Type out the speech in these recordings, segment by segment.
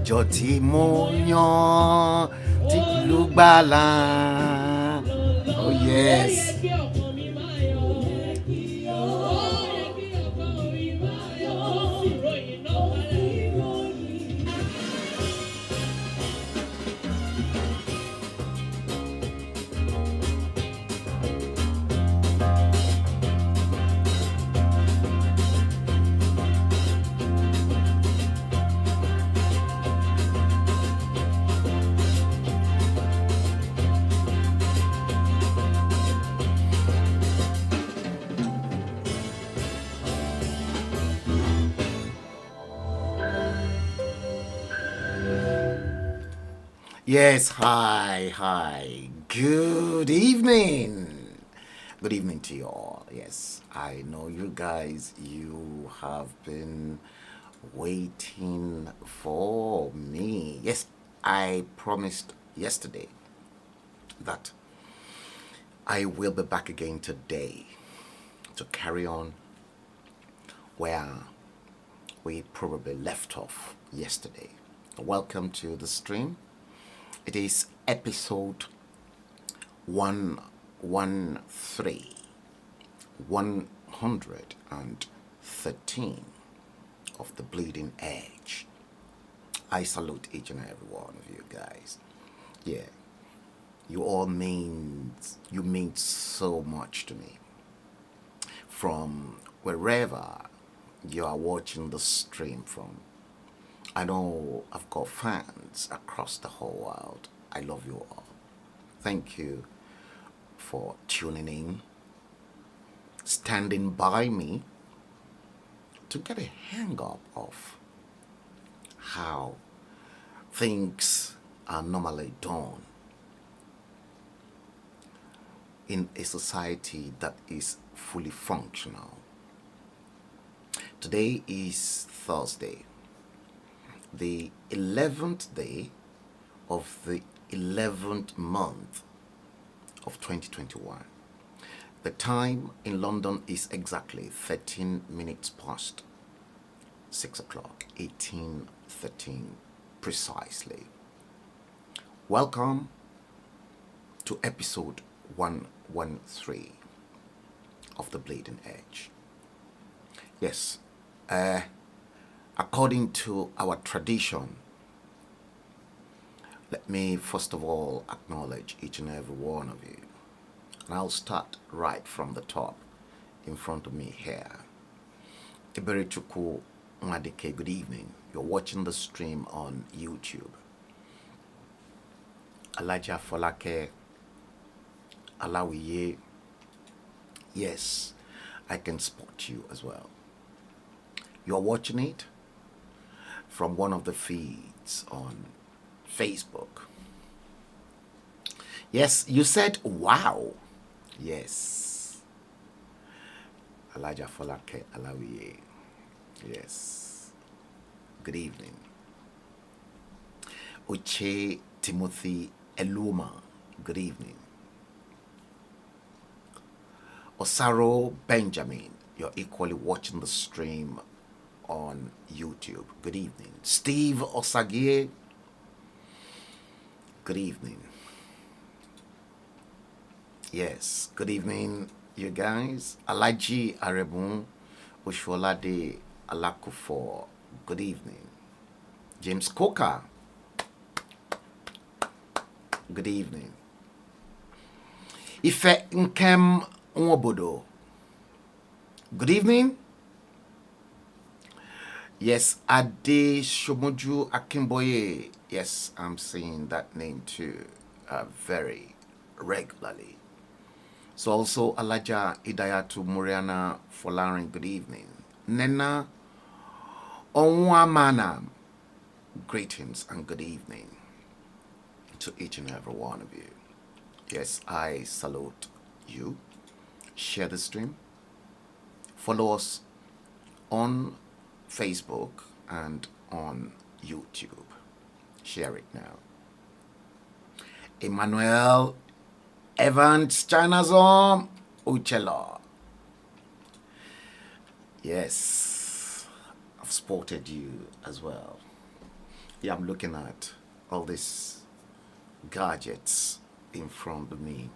ọjọ́ tí mo yan tí ìlú gbàlà. Oh yes. Yes, hi. Good evening. Good evening to you all. Yes, I know you guys, you have been waiting for me. Yes, I promised yesterday that I will be back again today to carry on where we probably left off yesterday. Welcome to the stream. It is episode 113, 113 of The Bleeding Edge. I salute each and every one of you guys. Yeah, you mean so much to me. From wherever you are watching the stream from, I know I've got fans across the whole world. I love you all. Thank you for tuning in, standing by me to get a hang up of how things are normally done in a society that is fully functional. Today is Thursday, the 11th day of the 11th month of 2021. The time in London is exactly 13 minutes past 6 o'clock, 18:13 precisely. Welcome to episode 113 of The Bleeding Edge. Yes, according to our tradition, let me first of all acknowledge each and every one of you. And I'll start right from the top in front of me here. Iberichuku Nwadike, good evening. You're watching the stream on YouTube. Alaja Folake Alawiye, yes, I can spot you as well. You're watching it from one of the feeds on Facebook. Yes, you said wow. Yes. Alaja Folake Alawiye. Yes. Good evening. Uche Timothy Eluma. Good evening. Osaro Benjamin. You're equally watching the stream on YouTube. Good evening. Steve Osagie. Good evening. Yes, good evening, you guys. Alaji Arebun Oshuolade Alakufo. Good evening. James Coker. Good evening. Ife Nkem Nwobodo. Good evening. Yes, Ade Shomoju Akimboye. Yes, I'm seeing that name too very regularly. So also Alaja Idayatu Muriana Folarin, good evening. Nena Onwamana, greetings and good evening to each and every one of you. Yes, I salute you. Share the stream. Follow us on Facebook and on YouTube. Share it now. Emmanuel Evans Chinazom Uchela. Yes, I've spotted you as well. Yeah, I'm looking at all these gadgets in front of me.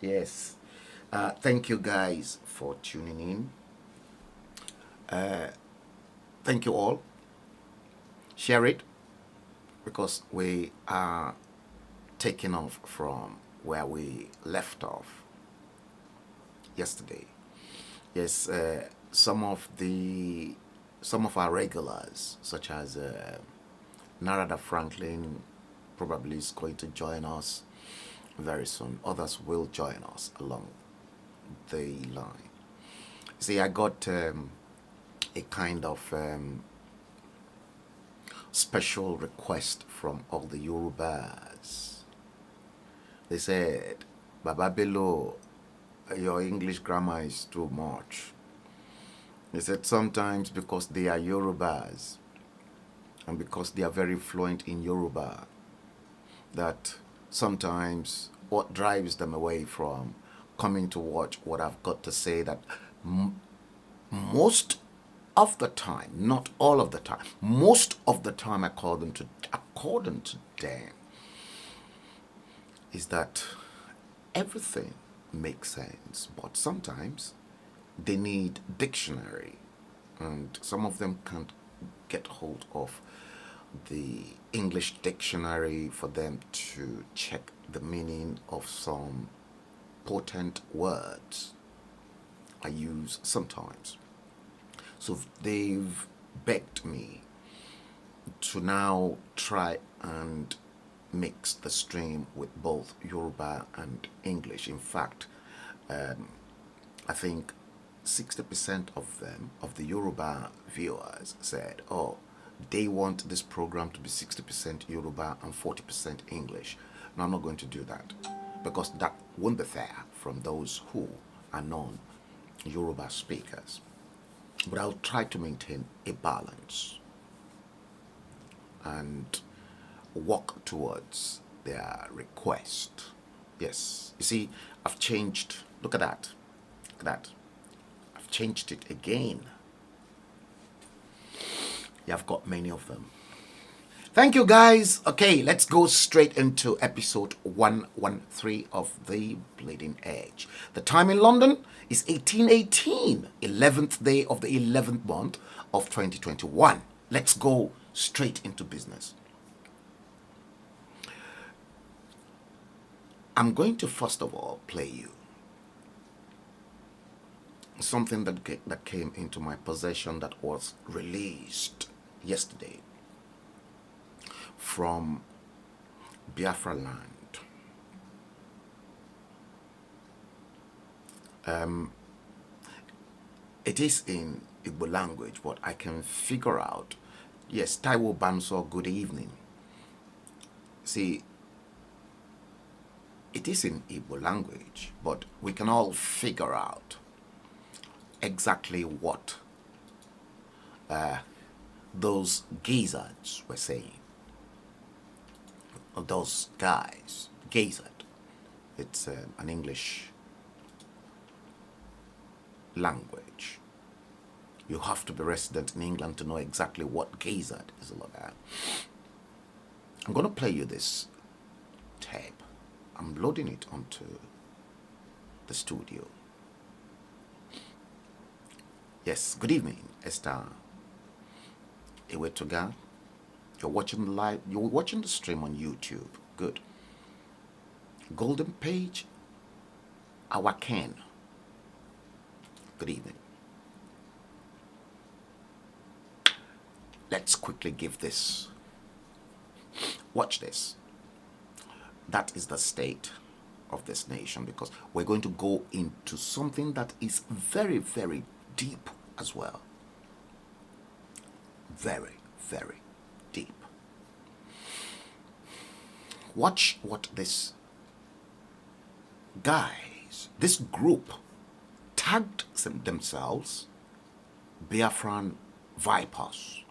Yes. Thank you guys for tuning in. Thank you all. Share it because we are taking off from where we left off yesterday. Yes, some of our regulars, such as Narada Franklin, probably is going to join us very soon. Others will join us along the line. See, I got a kind of special request from all the Yorubas. They said, Baba Bello, your English grammar is too much. They said sometimes because they are Yorubas and because they are very fluent in Yoruba, that sometimes what drives them away from coming to watch what I've got to say, that most of the time, not all of the time, most of the time according to them, is that everything makes sense, but sometimes they need dictionary, and some of them can't get hold of the English dictionary for them to check the meaning of some potent words I use sometimes. So they've begged me to now try and mix the stream with both Yoruba and English. In fact, I think 60% of them, of the Yoruba viewers, said, oh, they want this program to be 60% Yoruba and 40% English. Now, I'm not going to do that because that won't be fair from those who are non-Yoruba speakers. But I'll try to maintain a balance and work towards their request. Yes, you see, I've changed. Look at that. Look at that. I've changed it again. Yeah, I've got many of them. Thank you, guys. Okay, let's go straight into episode 113 of The Bleeding Edge. The time in London is 1818, 11th day of the 11th month of 2021. Let's go straight into business. I'm going to first of all play you something that came into my possession that was released yesterday from Biafra land. It is in Igbo language, but I can figure out. Yes, Taiwo Banso, good evening. See, it is in Igbo language, but we can all figure out exactly what those geezards were saying. Those guys, geezard, it's an English language. You have to be resident in England to know exactly what geezard is all about. I'm going to play you this tape. I'm loading it onto the studio. Yes, good evening, Esther Iwetuga. You're watching the live. You're watching the stream on YouTube. Good. Golden Page, our Ken. Good evening. Let's quickly give this. Watch this. That is the state of this nation, because we're going to go into something that is very, very deep as well. Very, very deep. Watch what this guys, this group tagged themselves Biafran Vipers.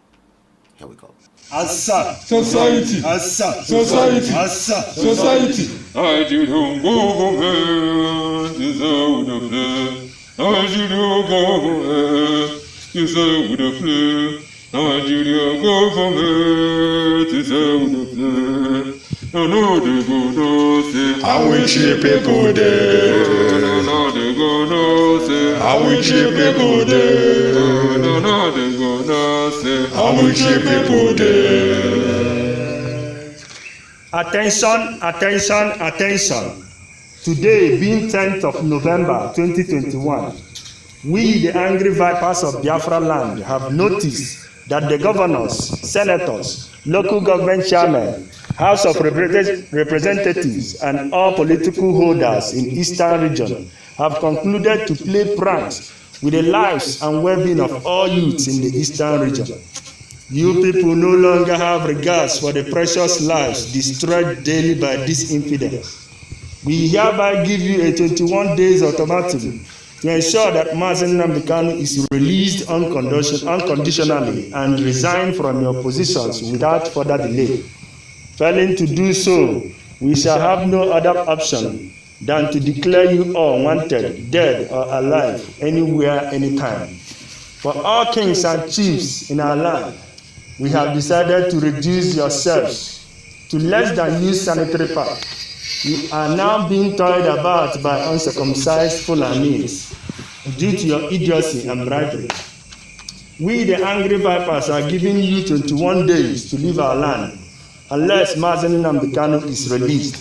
Here we go. Assa, society, Assa, society, Assa, society. I do government is out of there. I do government is out of there. I Nigeria go from here to sound. No, they go no say. I will cheer people there. No, they go no say. I will cheer people there. No, they go no say. I will cheer people there. Attention, attention, attention. Today, being 10th of November 2021, we, the angry vipers of Biafra land, have noticed that the governors, senators, local government chairmen, House of Representatives, and all political holders in Eastern region have concluded to play pranks with the lives and well-being of all youths in the Eastern region. You people no longer have regards for the precious lives destroyed daily by these infidels. We hereby give you a 21 days ultimatum to ensure that Mazen Nnamdi Kanu is released unconditionally and resign from your positions without further delay. Failing to do so, we shall have no other option than to declare you all wanted, dead or alive, anywhere, anytime. For all kings and chiefs in our land, we have decided to reduce yourselves to less than used sanitary pad. You are now being toyed about by uncircumcised Fulanis due to your idiocy and bribery. We, the angry vipers, are giving you 21 days to leave our land unless Mazen Nnamdi Kanu is released.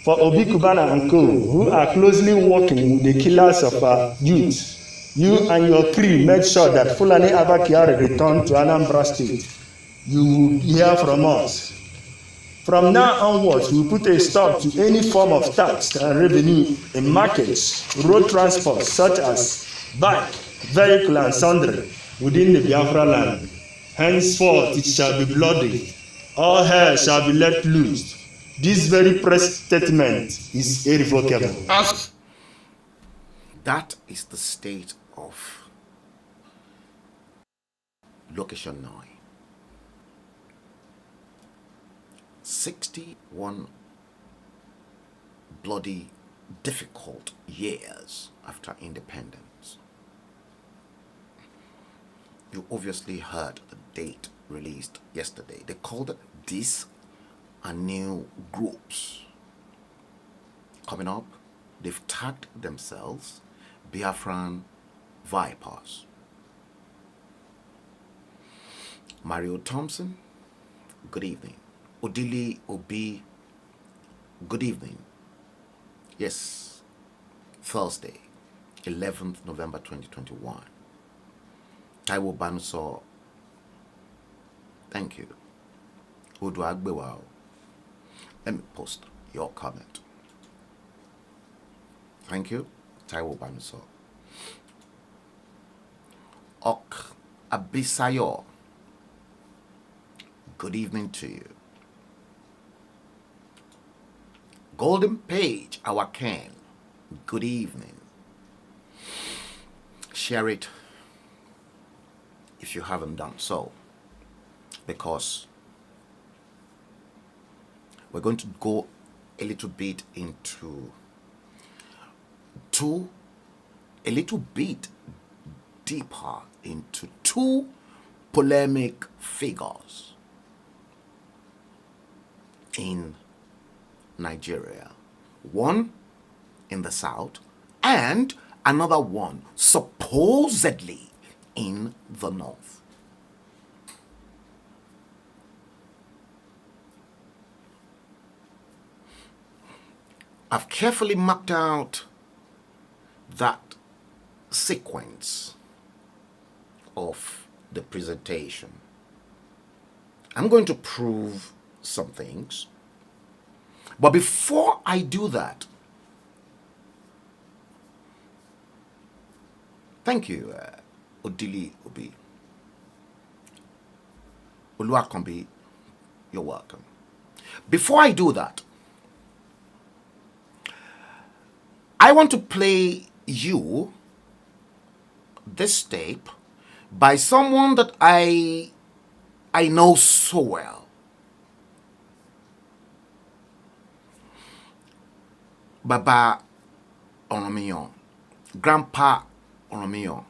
For Obi Kubana and co, who are closely working with the killers of our youth, you and your crew make sure that Fulani Abakiari return to Anambra State. You will hear from us. From now onwards, we put a stop to any form of tax and revenue in markets, road transport such as bike, vehicle and sundry within the Biafra land. Henceforth it shall be bloody. All hell shall be let loose. This very press statement is irrevocable. That is the state of location 9. 61 bloody difficult years after independence. You obviously heard the date released yesterday. They called this a new groups. Coming up, they've tagged themselves Biafran Vipers. Mario Thompson, good evening. Odili Obi, good evening. Yes, Thursday, 11th November 2021. Taiwo Banuso, thank you. Udu Agbewao, let me post your comment. Thank you, Taiwo Banuso. Ok Abisayo, good evening to you. Golden Page, our Ken, good evening. Share it if you haven't done so, because we're going to go a little bit into a little bit deeper into two polemic figures in Nigeria. One in the south and another one supposedly in the north. I've carefully mapped out that sequence of the presentation. I'm going to prove some things. But before I do that, thank you, Odili Obi. Oluwakambi, you're welcome. Before I do that, I want to play you this tape by someone that I know so well. Baba Oromiyan, Grandpa Oromiyan.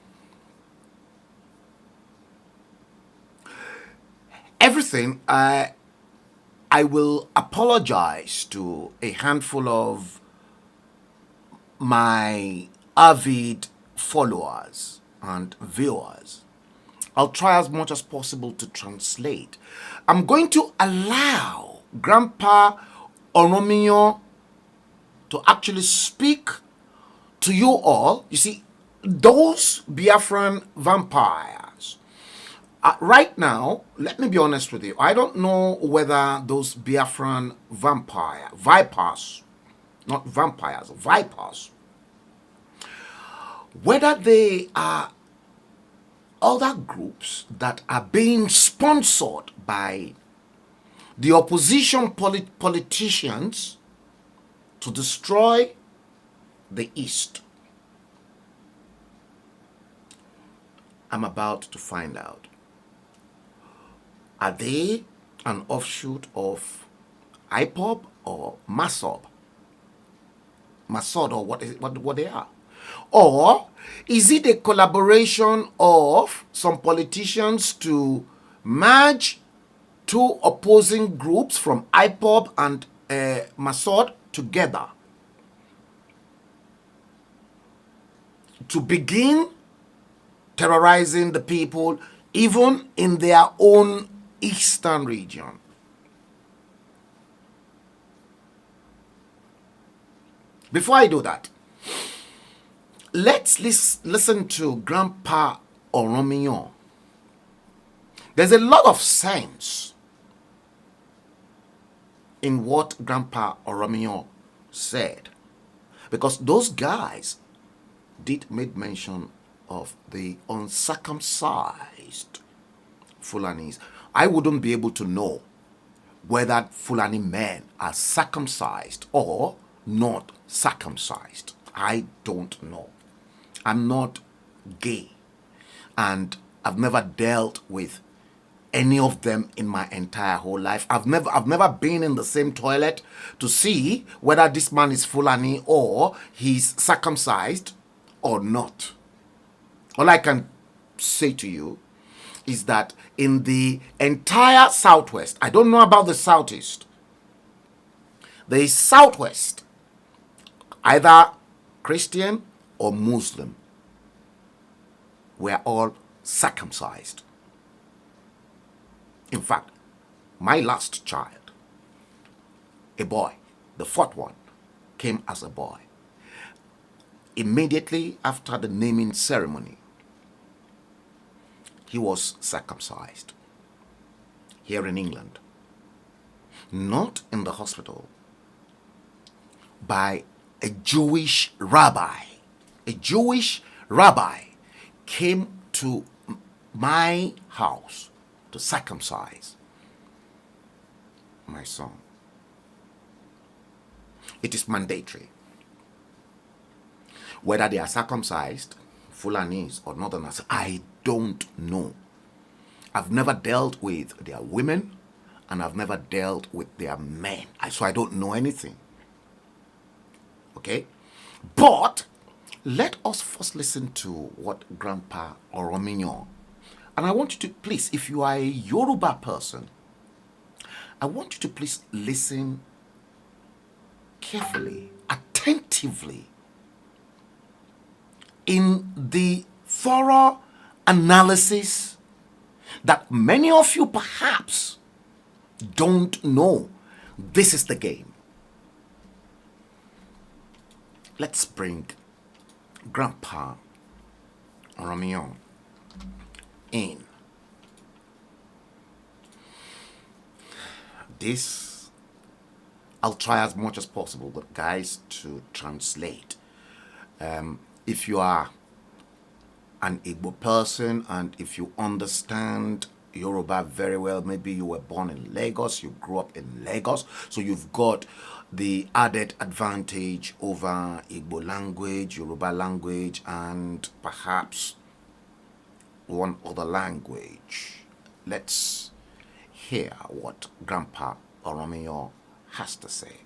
everything, I will apologize to a handful of my avid followers and viewers. I'll try as much as possible to translate. I'm going to allow Grandpa Oromio to actually speak to you all. You see, those Biafran vampires. Right now, let me be honest with you. I don't know whether those Biafran vipers, not vampires, vipers, whether they are other groups that are being sponsored by the opposition politicians to destroy the East. I'm about to find out. Are they an offshoot of IPOB or MASOB? MASOD, or what they are? Or is it a collaboration of some politicians to merge two opposing groups from IPOB and MASOD together to begin terrorizing the people even in their own eastern region? Before I do that, let's listen to Grandpa Oromio. There's a lot of sense in what Grandpa Oromio said, because those guys did make mention of the uncircumcised Fulanis. I wouldn't be able to know whether Fulani men are circumcised or not circumcised. I don't know. I'm not gay, and I've never dealt with any of them in my entire whole life. I've never been in the same toilet to see whether this man is Fulani or he's circumcised or not. All I can say to you is that in the entire Southwest, I don't know about the Southeast, the Southwest, either Christian or Muslim, were all circumcised. In fact, my last child, a boy, the fourth one, came as a boy. Immediately after the naming ceremony, he was circumcised here in England, not in the hospital, by a Jewish rabbi. A Jewish rabbi came to my house to circumcise my son. It is mandatory. Whether they are circumcised, Fulanis or Northerners, I don't know. I've never dealt with their women, and I've never dealt with their men. So I don't know anything. Okay? But let us first listen to what Grandpa Oromio, and I want you to please, if you are a Yoruba person, I want you to please listen carefully, attentively, in the thorough analysis that many of you perhaps don't know. This is the game. Let's bring Grandpa Oromio in. This, I'll try as much as possible, but guys, to translate. If you are an Igbo person and if you understand Yoruba very well, maybe you were born in Lagos, you grew up in Lagos, so you've got the added advantage over Igbo language, Yoruba language, and perhaps one other language. Let's hear what Grandpa Oromio has to say.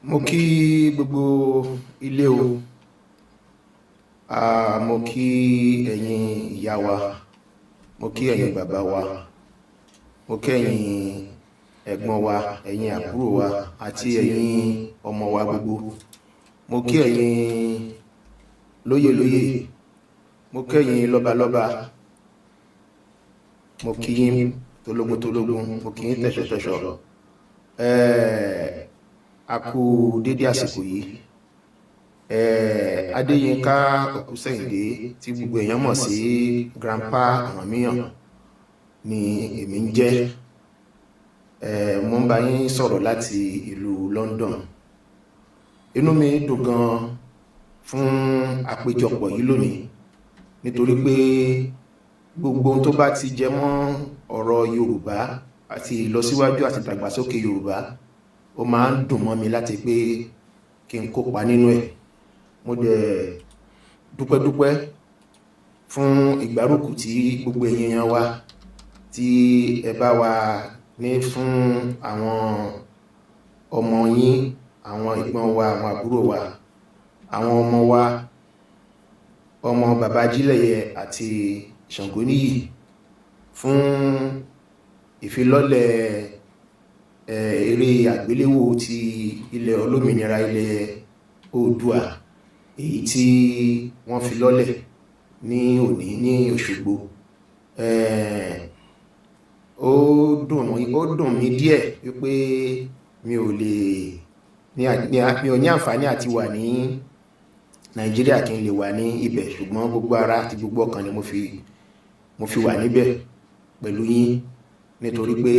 Mo kí gbogbo ilé o, mo kí ẹ̀yin ìyá wa, mo mo kí ẹ̀yin bàbá wa, mo kí ẹ̀yin ẹ̀gbọ́n wa, ẹ̀yin àbúrò wa àti ẹ̀yin ọmọ wa gbogbo. Mo kí ẹ̀yin lóyè lóyè, mo kí ẹ̀yin lọ́ba lọ́ba, mo kí yín tológun tológun, mo kí yín tẹ̀ṣọ̀ tẹ̀ṣọ̀. A kú dédé àsìkò yìí. Adéyínká Òkúsẹ̀yìndé tí gbogbo èèyàn mọ̀ sí Grandpa Ọ̀rànmíyàn ni èmi ń jẹ́. Mo ń bá yín sọ̀rọ̀ láti ìlú London. Inú mi dùn gan fún àpéjọpọ̀ yìí lónìí nítorí pé gbogbo ohun tó bá ti jẹ mọ́ ọ̀rọ̀ Yorùbá àti ìlọsíwájú àti ìdàgbàsókè Yorùbá ó máa ń dùn mọ́ mi láti pé kí n kópa nínú ẹ̀. Mo dẹ̀ dúpẹ́ fún ìgbárùkù tí gbogbo èèyàn wa tí ẹ bá wa ní fún àwọn ọmọ yín, àwọn ìgbọ́n wa, àwọn àbúrò wa, àwọn ọmọ wa, ọmọ bàbá Ajílẹ̀yẹ àti Ṣàngóníyì fún ìfilọ́lẹ̀ eré àgbéléwò ti ilẹ̀ olómìnira ilẹ̀ Oòduà èyí tí wọ́n fi lọ́lẹ̀ ní òní ní Òṣogbo. Ó dùn mí díẹ̀ wípé mi ò ní àǹfààní àti wà ní Nàìjíríà kí n lè wà ní ibẹ̀, ṣùgbọ́n gbogbo ara àti gbogbo ọkàn ni mo fi wà níbẹ̀ pẹ̀lú yín nítorí pé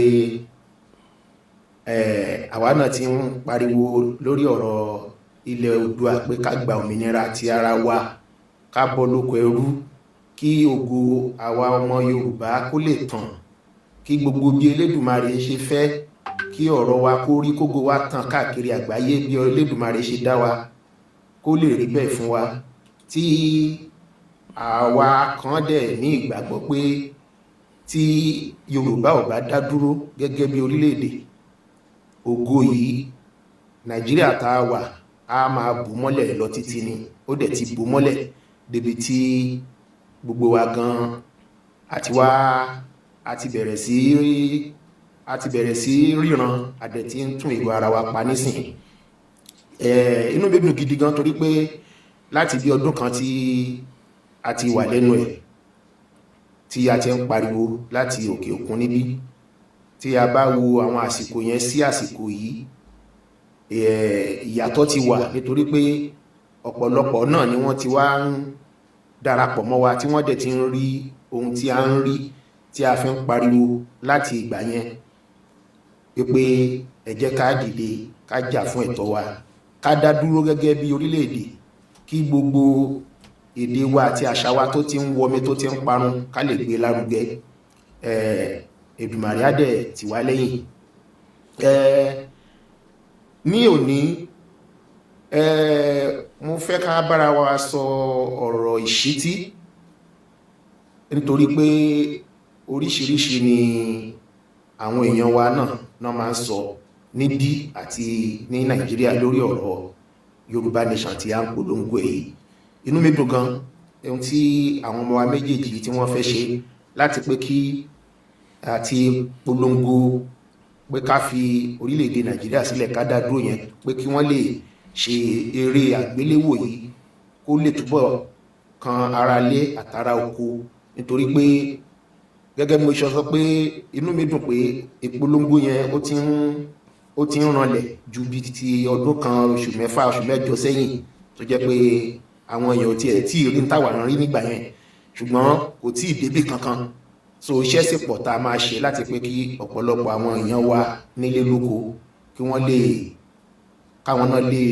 àwa náà ti ń pariwo lórí ọ̀rọ̀ ilẹ̀ Oòduà pé ká gba òmìnira ti ara wa, ká bọ́ lóko ẹrú, kí ògo àwa ọmọ Yorùbá kó lè tàn, kí gbogbo bí Elédùmarè ṣe fẹ́ kí ọ̀rọ̀ wa kó rí, kógo wa tàn káàkiri àgbáyé bí Elédùmarè ṣe dá wa kó lè rí bẹ́ẹ̀ fún wa. Tí àwa kan dẹ̀ ní ìgbàgbọ́ pé tí Yorùbá ò bá dá dúró gẹ́gẹ́ bí orílẹ̀-èdè, ògo yìí Nàìjíríà tá a wà a máa bù mọ́lẹ̀ lọ títí ni. Ó dẹ̀ ti bù mọ́lẹ̀ débi tí gbogbo wa gan àti bẹ̀rẹ̀ sí ríran, àdẹ̀ tí ń tún ìwà ara wa pa nísìn. Inú mi dùn gidi gan torí pé láti bí ọdún kan tí a ti wà lẹ́nu ẹ̀, tí a ti ń pariwo láti òkè òkun níbí, tí a bá wo àwọn àsìkò yẹn sí àsìkò yìí, ìyàtọ̀ ti wà nítorí pé ọ̀pọ̀lọpọ̀ náà ni wọ́n ti wá ń darapọ̀ mọ́ wa tí wọ́n dẹ̀ ti ń rí ohun tí a ń rí tí a fi ń pariwo láti ìgbà yẹn pé ẹ jẹ́ ká dìde, ká jà fún ẹ̀tọ́ wa, ká dá dúró gẹ́gẹ́ bí orílẹ̀-èdè, kí gbogbo èdè wa àti àṣà wa tó ti ń wọmi tó ti ń parun ká lè gbé lárugẹ. Èdùmàrè á dẹ̀ tì wá lẹ́yìn. Ní òní mo fẹ́ ká bára wa sọ ọ̀rọ̀ ìṣítí nítorí pé oríṣiríṣi ni àwọn èèyàn wa náà máa ń sọ níbí àti ní Nàìjíríà lórí ọ̀rọ̀ Yorùbá Nation tí a ń polongo èyí. Inú mi dùn gan ohun tí àwọn ọmọ wa méjèèjì tí wọ́n fẹ́ ṣe láti pé kí àti polongo pé ká fi orílẹ̀-èdè Nàìjíríà sílẹ̀, ká dá dúró yẹn, pé kí wọ́n lè ṣe eré àgbéléwò yìí kó lè túbọ̀ kan ara lé àtàrà oko. Nítorí pé gẹ́gẹ́ bí mo sọ pé inú mi dùn pé ìpolongo yẹn ó ti ń ranlẹ̀ ju bí ti ọdún kan, oṣù mẹ́fà, oṣù mẹ́jọ sẹ́yìn tó jẹ́ pé àwọn èèyàn tí rí ń tàwà rí nígbà yẹn, ṣùgbọ́n kò tí ì débì kankan. So iṣẹ́ sì pọ̀ tá a máa ṣe láti pé kí ọ̀pọ̀lọpọ̀ àwọn èèyàn wa nílé lóko kí wọ́n káwọn náà lè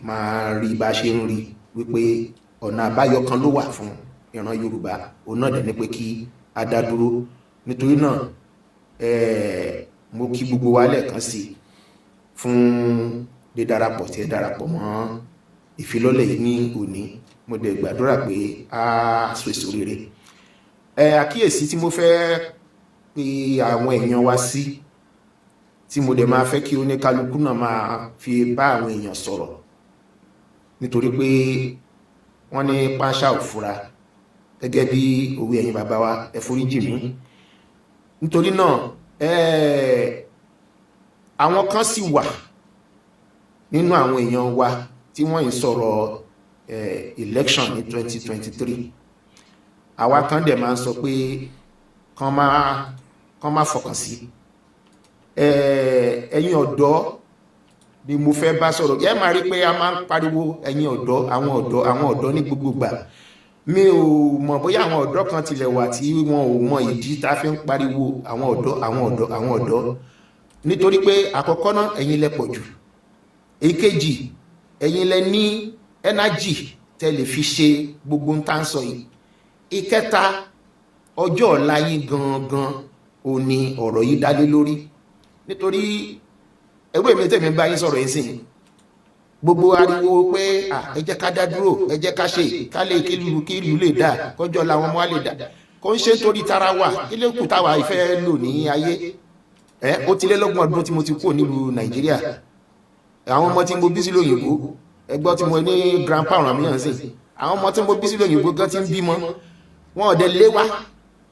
máa rí bá ṣe ń rí wípé ọ̀nà àbáyọ kan ló wà fún ìran Yorùbá, òun náà dẹ̀ ní pé kí a dá dúró. Nítorí náà mo kí gbogbo wa lẹ́ẹ̀kan sí fún dídarapọ̀ tí ẹ darapọ̀ mọ́ ìfilọ́lẹ̀ yìí ní òní. Mo dẹ̀ gbàdúrà pé a so èso rere. Àkíyèsí tí mo fẹ́ pe àwọn èèyàn wa sí, tí mo dẹ̀ máa fẹ́ kí oníkálukú náà máa fi bá àwọn èèyàn sọ̀rọ̀, nítorí pé wọ́n ní páńṣá ò fura gẹ́gẹ́ bí òwe ẹ̀yin bàbá wa ẹ foríjì mí. Nítorí náà àwọn kan sì wà nínú àwọn èèyàn wa tí wọ́n ń sọ̀rọ̀ election ní 2023. Àwa kan dẹ̀ máa ń sọ pé kán má fọkàn sí. Ẹ̀yin ọ̀dọ́ ni mo fẹ́ bá sọ̀rọ̀. Ẹ máa rí pé a máa ń pariwo ẹ̀yin ọ̀dọ́, àwọn ọ̀dọ́ ní gbogbo gbà. Mi ò mọ̀ bóyá àwọn ọ̀dọ́ kan tilẹ̀ wà tí wọn ò mọ ìdí tá a fi ń pariwo àwọn ọ̀dọ́. Nítorí pé àkọ́kọ́ náà ẹ̀yin lẹ pọ̀ jù. Èkejì, ẹ̀yin lẹ ní energy tẹ́ lè fi ṣe gbogbo ń tá ń sọ yìí. Ìkẹta, ọjọ́ ọ̀la yín gangan ò ní ọ̀rọ̀ yìí dálé lórí. Nítorí ẹgbẹ́ mi tẹ̀mí bá yín sọ̀rọ̀ yín sìn, gbogbo ariwo pé ẹ jẹ́ ká dá dúró, ẹ jẹ́ ká ṣe ká lè kí ìlú lè dà, kọjọ́ la wọn mọ́ á lè dà, kò ń ṣe nítorí tara wa, ilé kù táwa ìfẹ́ lò ní ayé. Ó ti lé lọ́gbọ̀n ọdún tí mo ti kúrò nílùú Nàìjíríà. Àwọn ọmọ tí mo bí sí lóyìnbó, ẹgbọ́n tí mo ní grandpa ọ̀ràn mìíràn sìn, àwọn ọmọ tí mo bí sí lóyìnbó gan ti ń bímọ, wọn ò dẹ̀ lé wa,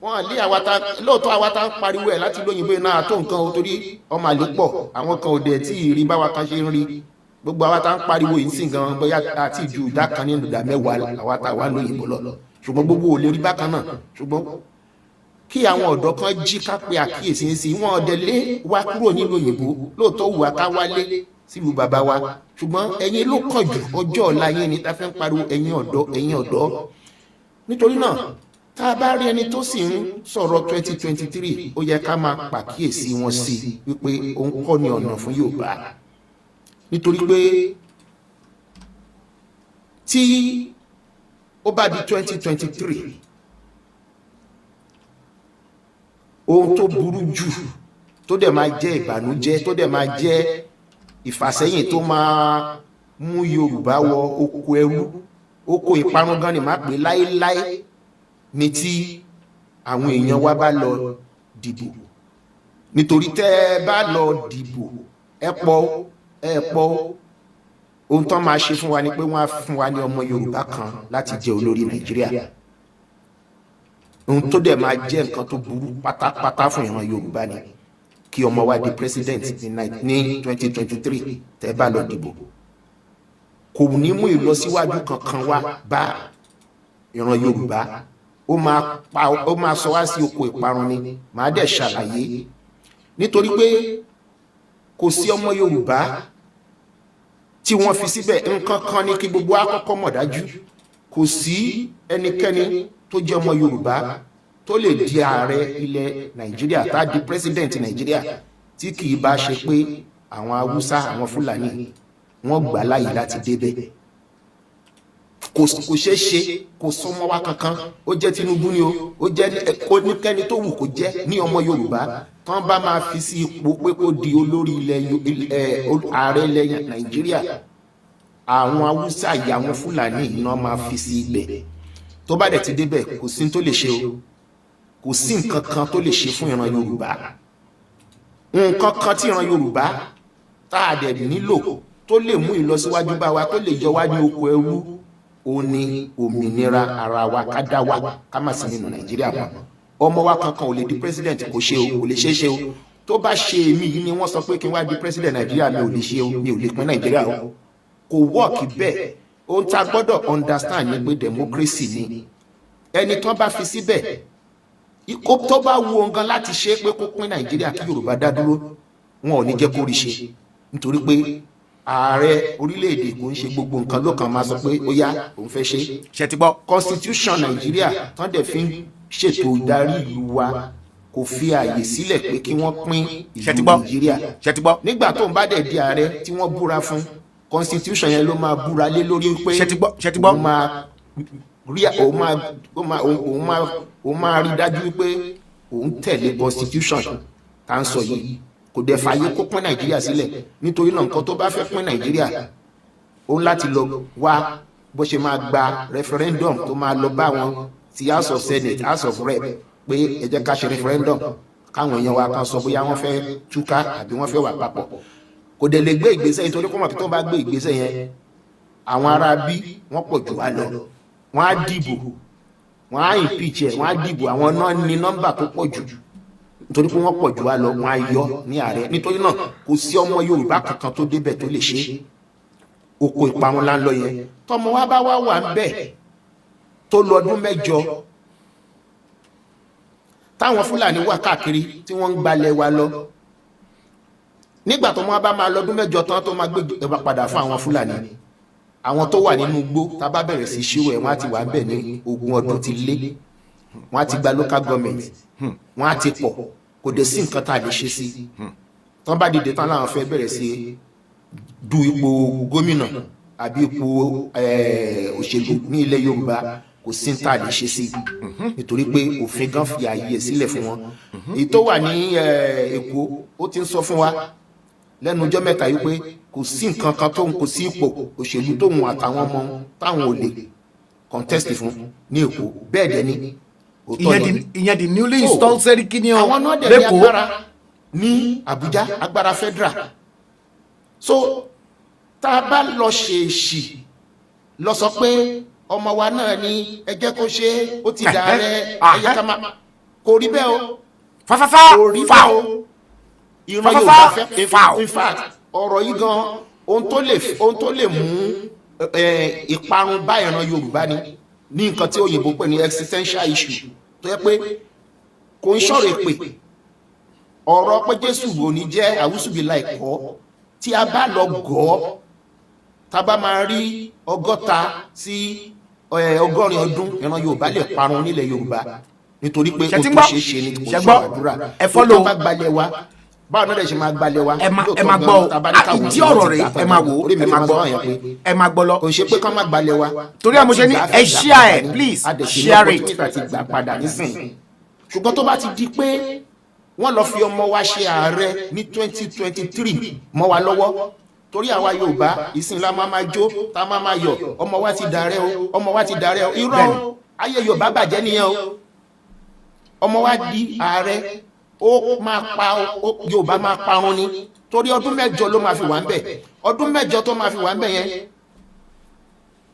wọn lé àwata, lóòótọ́ àwata ń pariwo ẹ̀ láti lóyìnbó náà tó nǹkan o, torí ọmọ àlè pọ̀, àwọn kan ò dẹ̀ tí ì rí báwa kan ṣe ń rí. Gbogbo àwata ń pariwo yìí sìn gan bóyá àti ìjú ìdá kan nínú ìdá mẹ́wàá àwata wà lóyìnbó lọ, ṣùgbọ́n gbogbo ò lè rí bákan náà. Ṣùgbọ́n kí àwọn ọ̀dọ́ kan jí ká pe àkíyèsí sí, wọn ò dẹ̀ lé wa kúrò nílùú òyìnbó, lóòótọ́ wù wá ká wálé sílùú bàbá wa, ṣùgbọ́n ẹ̀yin ló kàn jù, ọjọ́ ọ̀la yín ni tá fẹ́ ń pariwo ẹ̀yin ọ̀dọ́. Nítorí náà tá a bá rí ẹni tó sì ń sọ̀rọ̀ 2023, ó yẹ ká máa pàkíyèsí wọn sí wípé òun kọ́ ni ọ̀nà fún Yorùbá. Nítorí pé tí ó bá di 2023, ohun tó burú jù tó dẹ̀ máa jẹ́ ìbànújẹ́, tó dẹ̀ máa jẹ́ ìfàsẹ́yìn tó máa mú Yorùbá wọ oko ẹrú, oko ìparun gan ni máa pè láéláé, ní tí àwọn èèyàn wa bá lọ dìbò. Nítorí tẹ́ ẹ bá lọ dìbò, ẹ pọ̀ ohun tán máa ṣe fún wa ni pé wọ́n á fún wa ní ọmọ Yorùbá kan láti jẹ olórí Nàìjíríà. Ohun tó dẹ̀ máa jẹ́ nǹkan tó burú pátápátá fún ìran Yorùbá ni kí ọmọ wa di president ní 2023 tẹ́ bá lọ dìbò. Kò ní mú ìlọsíwájú kankan wá bá ìran Yorùbá. Ó máa sọ wá sí oko ìparun ni. Màá dẹ̀ ṣàlàyé. Nítorí pé kò sí ọmọ Yorùbá tí wọ́n fi síbẹ̀. Nǹkan kan ní kí gbogbo àkọ́kọ́ mọ̀ dájú. Kò sí ẹnikẹ́ni tó jẹ́ ọmọ Yorùbá tó lè di ààrẹ ilẹ̀ Nàìjíríà, tá di president Nàìjíríà, tí kì í bá ṣe pé àwọn Haúsá, àwọn Fúlàní wọ́n gbà láyè láti débẹ̀. Kò ṣeé ṣe, kò sọmọ wa kankan, ó jẹ́ Tinubu ni ó jẹ́ oníkẹ́ni tó wù kó jẹ́ ní ọmọ Yorùbá tán bá máa fi sí ipò pé kó di olórí ààrẹ ilẹ̀ Nàìjíríà, àwọn Haúsá yìí, àwọn Fúlàní iná máa fi sí ibẹ̀. Tó bá dẹ̀ ti débẹ̀, kò sí tó lè ṣe o, kò sí nǹkan kan tó lè ṣe fún ìran Yorùbá. Nǹkan kan tí ìran Yorùbá tá a dẹ̀ nílò tó lè mú ìlọsíwájú bá wa, tó lè yọ wá ní oko ẹrú, ó ní òmìnira ara wa, ká dá wa, ká má sí nínú Nàìjíríà mọ́. Ọmọ wa kankan ò lè di president, kò ṣe o, kò lè ṣe o. Tó bá ṣe èmi yìí ni wọ́n sọ pé kí n wá di president Nàìjíríà, mi ò lè ṣe o, mi ò lè pín Nàìjíríà o. Kò wọ́ọ̀kì bẹ́ẹ̀. Ohun tá a gbọ́dọ̀ understand ni pé democracy ni. Ẹni tán bá fi síbẹ̀, tó bá wu ohun gan láti ṣe pé kó pín Nàìjíríà kí Yorùbá dá dúró, wọn ò ní jẹ́ kó rí ṣe. Nítorí pé ààrẹ orílẹ̀-èdè kò ń ṣe gbogbo nǹkan ló kàn máa sọ pé ó yá òun fẹ́ ṣe. Ṣé ti gbọ́? Constitution Nàìjíríà tán dẹ̀ fi ń ṣètò ìdarí ìlú wa kò fi ààyè sílẹ̀ pé kí wọ́n pín ìlú Nàìjíríà. Ṣé ti gbọ́? Nígbà tó ń bá dẹ̀ di ààrẹ tí wọ́n búra fún, constitution yẹn ló máa búra lé lórí pé òun máa rí dájú pé òun tẹ̀lé constitution tá ń sọ yìí. Kò dẹ̀ fàyè kó pín Nàìjíríà sílẹ̀. Nítorí náà nǹkan tó bá fẹ́ pín Nàìjíríà, ó láti lọ wá bó ṣe máa gba referendum tó máa lọ bá wọn ti House of Senate, House of Rep, pé ẹ jẹ́ ká ṣe referendum káwọn èèyàn wa kan sọ bóyá wọ́n fẹ́ túká àbí wọ́n fẹ́ wà papọ̀. Kò dẹ̀ lè gbé ìgbésẹ̀ yìí torí kó mọ̀ kí tó bá gbé ìgbésẹ̀ yẹn, àwọn ará bí wọ́n pọ̀ jù wá lọ, wọ́n á dìbò wọ́n á impeach ẹ̀ wọ́n á dìbò àwọn náà ní nọ́mbà tó pọ̀ jù nítorí pé wọ́n pọ̀ jù wá lọ wọ́n á yọ ní ààrẹ nítorí náà kò sí ọmọ Yorùbá kankan tó débẹ̀ tó lè ṣe oko ìparun láńlọ yẹn tọmọ wa bá wà ń bẹ̀ tó lọ ọdún 7 táwọn Fúlàní wà káàkiri tí wọ́n ń gbalẹ̀ wa lọ nígbà tó wọ́n bá máa lọ́dún 7 tán tó máa gbé ìjọba padà fún àwọn Fúlàní àwọn tó wà nínú igbó tá bá bẹ̀rẹ̀ sí ṣírò ẹ̀ wọ́n á ti wà bẹ̀ ní 20 ọdún ti lé wọ́n á ti gba local government wọ́n á ti pọ̀ kò dé sí nǹkan tá a lè ṣe sí tán bá dìde tán láwọn fẹ́ bẹ̀rẹ̀ sí du ipò gómìnà àbí ipò òṣèlú ní ilẹ̀ Yorùbá kò sí tá a lè ṣe sí nítorí pé òfin gan fi ààyè sílẹ̀ fún wọn èyí tó wà ní Èkó ó ti ń sọ fún wa lẹ́nu ọjọ́ mẹ́ta yìí pé kò sí nǹkan kan tóun kò sí ipò òṣèlú tóun àtàwọn ọmọ táwọn ò lè contest fún ní Èkó bẹ́ẹ̀ dẹ̀ ni ìyẹn di newly installed Seriki ní àwọn náà dẹ̀ ní agbára ní Àbújá agbára federal so tá a bá lọ ṣèèṣì lọ sọ pé ọmọ wa náà ni ẹ jẹ́ kó ṣe ó ti dà rẹ ẹ jẹ́ ká máa kò rí bẹ́ẹ̀ o kò rí bẹ́ẹ̀ o ìran Yorùbá fẹ́ in fact ọ̀rọ̀ yìí gan ohun tó lè mú ìparun bá ìran Yorùbá ni ní nǹkan tí òyìnbó pè ní existential issue tó yẹ pé kò ń ṣọ̀rọ̀ èpè ọ̀rọ̀ pé Jésù ò ní jẹ́ àwùsùbìlà ẹ̀kọ́ tí a bá lọ gọ́ tá bá máa rí 100 sí 100 ọdún ìran Yorùbá lè parun nílẹ̀ Yorùbá nítorí pé ó tó ṣe é ṣe ní kò ṣe àdúrà ẹ̀fọ́lò bá gbalẹ̀ wa báwo náà lè ṣe máa gbalẹ̀ wa ẹ máa gbọ́ ìdí ọ̀rọ̀ rẹ̀ ẹ máa wò ẹ máa gbọ́ lọ kò ṣe pé kán máa gbalẹ̀ wa torí àmúṣe ní ẹ share ẹ please share it ṣùgbọ́n tó bá ti di pé wọ́n lọ fi ọmọ wa ṣe ààrẹ ní 2023 mọ́ wa lọ́wọ́ torí àwa Yorùbá ìsìn la máa jó tá a máa yọ̀ ọmọ wa ti dàrẹ́ o ọmọ wa ti dàrẹ́ o irọ́ ayé Yorùbá bàjẹ́ nìyẹn o ọmọ wa di ààrẹ ó máa pa Yorùbá máa parun ni torí ọdún 7 ló máa fi wà ń bẹ̀ ọdún 7 tó máa fi wà ń bẹ̀ yẹn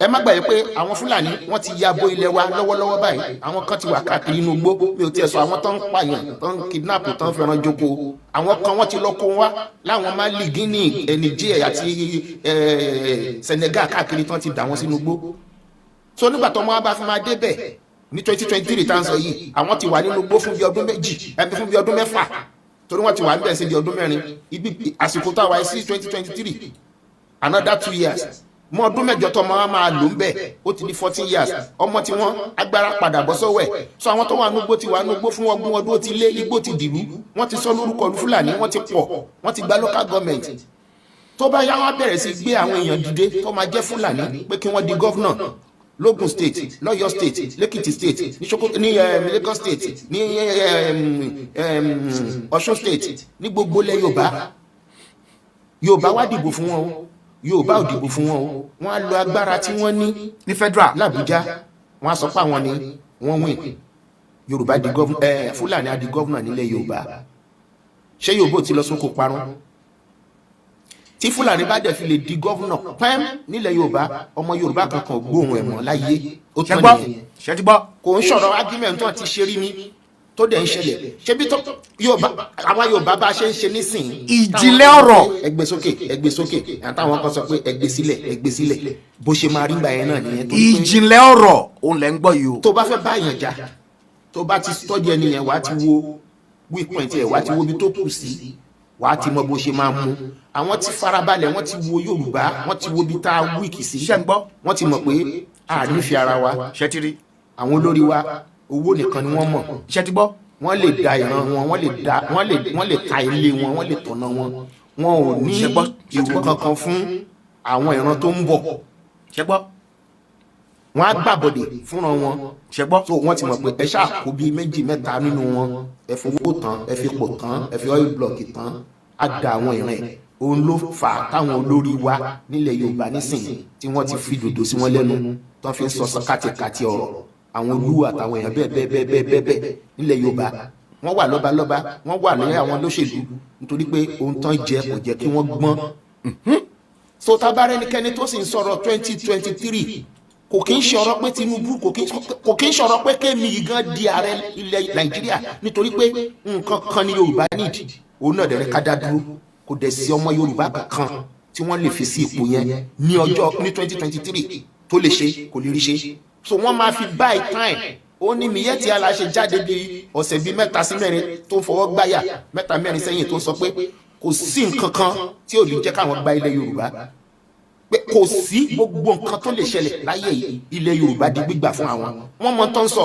ẹ má gbàgbé pé àwọn Fúlàní wọ́n ti ya bo ilẹ̀ wa lọ́wọ́lọ́wọ́ báyìí àwọn kan ti wà káàkiri inú igbó mi ò tiẹ̀ sọ àwọn tó ń pààyàn tó ń kidnap tó ń fẹ́ràn jókòó àwọn kan wọ́n ti lọ kó wá láwọn Mali Guinea Niger àti Senegal káàkiri tó ń ti dà wọ́n sínú igbó so nígbà tó wọ́n bá fi máa débẹ̀ ní 2023 tá à ń sọ yìí àwọn ti wà nínú igbó fún bí ọdún 2 fún bí ọdún 6 torí wọ́n ti wà níbẹ̀ sí bí ọdún 4 ibi àsìkò táwa sí 2023 another 2 years mọ ọdún 7 tó máa lò ń bẹ̀ ó ti di 14 years ọmọ tí wọ́n agbára padà bọ́ sọ́wọ́ ẹ̀ so àwọn tó wà núgbó ti wà núgbó fún ọgbọ̀n ọdún ó ti lé igbó ti dìlú wọ́n ti sọ lórúkọ Fúlàní wọ́n ti pọ̀ wọ́n ti gba local government tó bá yá wọn bẹ̀rẹ̀ sí gbé àwọn èèyàn dìde tó máa jẹ́ Fúlàní pé kí wọ́n di governor l'Ogun state l'Ọ̀yọ́ state l'Èkìtì state ní Sokoto ní Lagos state ní Ọ̀ṣun state ní gbogbo ilẹ̀ Yorùbá wá dìbò fún wọn o Yorùbá ò dìbò fún wọn o wọ́n á lo agbára tí wọ́n ní federal l'Àbújá wọ́n á sọ pé àwọn ni wọ́n win Yorùbá di Fúlàní á di governor nílẹ̀ Yorùbá ṣé Yorùbá ò ti lọ sóko parun tí Fúlàní bá dẹ̀ fi lè di gọ́vùnà pẹ́m nílẹ̀ Yorùbá ọmọ Yorùbá kankan gbóhùn ẹ̀mọ́ láyé ó tán nìyẹn ṣẹ́tìgbọ́ kò ń sọ̀rọ̀ argument tó ti ṣe rí mi tó dẹ̀ ń ṣẹlẹ̀ ṣebí tó Yorùbá àwọn Yorùbá bá ṣe ń ṣe nísìnyí ìjìnlẹ̀ ọ̀rọ̀ ẹgbẹ́ sókè àtàwọn kan sọ pé ẹgbẹ́ sílẹ̀ bó ṣe máa rí gbà yẹn náà nìyẹn ìjìnlẹ̀ ọ̀rọ̀ òun lẹ́ ń gbọ́ yìí o tó bá fẹ́ bá èèyàn jà tó bá ti tọ́jú ẹni yẹn wàá ti wo weak point ẹ̀ wàá ti wo ibi tó kù sí wàá ti mọ bó ṣe máa mú àwọn tí farabalẹ̀ wọ́n ti wo Yorùbá wọ́n ti wo bí tá a wíìkì sí wọ́n ti mọ̀ pé a nífẹ̀ẹ́ ara wa ṣẹ́tìrí àwọn olórí wa owó nìkan ni wọ́n mọ̀ ṣẹ́tìgbọ́ wọ́n lè da ìran wọn wọ́n lè ta ilé wọn wọ́n lè tọ̀nà wọn ò ní ìwò kankan fún àwọn ìran tó ń bọ̀ ṣẹ́gbọ́ wọ́n á gbàbọ̀dẹ̀ fúnra wọn ṣẹ́gbọ́ so wọ́n ti mọ̀ pé ẹ ṣáà kó bíi 2 mẹ́ta nínú wọn ẹ fowó tán ẹ fi pò tán ẹ fi oil block tán á da àwọn ìran ẹ̀ òun ló fà á táwọn olórí wa nílẹ̀ Yorùbá nísìnyí tí wọ́n ti fi dòdò sí wọn lẹ́nu tó fi ń sọ kàtìkàtì ọ̀rọ̀ àwọn olúwa àtàwọn èèyàn bẹ́ẹ̀ nílẹ̀ Yorùbá wọ́n wà lọ́balọ́ba wọ́n wà ní àwọn olóṣèlú nítorí pé ohun tán jẹ kò jẹ́ kí wọ́n gbọ́n so tabarẹ́nikẹ́ni tó sì ń sọ̀rọ̀ 2023 kò kí ń ṣe ọ̀rọ̀ pé Tinubu kò kí ń ṣe ọ̀rọ̀ pé kémi gan di ààrẹ ilẹ̀ Nàìjíríà nítorí pé nǹkan kan ni Yorùbá need òun náà dẹ̀rẹ̀ ká dá dúró kò dẹ̀ sí ọmọ Yorùbá kankan tí wọ́n lè fi sí ipò yẹn ní 2023 tó lè ṣe kò lè rí ṣe so wọ́n máa fi buy time ó ní Miyetti Allah ṣe jáde bí ọ̀sẹ̀ bíi 3 sí 4 tó ń fọwọ́ gbáyà 3 4 sẹ́yìn tó ń sọ pé kò sí nǹkan kan tí ò lè jẹ́ káwọn gba ilẹ̀ Yorùbá pé kò sí gbogbo nǹkan tó lè ṣẹlẹ̀ láyé ilẹ̀ Yorùbá di gbígbà fún àwọn wọ́n mọ tó ń sọ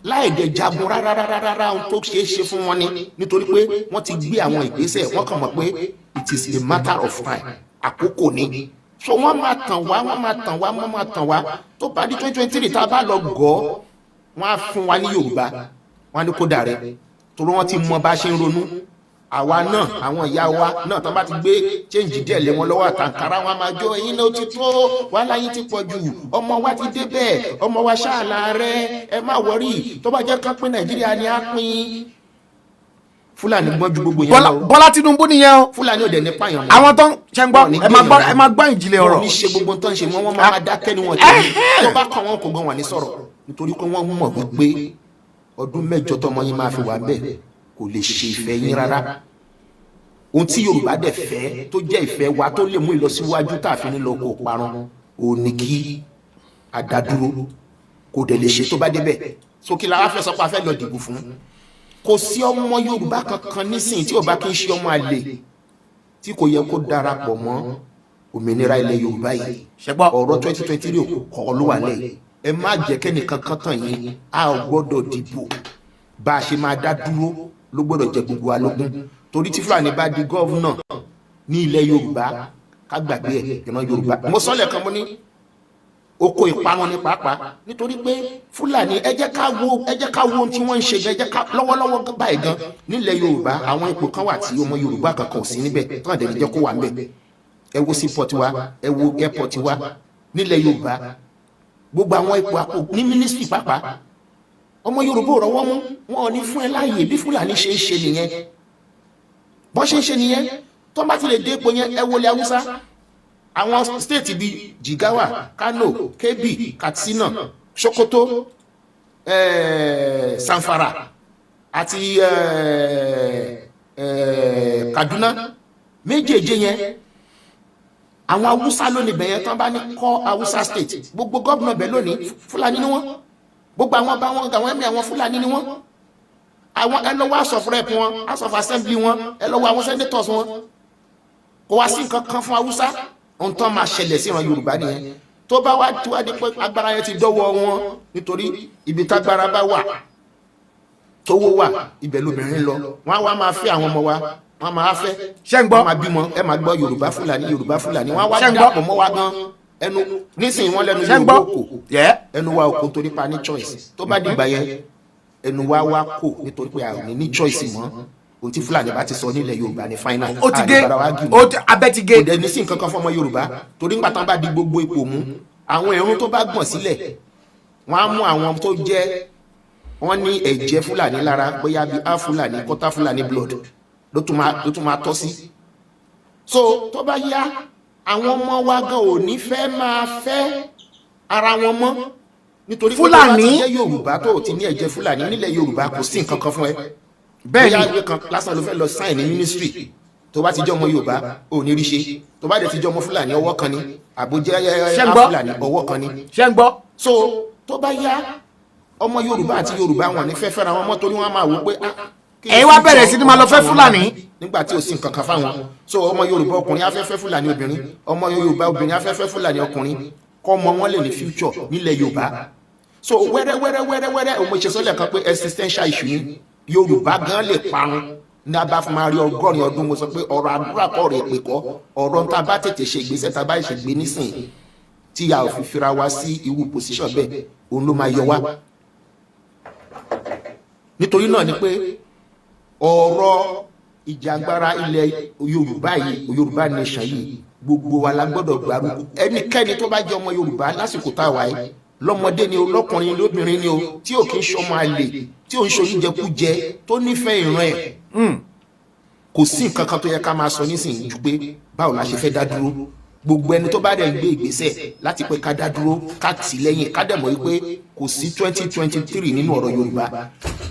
láì dẹ̀ jagun rárá ohun tó ṣeé ṣe fún wọn ni nítorí pé wọ́n ti gbé àwọn ìgbésẹ̀ wọ́n kàn mọ̀ pé it is a matter of time àkókò ni so wọ́n máa tàn wá tó bá di 2023 tá a bá lọ gọ́ wọ́n á fún wa ní Yorùbá wọ́n á ní kó dà rẹ̀ torí wọ́n ti mọ bá ṣe ń ronú àwa náà àwọn ìyá wa náà tán bá ti gbé change díẹ̀ lé wọn lọ́wọ́ àtàǹkárá wọn máa jó ẹ̀yin náà ti tó wàhálà yín ti pọ̀ jù ọmọ wa ti débẹ̀ ọmọ wa ṣáàlà rẹ ẹ má wọrí tó bá jẹ́ kán pín Nàìjíríà ni á pín Fúlàní gbọ́n ju gbogbo yẹn lọ. Bọ́lá Tinubu nìyẹn o. Fúlàní ò dẹ̀ ní pààyàn. àwọn tó ń ṣe ń gbọ́ ẹ máa gbọ́ ìjìnlẹ̀ ọ̀rọ̀. wọ́n ní ṣe gbogbo tó ń ṣe wọ́n máa dákẹ́ ni wọ́n ti tó bá kàn wọ́n kò gan wà ní sọ̀rọ̀ nítorí pé wọ́n mọ̀ wípé ọdún 8 tọmọ yín máa fi wà bẹ́ẹ̀ kò lè ṣe ìfẹ́ yín rárá ohun tí Yorùbá dẹ̀ fẹ́ tó jẹ́ ìfẹ́ wa tó lè mú ìlọsíwájú tá a fi ní lọ kó parun ò ní kí adádúró kò dẹ̀ lè ṣe tó bá débẹ̀ sókè la wá fẹ́ sọ pé a fẹ́ lọ dìbò fún kò sí ọmọ Yorùbá kankan nísìnyí tí ò bá kí ń ṣe ọmọ àlè tí kò yẹ kó darapọ̀ mọ́ òmìnira ilẹ̀ Yorùbá yìí ọ̀rọ̀ 2023 kọ́ ló wà lẹ́yìn ẹ má jẹ́ kẹ́nìkan kan tàn yín a ò gbọ́dọ̀ dìbò bá a ṣe máa dá dúró ló gbọ́dọ̀ jẹ gbogbo alógún torí tí Fúlàní bá di gọ́vnà ní ilẹ̀ Yorùbá ká gbàgbé ẹ̀ ìran Yorùbá mo sọ́lẹ̀ kan mo ní oko ìparun ní pàápàá nítorí pé Fúlàní ẹ jẹ́ ká wo ohun tí wọ́n ń ṣe ẹ jẹ́ ká lọ́wọ́lọ́wọ́ báyìí gan nílẹ̀ Yorùbá àwọn ipò kan wà tí ọmọ Yorùbá kankan ò sí níbẹ̀ tán àdéhùn jẹ́ kó wà níbẹ̀ ẹ wo seaport wa ẹ wo airport wa nílẹ̀ Yorùbá gbogbo àwọn ipò àpò ní ministry pàápàá ọmọ Yorùbá ò rọ́wọ́ mú wọn ò ní fún ẹ láàyè bí Fúlàní ṣe ń ṣe nìyẹn bọ́n ṣe ń ṣe nìyẹn tó bá ti lè dé ipò yẹn ẹ wọlé Haúsá àwọn stéètì bíi Jigawa Kano Kebbi Katsina Sokoto Zamfara àti Kaduna méjèèjì yẹn àwọn Haúsá lónìí bẹ̀yẹn tán bá ní kọ́ Haúsá state gbogbo gómìnà bẹ̀ lónìí Fúlàní ni wọ́n gbogbo àwọn bá wọn àwọn ẹ̀mí àwọn Fúlàní ni wọ́n àwọn ẹ lọ́wọ́ house of rep wọn house of assembly wọn ẹ lọ́wọ́ àwọn senators wọn kò wá sí nǹkan kan fún Haúsá ohun tó máa ṣẹlẹ̀ sí ìran Yorùbá nìyẹn tó bá wá tí wá di pé agbára yẹn ti dọ́wọ́ wọn nítorí ibi tágbára bá wà tówó wà ibẹ̀ lóbìnrin lọ wọ́n á wá máa fẹ́ àwọn ọmọ wa wọ́n máa fẹ́ wọ́n máa bímọ ẹ máa gbọ́ Yorùbá Fúlàní wọ́n á wá dàpọ̀ mọ́ wa gan ẹnu nísìnyí wọ́n lẹ́nu Yorùbá òkò ẹnu wa òkò torí pa ní choice tó bá dìgbà yẹn ẹnu wa wá kò nítorí pé a ò ní choice mọ́ o ti Fúlàní bá ti sọ nílẹ̀ Yorùbá ní final ó ti gé abẹ́ ti gé kò dẹ̀ ní sí nǹkan kan fún ọmọ Yorùbá torí nígbà tán bá di gbogbo ipò mú àwọn ẹ̀rún tó bá gbọ̀n sílẹ̀ wọ́n á mú àwọn tó jẹ́ wọ́n ní ẹ̀jẹ̀ Fúlàní lára bóyá bí á Fúlàní quarter Fúlàní blood ló tún máa tọ́ sí so tó bá yá àwọn ọmọ wa gan ò ní fẹ́ máa fẹ́ ara wọn mọ́ nítorí pé wọ́n ti jẹ́ Yorùbá tó ti ní ẹ̀jẹ̀ Fúlàní nílẹ̀ Yorùbá kò sí nǹkan kan fún ẹ bẹ́ẹ̀ ni ìwé kan lásán ló fẹ́ lọ sign ní ministry tó bá ti jẹ́ ọmọ Yorùbá ò ní rí ṣe tó bá dẹ̀ ti jẹ́ ọmọ Fúlàní ọwọ́ kan ni àbójẹ́ Fúlàní ọwọ́ kan ni ṣé ń gbọ́ so tó bá yá ọmọ Yorùbá àti Yorùbá wọn ní fẹ́ fẹ́ra wọn mọ́ torí wọ́n máa wò pé ẹ wá bẹ̀rẹ̀ sí ni máa lọ fẹ́ Fúlàní nígbà tí ò sí nǹkan kan fáwọn so ọmọ Yorùbá ọkùnrin á fẹ́ fẹ́ Fúlàní obìnrin ọmọ Yorùbá obìnrin á fẹ́ fẹ́ Fúlàní ọkùnrin kọ́ ọmọ wọn lè ní future nílẹ̀ Yorùbá so wẹ́rẹ́ ọmọ ìṣẹ́sọ́lẹ̀ kan pé existential issue ni Yorùbá gan lè parun ní abá fún máa rí 100 ọdún mo sọ pé ọ̀rọ̀ àdúrà kọ́ rẹ̀ pé kọ́ ọ̀rọ̀ tá a bá tètè ṣe ìgbésẹ̀ tá a bá ṣe gbé nísìn tí a ò fi fira wa sí irú position bẹ́ẹ̀ òun ló máa yọ wá nítorí náà ni pé ọ̀rọ̀ ìjàgbara ilẹ̀ Yorùbá yìí Yorùbá nation yìí gbogbo wa la gbọ́dọ̀ gbárùkù ẹnikẹ́ni tó bá jẹ́ ọmọ Yorùbá lásìkò tá a wà yìí lọ́mọdé ni o lọ́kùnrin lóbìnrin ni o tí ò kí ń ṣọmọ àlè tí ò ń ṣoníjẹkújẹ tó nífẹ̀ẹ́ ìran ẹ̀ kò sí nǹkan kan tó yẹ ká máa sọ nísìnyí ju pé báwo la ṣe fẹ́ dá dúró gbogbo ẹni tó bá dẹ̀ gbé ìgbésẹ̀ láti pé ká dá dúró ká tì lẹ́yìn ká dẹ̀ mọ̀ wípé kò sí 2023 nínú ọ̀rọ̀ Yorùbá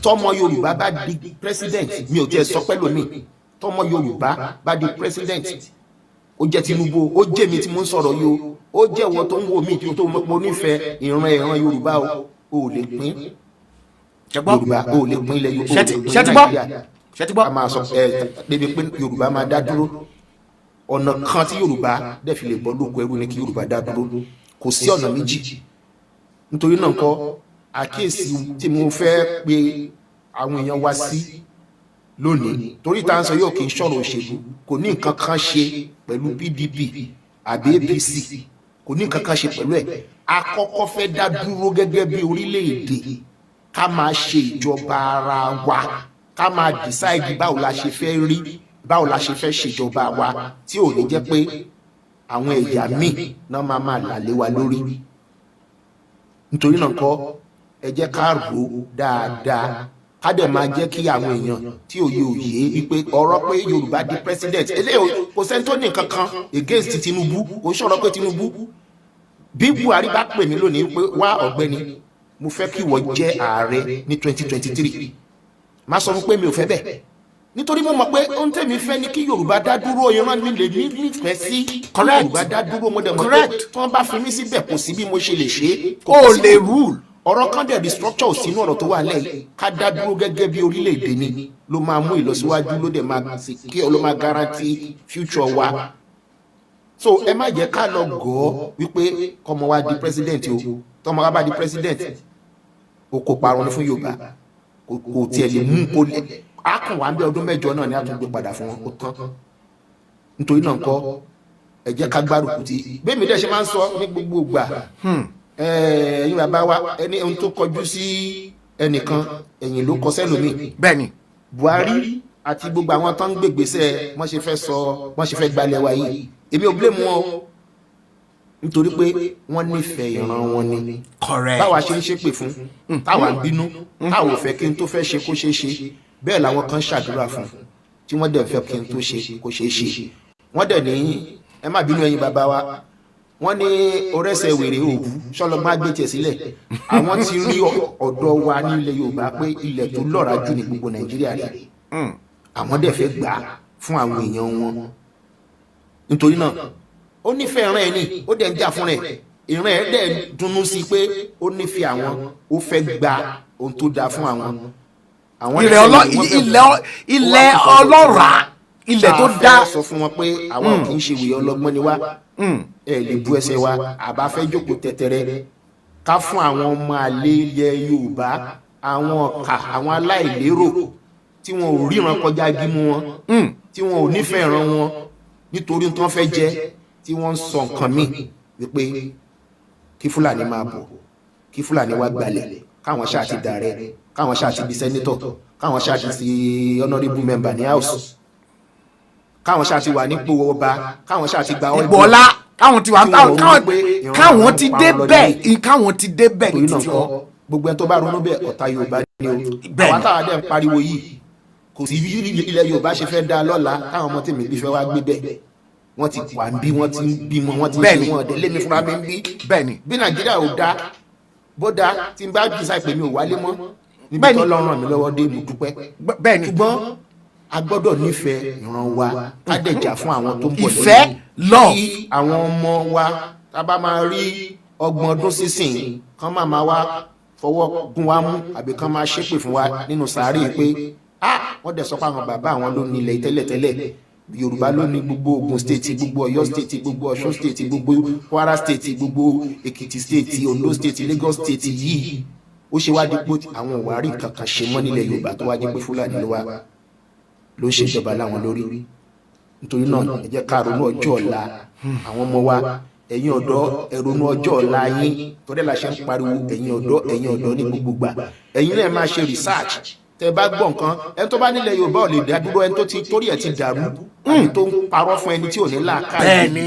tọmọ Yorùbá bá di president mi ò tiẹ̀ sọ pẹ́ lónìí tọmọ Yorùbá bá di president ó jẹ́ Tinubu ó jẹ́ mi tí mo ń sọ̀rọ̀ yìí ó jẹ́ ìwọ tó ń wo mi tó mo nífẹ̀ẹ́ ìran Yorùbá o ò lè pín Yorùbá o ò lè pín ilẹ̀ Yorùbá ṣẹ́tìgbọ́ a máa sọ débi pé Yorùbá máa dá dúró ọ̀nà kan tí Yorùbá dẹ̀ fi lè bọ́ lóko ẹrú ni kí Yorùbá dá dúró kò sí ọ̀nà méjì nítorí náà kọ́ àkíyèsí tí mo fẹ́ pe àwọn èèyàn wá sí lónìí torí tá à ń sọ yóò kì í ṣọ̀rọ̀ òṣèlú kò ní nǹkan kan ṣe pẹ̀lú PDP àbí APC kò ní nǹkan kan ṣe pẹ̀lú ẹ̀ àkọ́kọ́ fẹ́ dá dúró gẹ́gẹ́ bí orílẹ̀-èdè ká máa ṣe ìjọba ara wa ká máa decide báwo la ṣe fẹ́ rí báwo la ṣe fẹ́ ṣèjọba wa tí ò ní jẹ́ pé àwọn ẹ̀yà míì náà máa làlé wa lórí nítorí náà kọ́ ẹ jẹ́ ká rò ó dáadáa ká dẹ̀ máa jẹ́ kí àwọn èèyàn tí òye wípé ọ̀rọ̀ pé Yorùbá di president eléyìí kò sẹ́ni tó ní nǹkan kan against Tinubu kò sọ̀rọ̀ pé Tinubu bí Buhari bá pè mí lónìí pé wá ọ̀gbẹ́ni mo fẹ́ kí ìwọ jẹ́ ààrẹ ní 2023 má sọ fún pé mi ò fẹ́ bẹ́ẹ̀ nítorí mo mọ̀ pé ohun tẹ̀mí fẹ́ ni kí Yorùbá dá dúró ìran mi lè nífẹ̀ẹ́ sí Yorùbá dá dúró mo dẹ̀ mọ̀ pé tí wọ́n bá fi mí síbẹ̀ kò sí bí mo ṣe lè ṣe ó lè rule ọ̀rọ̀ kan dẹ̀ restructure ò sínú ọ̀rọ̀ tó wà lẹ́yìn ká dá dúró gẹ́gẹ́ bí orílẹ̀-èdè ni ló máa mú ìlọsíwájú ló dẹ̀ máa kí ọ ló máa guarantee future wa so ẹ má jẹ́ ká lọ gọ́ wípé kọ́mọ wa di president o tọ́mọ wa bá di president o kò parun fún Yorùbá kò tiẹ̀ lè mú kó lè a kàn wá ń bí ọdún mẹ́jọ náà ni a tún gbé padà fún wọn ó tán nítorí náà ńkọ́ ẹ jẹ́ ká gbárùkù tí bẹ́ẹ̀ mi dẹ̀ ṣe máa ń sọ ní gbogbo ìgbà ẹ̀yin bàbá wa ẹni ohun tó kọjú sí ẹnìkan ẹ̀yìn ló kọ sẹ́lòmíì bẹ́ẹ̀ni Buhari àti gbogbo àwọn tó ń gbègbèsè wọ́n ṣe fẹ́ sọ wọ́n ṣe fẹ́ gbalẹ̀ wa yìí èmi ò blame wọn nítorí pé wọ́n nífẹ̀ẹ́ ìran wọn ni báwa ṣe ń ṣépè fún táwa ń bínú táwa ò fẹ́ kí n tó fẹ́ ṣe kó ṣeé ṣe bẹ́ẹ̀ làwọn kan ṣàdúrà fún tí wọ́n dẹ̀ fẹ́ kí n tó ṣe kó ṣeé ṣe wọ́n dẹ̀ ní ẹ má bínú ẹ̀yin bàbá wa wọ́n ní orẹ́sẹ̀ wèrè òwú ṣọlọ́gbọ́n gbé tiẹ̀ sílẹ̀ àwọn ti rí ọ̀dọ́ wa ní ilẹ̀ Yorùbá pé ilẹ̀ tó lọ́ra jù ní gbogbo Nàìjíríà rẹ̀ àwọn dẹ̀ fẹ́ gbà fún àwọn èèyàn wọn nítorí náà ó nífẹ̀ẹ́ ìran ẹ̀ ní ó dẹ̀ ń jà fún rẹ̀ ìran ẹ̀ dẹ̀ dunnú sí pé ó nífẹ̀ẹ́ àwọn ó fẹ́ gba ohun tó dáa fún àwọn ilẹ̀ ọlọ́ràá ilẹ̀ tó dá sọ fún wọn pé àwọn kì í ṣe wèé ọlọ́gbọ́n ni wá ẹ lè bu ẹsẹ̀ wa àbá fẹ́ jókòó tẹ̀tẹ̀rẹ̀ ká fún àwọn ọmọ àlè ilẹ̀ Yorùbá àwọn ọ̀kà àwọn aláìlérò tí wọn ò ríran kọjá gímú wọn tí wọn ò nífẹ̀ẹ́ ìran wọn nítorí tí wọ́n fẹ́ jẹ tí wọ́n ń sọ nǹkan míì wípé kí Fúlàní máa bọ̀ kí Fúlàní wá gbalẹ̀ káwọn ṣáà ti dàrẹ́ káwọn ṣáà ti di sẹ́nítọ̀ káwọn ṣáà ti di honourable member ní house káwọn ṣáà ti wà nípò ọba káwọn ṣáà ti gba ipò ọlá káwọn ti wà káwọn ti dé bẹ́ẹ̀ káwọn ti dé bẹ́ẹ̀ ní títí wọn. gbogbo ẹni tó bá ronú bẹ́ẹ̀ ọ̀tá Yorùbá ni o àwọn táwọn dẹ̀ ń pariwo yìí kò sí ilẹ̀ Yorùbá ṣe fẹ́ dá lọ́la káwọn ọmọ tèmi bí fẹ́ wá gbé bẹ́ẹ̀ wọ́n ti wà ń bí wọ́n ti ń bímọ wọ́n ti ń ṣe wọn ọ̀dẹ́ lémi fúnra mi ń bí bẹ́ẹ̀ni bí Nàìjíríà ò dá bó dá tí n bá gbèsè àìpé mi ò wálé mọ́ níbi tó lọ́ọ́ ràn mí lọ́wọ́ dé mo dúpẹ́ bẹ́ẹ̀ni ṣùgbọ́n a gbọ́dọ̀ nífẹ̀ẹ́ ìran wa ká dẹ̀ jà fún àwọn tó ń bọ̀ ìfẹ́ lọ kí àwọn ọmọ wa tá a bá máa rí 30 ọdún sísìn kán máa wá fọwọ́ gún wa mú àbí kán máa ṣépè fún wa nínú sàárè pé wọ́n dẹ̀ sọ pé àwọn bàbá àwọn ló ní ilẹ̀ tẹ́lẹ̀tẹ́lẹ̀ Yorùbá ló ní gbogbo Ògùn state gbogbo Ọ̀yọ́ state gbogbo Ọ̀ṣun state gbogbo Kwara state gbogbo Èkìtì state Ondo state Lagos state yìí ó ṣe wá dípò àwọn òwárí kankan ṣe mọ́ nílẹ̀ Yorùbá tó wá dípò Fúlàní ló ń ṣèjọba láwọn lórí nítorí náà ẹ jẹ́ ká ronú ọjọ́ ọ̀la àwọn ọmọ wa ẹ̀yin ọ̀dọ́ ẹ ronú ọjọ́ ọ̀la yín torí la ṣe ń pariwo ẹ̀yin ọ̀dọ́ ní gbogbo gbà ẹ̀yin náà máa ṣe research tẹ bá gbọ́ nǹkan ẹni tó bá nílẹ̀ Yorùbá ò lè dá dúró ẹni tó ti torí ẹ̀ ti dàrú ẹni tó ń parọ́ fún ẹni tí ò ní làákàyè bẹ́ẹ̀ni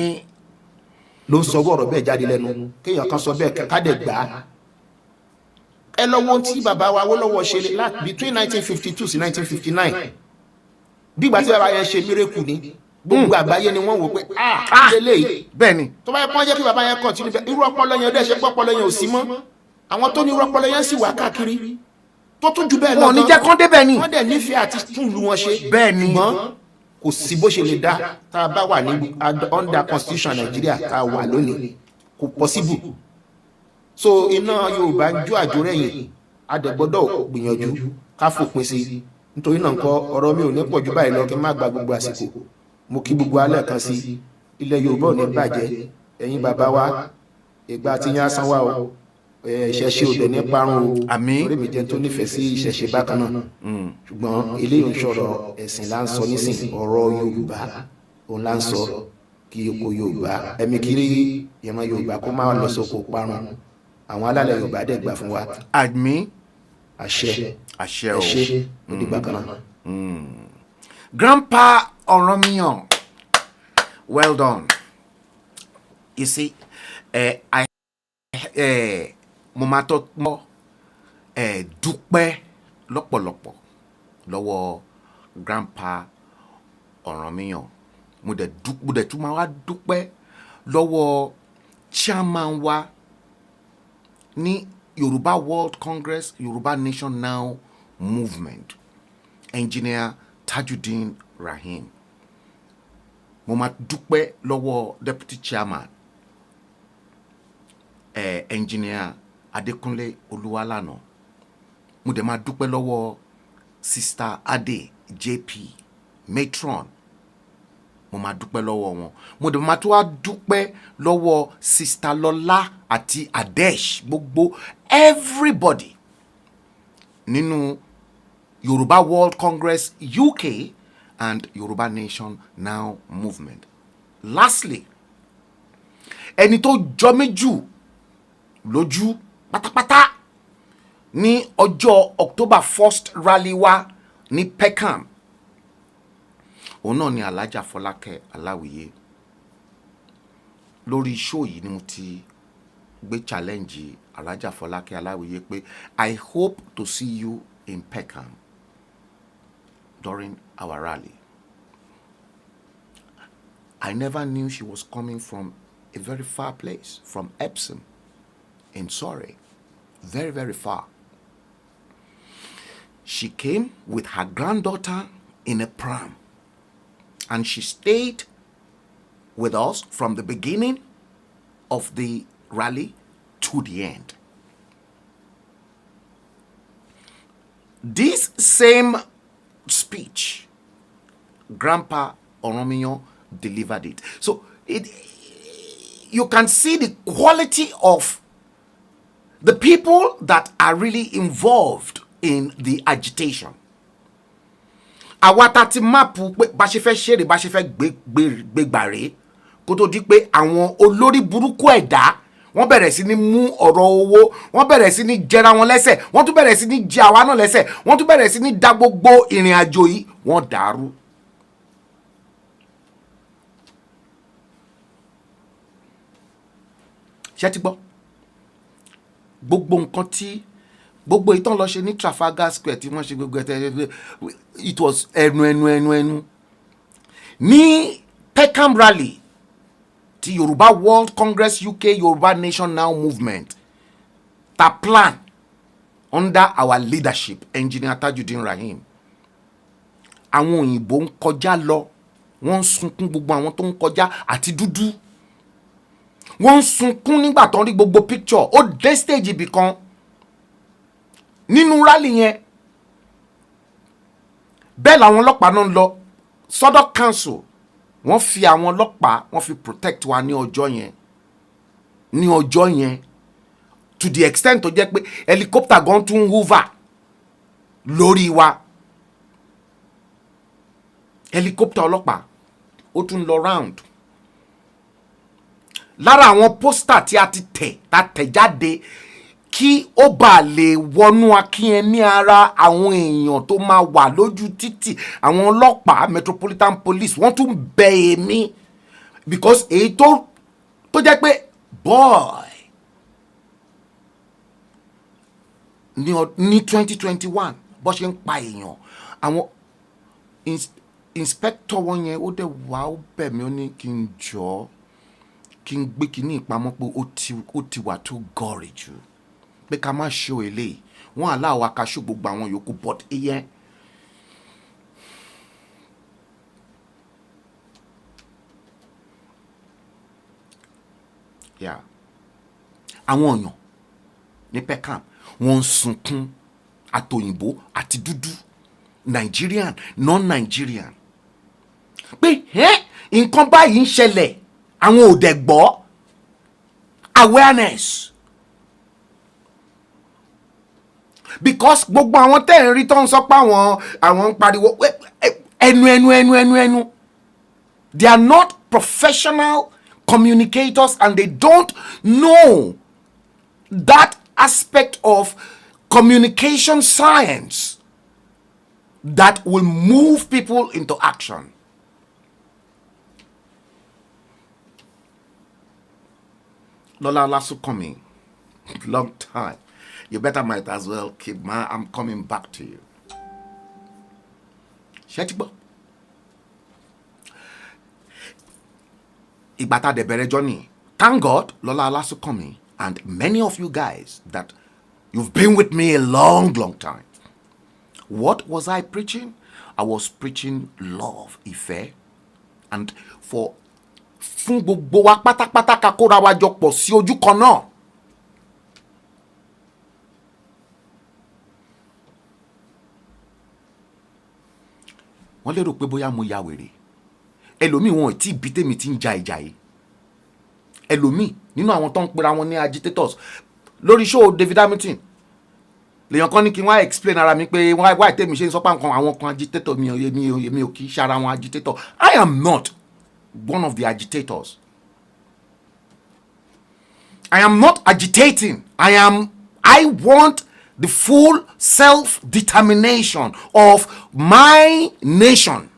ló ń sọ ọ̀rọ̀ bẹ́ẹ̀ jáde lẹ́nu kéèyàn kan sọ bẹ́ẹ̀ ká dẹ̀ gbà á ẹ lọ́wọ́ tí bàbá wa Awólọ́wọ̀ ṣe between 1952 sí 1959 bí ìgbà tí bàbá yẹn ṣe mírèkù ni gbogbo àgbáyé ni wọ́n wò pé lélẹ́yìí bẹ́ẹ̀ ni tó bá yẹ kó jẹ́ kí bàbá yẹn continue bẹ́ẹ̀ irú ọpọlọ yẹn ọdẹ ṣe pọ́ ọpọlọ yẹn ò sí mọ́ àwọn tó ní irú ọpọlọ yẹn sì wà káàkiri tó tún jù bẹ́ẹ̀ lọ wọn ò ní jẹ́ kán débẹ̀ ni wọ́n dẹ̀ nífẹ̀ẹ́ àti tún ìlú wọn ṣe bẹ́ẹ̀ ni ṣùgbọ́n kò sí bó ṣe lè dá tá a bá wà ní under constitution Nàìjíríà tá a wà lónìí kò possible so iná Yorùbá ń jó àjò rẹ̀yìn a dẹ̀ gbọ́dọ̀ gbìyànjú ká fòpin sí nítorí náà nǹkan ọ̀rọ̀ mi ò ní pọ̀ jù báyìí lọ kí n má gba gbogbo àsìkò mo kí gbogbo alẹ́ kan sí ilẹ̀ Yorùbá ò ní bàjẹ́ ẹ̀yin bàbá wa ìgbà tí yín á san wá o ìṣẹ̀ṣe òde ní parun o àmín orí mi jẹ́ tó nífẹ̀ẹ́ sí ìṣẹ̀ṣe bákan náà ṣùgbọ́n eléyìí ń sọ̀rọ̀ ẹ̀sìn là ń sọ nísìn ọ̀rọ̀ Yorùbá òun là ń sọ kí oko Yorùbá ẹ̀mí kiri ìran Yorùbá kó máa lọ sóko parun àwọn alálẹ̀ Yorùbá dẹ̀ gbà fún wa àmín àṣẹ àṣẹ o ẹṣẹ onígbà kan náà. Grandpa Oromiyan, well done. You see, mo máa tọ́ mọ́ dúpẹ́ lọ́pọ̀lọpọ̀ lọ́wọ́ Grandpa Oromiyan. Mo dẹ̀ tún máa wá dúpẹ́ lọ́wọ́ chairman wa ní Yoruba World Congress, Yoruba Nation Now movement, Engineer Tajudeen Rahim. Mo máa dúpẹ́ lọ́wọ́ Deputy Chairman Engineer Adekunle Oluwalana. Mo dẹ̀ máa dúpẹ́ lọ́wọ́ Sister Ade JP Matron. Mo máa dúpẹ́ lọ́wọ́ wọn. Mo dẹ̀ máa tún wá dúpẹ́ lọ́wọ́ Sister Lọlá àti Adesh gbogbo everybody nínú Yoruba World Congress UK and Yoruba Nation Now movement. Lastly, ẹni tó jọ mí jù lójú pátápátá ní ọjọ́ October 1st rally wa ní Peckham, òun náà ni Alhaja Fọlákẹ́ Aláwìyé. Lórí show yìí ni mo ti gbé challenge Alhaja Fọlákẹ́ Aláwìyé pé I hope to see you in Peckham during our rally. I never knew she was coming from a very far place, from Epsom in Surrey, very, very far. She came with her granddaughter in a pram, and she stayed with us from the beginning of the rally to the end. This same speech, Grandpa Oromiyan delivered it. So you can see the quality of the people that are really involved in the agitation. Àwa tá ti máàpù pé bá ṣe fẹ́ ṣeré bá ṣe fẹ́ gbégbàre kó tó di pé àwọn olórí burúkú ẹ̀dá wọ́n bẹ̀rẹ̀ sí ní mú ọ̀rọ̀ owó, wọ́n bẹ̀rẹ̀ sí ní jẹra wọn lẹ́sẹ̀, wọ́n tún bẹ̀rẹ̀ sí ní jẹ àwa náà lẹ́sẹ̀, wọ́n tún bẹ̀rẹ̀ sí ní da gbogbo ìrìn àjò yìí wọ́n dàrú. Ṣé ti gbọ́? Gbogbo nǹkan tí gbogbo ìtàn lọ ṣe ní Trafalgar Square tí wọ́n ṣe gbogbo ẹ̀tẹ́ it was ẹnu ní Peckham rally ti Yoruba World Congress UK Yoruba Nation Now movement ta plan under our leadership Engineer Tajudeen Rahim. Àwọn òyìnbó ń kọjá lọ, wọ́n ń sunkún gbogbo àwọn tó ń kọjá àti dúdú, wọ́n ń sunkún nígbà tó ń rí gbogbo picture ó dé stage ibì kan nínú rally yẹn. Bẹ́ẹ̀ làwọn ọlọ́pàá náà ń lọ Southern Council, wọ́n fi àwọn ọlọ́pàá wọ́n fi protect wa ní ọjọ́ yẹn to the extent tó jẹ́ pé helicopter gan tún hover lórí wa, helicopter ọlọ́pàá ó tún lọ round. Lára àwọn pósítà tí a ti tẹ̀ jáde kí ó bá lè wọnú akínyẹmí ara àwọn èèyàn tó máa wà lójú títì, àwọn ọlọ́pàá Metropolitan Police wọ́n tún bẹ̀ èmi because èyí tó jẹ́ pé boy ní 2021 bó ṣe ń pa èèyàn àwọn inspector wọn yẹn ó dẹ̀ wá ó bẹ̀ mí ó ní kí n jọ kí n gbé kíní ìpamọ́ pé ó ti wà tó gọ́ọ̀rì jù pé ká má ṣó eléyìí wọ́n aláwọ̀ akaṣó gbogbo àwọn yòókù but ìyẹn yeah. Àwọn èèyàn ní Peckham wọ́n ń sunkún àtòyìnbó àti dúdú Nigerian non-Nigerian pé nǹkan báyìí ń ṣẹlẹ̀ àwọn ò dẹ̀ gbọ́ awareness because gbogbo àwọn tẹ́ ń rí tó ń sọ pé àwọn ń pariwo ẹnu they are not professional communicators and they don't know that aspect of communication science that will move people into action. Lola Lasso coming. Long time. You better might as well keep I'm coming back to you. Shetibo. Ibata de bere journey. Thank God, Lola Lasso coming, and many of you guys that you've been with me a long, long time. What was I preaching? I was preaching love, ìfẹ́, and fún gbogbo wa pátápátá ká kóra wa jọ pọ̀ sí ojú kan náà. Wọ́n lérò pé bóyá mo ya wèrè. Ẹlòmíì wọn ò tí bí tèmi tí ń ja ìjà yìí. Ẹlòmíì nínú àwọn tó ń pera wọn ní agitators lórí show David Hamilton. Lèyàn kan ní kí wọ́n explain ara mi pé why tèmi ṣe ń sọ pé àwọn kan agitator mi ò kì í ṣe ara wọn agitator. I am not one of the agitators. I am not agitating. I want the full self-determination of my nation.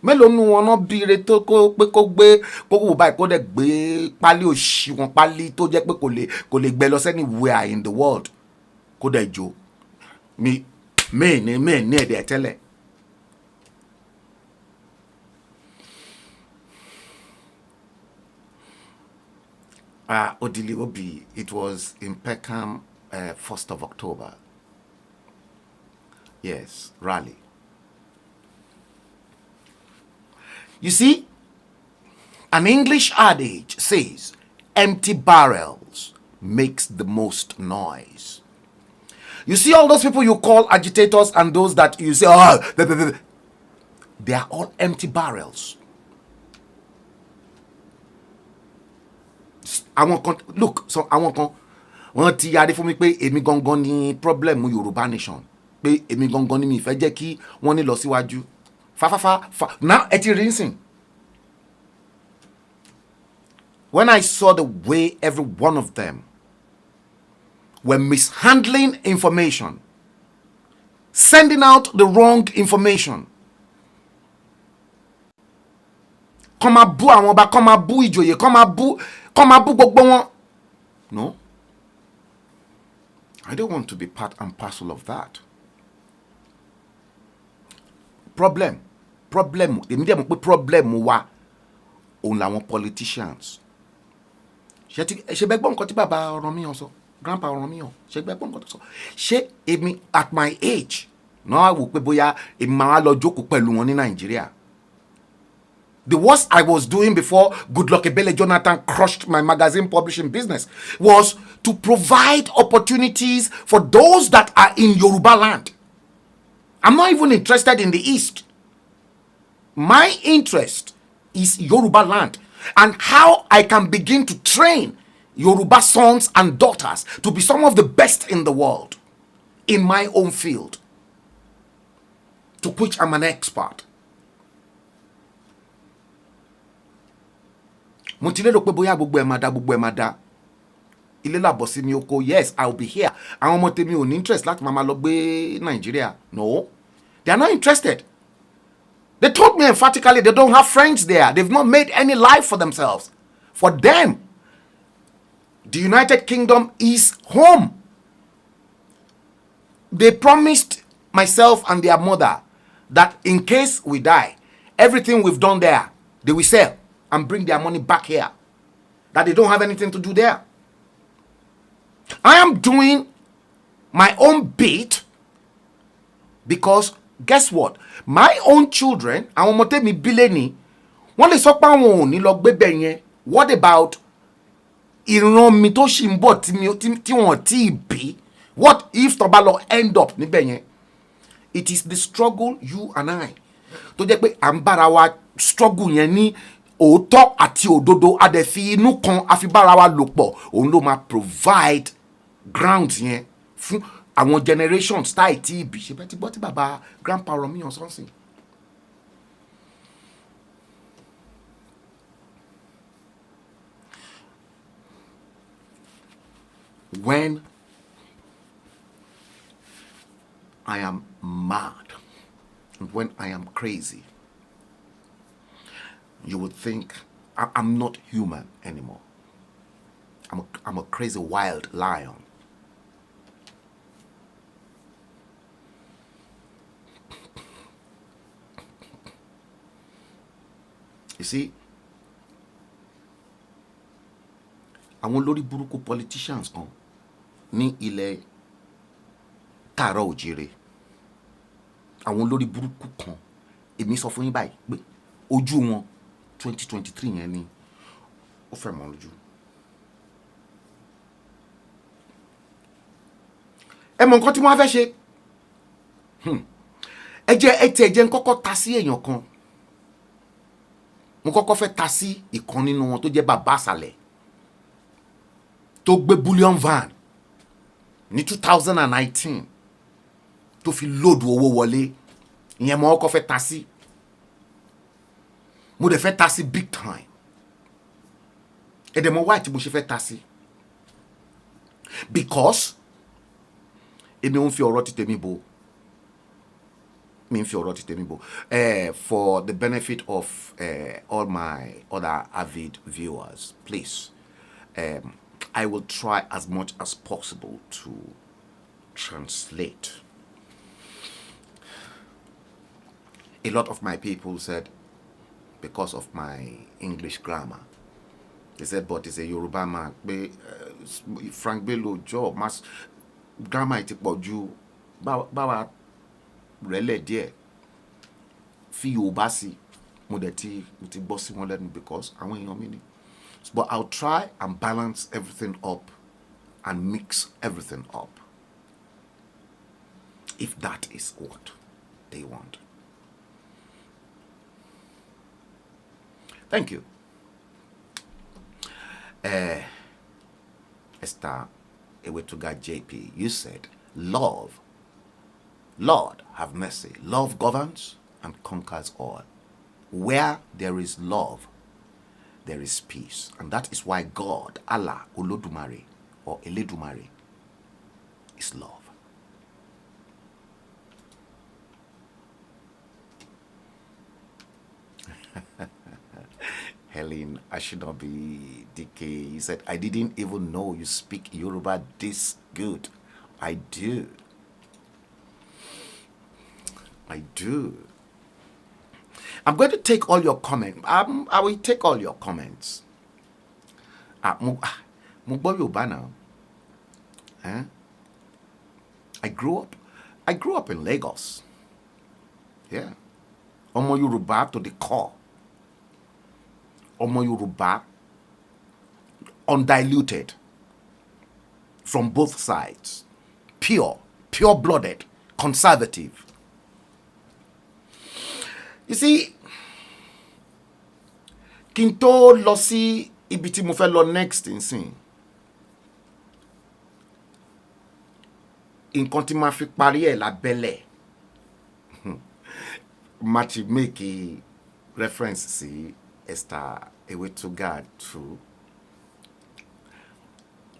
Mélòó nu wọn náà bíire tó pé kó gbé kókó báyìí kó dẹ̀ gbé pálí òṣì wọn pálí tó jẹ́ pé kò lè gbẹ lọ anywhere in the world kó dẹ̀ jó mi ní ẹ̀dẹ̀ tẹ́lẹ̀. Odili Obi, it was in Peckham, 1st of October. Yes, rally. You see, an English adage says, empty barrels makes the most noise. You see all those people you call agitators and those that you say, they are all empty barrels. Look, so àwọn kan wọ́n ti yarí fún mi pé èmi gangan ni problem Yoruba nation, pé èmi gangan ni mi fẹ́ jẹ́ kí wọ́n ní lọ síwájú. Now ẹ ti rí nsìn. When I saw the way every one of them were mishandling information, sending out the wrong information, kọ́ máa bú àwọn ọba, kọ́ máa bú ìjòyè, kọ́ máa bú gbogbo wọn. No, I don't want to be part and parcel of that. Problem, èmi dẹ̀ mọ̀ pé problem wa òun làwọn politicians. Ṣé bẹ́ẹ̀ gbọ́ nǹkan tí bàbá Ọ̀rànmíyàn sọ, grandpa Ọ̀rànmíyàn, ṣé bẹ́ẹ̀ gbọ́ nǹkan tó sọ? Ṣé èmi at my age náà wò pé bóyá èmi máa lọ jókòó pẹ̀lú wọn ní Nàìjíríà? The worst I was doing before Goodluck Ebele Jonathan crushed my magazine publishing business was to provide opportunities for those that are in Yoruba land. I'm not even interested in the East. My interest is Yoruba land and how I can begin to train Yoruba sons and daughters to be some of the best in the world in my own field, to which I'm an expert. Mo ti lérò pé bóyá gbogbo ẹ̀ máa dá. Ilé làbọ̀ sí mi oko, yes, I'll be here. Àwọn ọmọ tèmi ò ní interest láti máa lọ gbé Nigeria. No, they are not interested. They told me emphatically they don't have friends there. They've not made any life for themselves. For them, the United Kingdom is home. They promised myself and their mother that in case we die, everything we've done there, they will sell and bring their money back here. That they don't have anything to do there. I am doing my own bit because guess what? My own children, àwọn ọmọ tèmi bí lẹ́ni, wọ́n lè sọ pé àwọn ò ní lọ gbébẹ̀ yẹn. What about ìran mi tó ṣì ń bọ̀ tí wọ́n ti bí? What if tó bá lọ end up níbẹ̀ yẹn? It is the struggle you and I tó jẹ́ pé à ń bára wa struggle yẹn ní òótọ́ àti òdodo, a dẹ̀ fi inú kan a fi bára wa lò pọ̀, òun ló máa provide ground yẹn fún àwọn generations táì tí ìbí ṣe bẹ́ẹ̀ tí gbọ́ tí bàbá grandpa rọ̀ mí hàn sọ́nsìn. When I am mad and when I am crazy, you would think I'm not human anymore. I'm a crazy wild lion. You see, àwọn olórí burúkú politicians kan ní ilẹ̀ Káàárọ̀ Oòjíire, àwọn olórí burúkú kan, èmi sọ fún yín báyìí pé ojú wọn 2023 yẹn ni ó fẹ́ mọ́ lójú. Ẹ mọ̀ nǹkan tí wọ́n á fẹ́ ṣe? Ẹ jẹ́ ń kọ́kọ́ ta sí èèyàn kan. Mo kọ́kọ́ fẹ́ ta sí ìkan nínú wọn tó jẹ́ bàbá àsàlẹ̀ tó gbé bullion van ní 2019 tó fi lóòdù owó wọlé. Ìyẹn mo kọ́kọ́ fẹ́ ta sí. Mo dẹ̀ fẹ́ ta sí big time. Ẹ̀dẹ̀ mo wá tí mo ṣe fẹ́ ta sí. Because èmi ò ń fi ọ̀rọ̀ ti tèmi bò. For the benefit of all my other avid viewers, please, I will try as much as possible to translate. A lot of my people said, because of my English grammar, they said, but it's a Yoruba man. Frank Bello, Joe, mas grammar iti pọ̀jù, báwa rẹ̀lẹ̀ díẹ̀ fi Yorùbá sí, mo ti gbọ́ sí wọn lẹ́nu because àwọn èèyàn mi ni. But I'll try and balance everything up and mix everything up, if that is what they want. Thank you. Esther Ewetuga JP, you said, love, Lord, have mercy. Love governs and conquers all. Where there is love, there is peace. And that is why God, Allah, Olodumare, or Eledumare, is love. Helen Ashinobi DK, he said, I didn't even know you speak Yoruba this good. I do. I'm going to take all your comments. I will take all your comments. Mo gbọ́ Yorùbá now. I grew up in Lagos. Yeah. Ọmọ Yorùbá to the core. Ọmọ Yorùbá, undiluted, from both sides, pure-blooded, conservative. You see, kí n tó lọ sí ibi tí mo fẹ́ lọ next nsìn, nǹkan tí ma fi parí ẹ̀ lábẹ́lẹ̀, ma ti make a reference sí Esther Ewetuga too.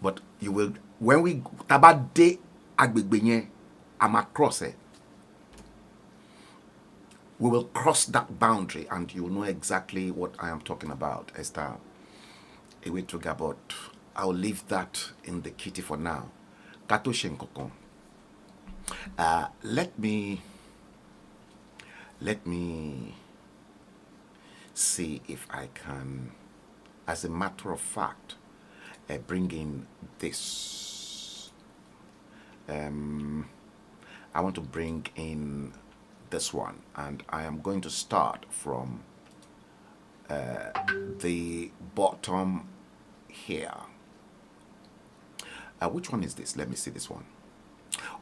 But you will, when we taba dé agbègbè yẹn, I'm across it. We will cross that boundary and you will know exactly what I am talking about, Esther Ewetuga. But I'll leave that in the kitty for now. Kato Shenkokon. Let me let me see if I can, as a matter of fact, bring in this. I want to bring in this one, and I am going to start from the bottom here. Which one is this? Let me see this one.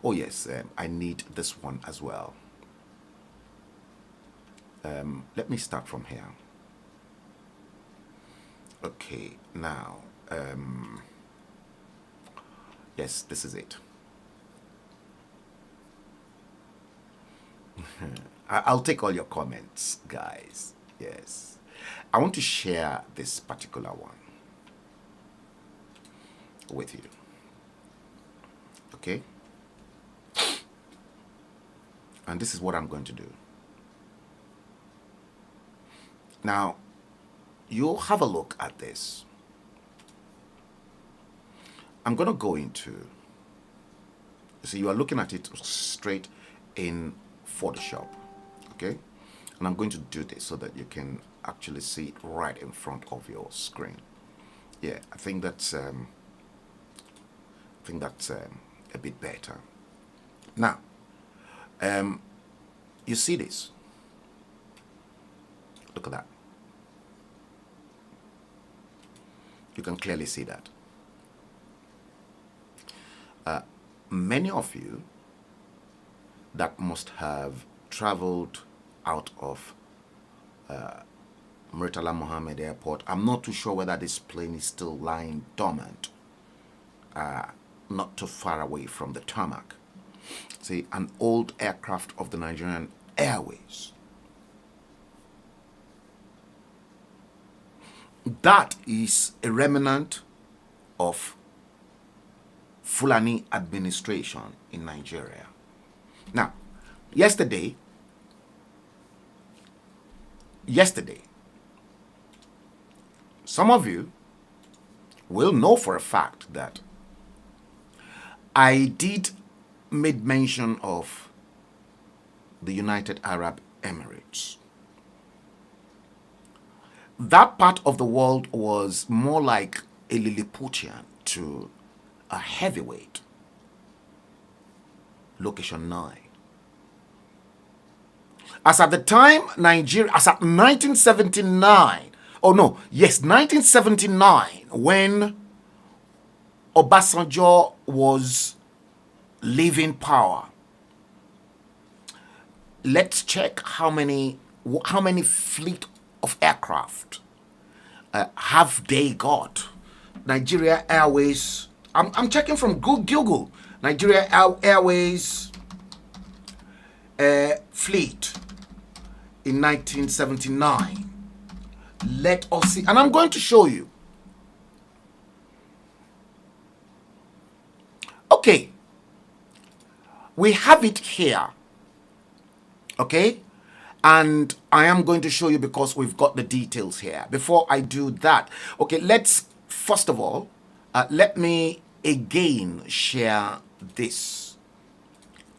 Oh yes, I need this one as well. Let me start from here. Okay, now, yes, this is it. I'll take all your comments, guys. Yes. I want to share this particular one with you. Okay? And this is what I'm going to do. Now, you'll have a look at this. I'm going to go into, so you are looking at it straight in Photoshop, okay? And I'm going to do this so that you can actually see it right in front of your screen. Yeah, I think that's a bit better. Now, you see this? Look at that. You can clearly see that. Many of you that must have traveled out of Murtala Mohammed Airport. I'm not too sure whether this plane is still lying dormant, not too far away from the tarmac. See, an old aircraft of the Nigerian Airways. That is a remnant of Fulani administration in Nigeria. Now, yesterday, some of you will know for a fact that I did make mention of the United Arab Emirates. That part of the world was more like a Lilliputian to a heavyweight. Location 9. As at the time, Nigeria, as at 1979, oh no, yes, 1979, when Obasanjo was leaving power, let's check how many fleet of aircraft have they got. Nigeria Airways, I'm checking from Google. Nigeria Airways fleet in 1979. Let us see, and I'm going to show you. Okay, we have it here. Okay, and I am going to show you because we've got the details here. Before I do that, okay, let's first of all, let me again share this.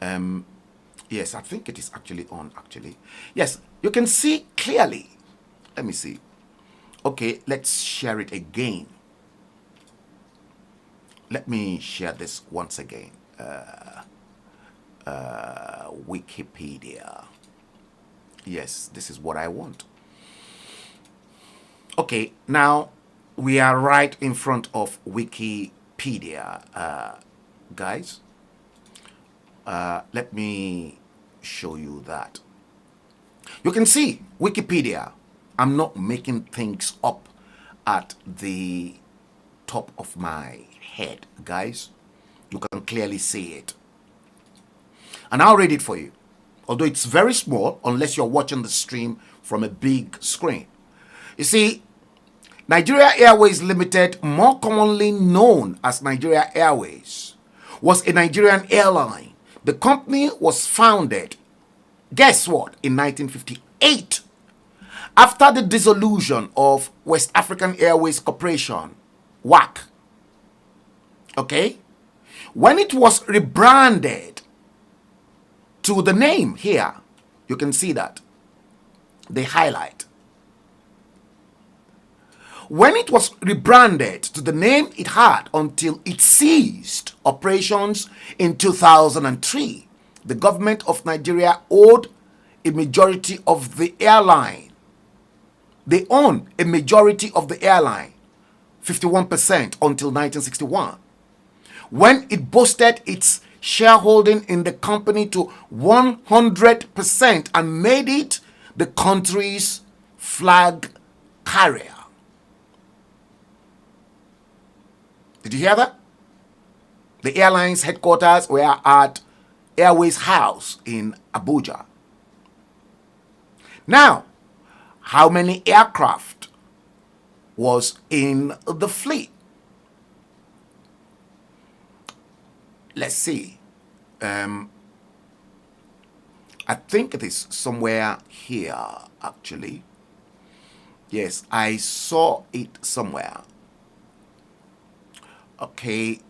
Yes, I think it is actually on, actually. Yes, you can see clearly. Let me see. Okay, let's share it again. Let me share this once again. Wikipedia. Yes, this is what I want. Okay, now we are right in front of Wikipedia, guys. Let me show you that. You can see Wikipedia. I'm not making things up at the top of my head, guys. You can clearly see it. And I'll read it for you. Although it's very small, unless you're watching the stream from a big screen. You see, Nigeria Airways Limited, more commonly known as Nigeria Airways, was a Nigerian airline. The company was founded, guess what, in 1958, after the dissolution of West African Airways Corporation, WAC. Okay? When it was rebranded to the name here, you can see that, they highlight. When it was rebranded to the name it had until it ceased operations in 2003, the government of Nigeria owed a majority of the airline. They own a majority of the airline, 51% until 1961, when it boosted its shareholding in the company to 100% and made it the country's flag carrier. Did you hear that? The airline's headquarters were at Airways House in Abuja. Now, how many aircraft was in the fleet? Let's see. I think it is somewhere here, actually. Yes, I saw it somewhere. Okay.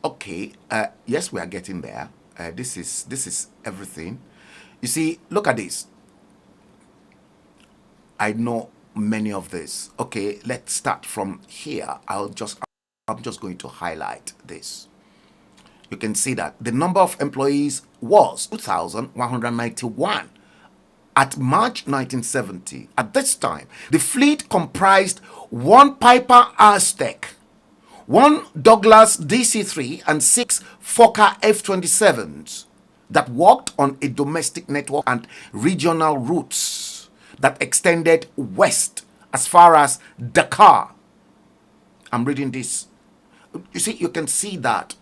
Okay. Yes, we are getting there. This is everything. You see, look at this. I know many of this. Okay, let's start from here. I'm just going to highlight this. You can see that the number of employees was 2,191 at March 1970. At this time, the fleet comprised one Piper Aztec, one Douglas DC-3, and 6 Fokker F-27s that worked on a domestic network and regional routes that extended west as far as Dakar. I'm reading this. You see, you can see that.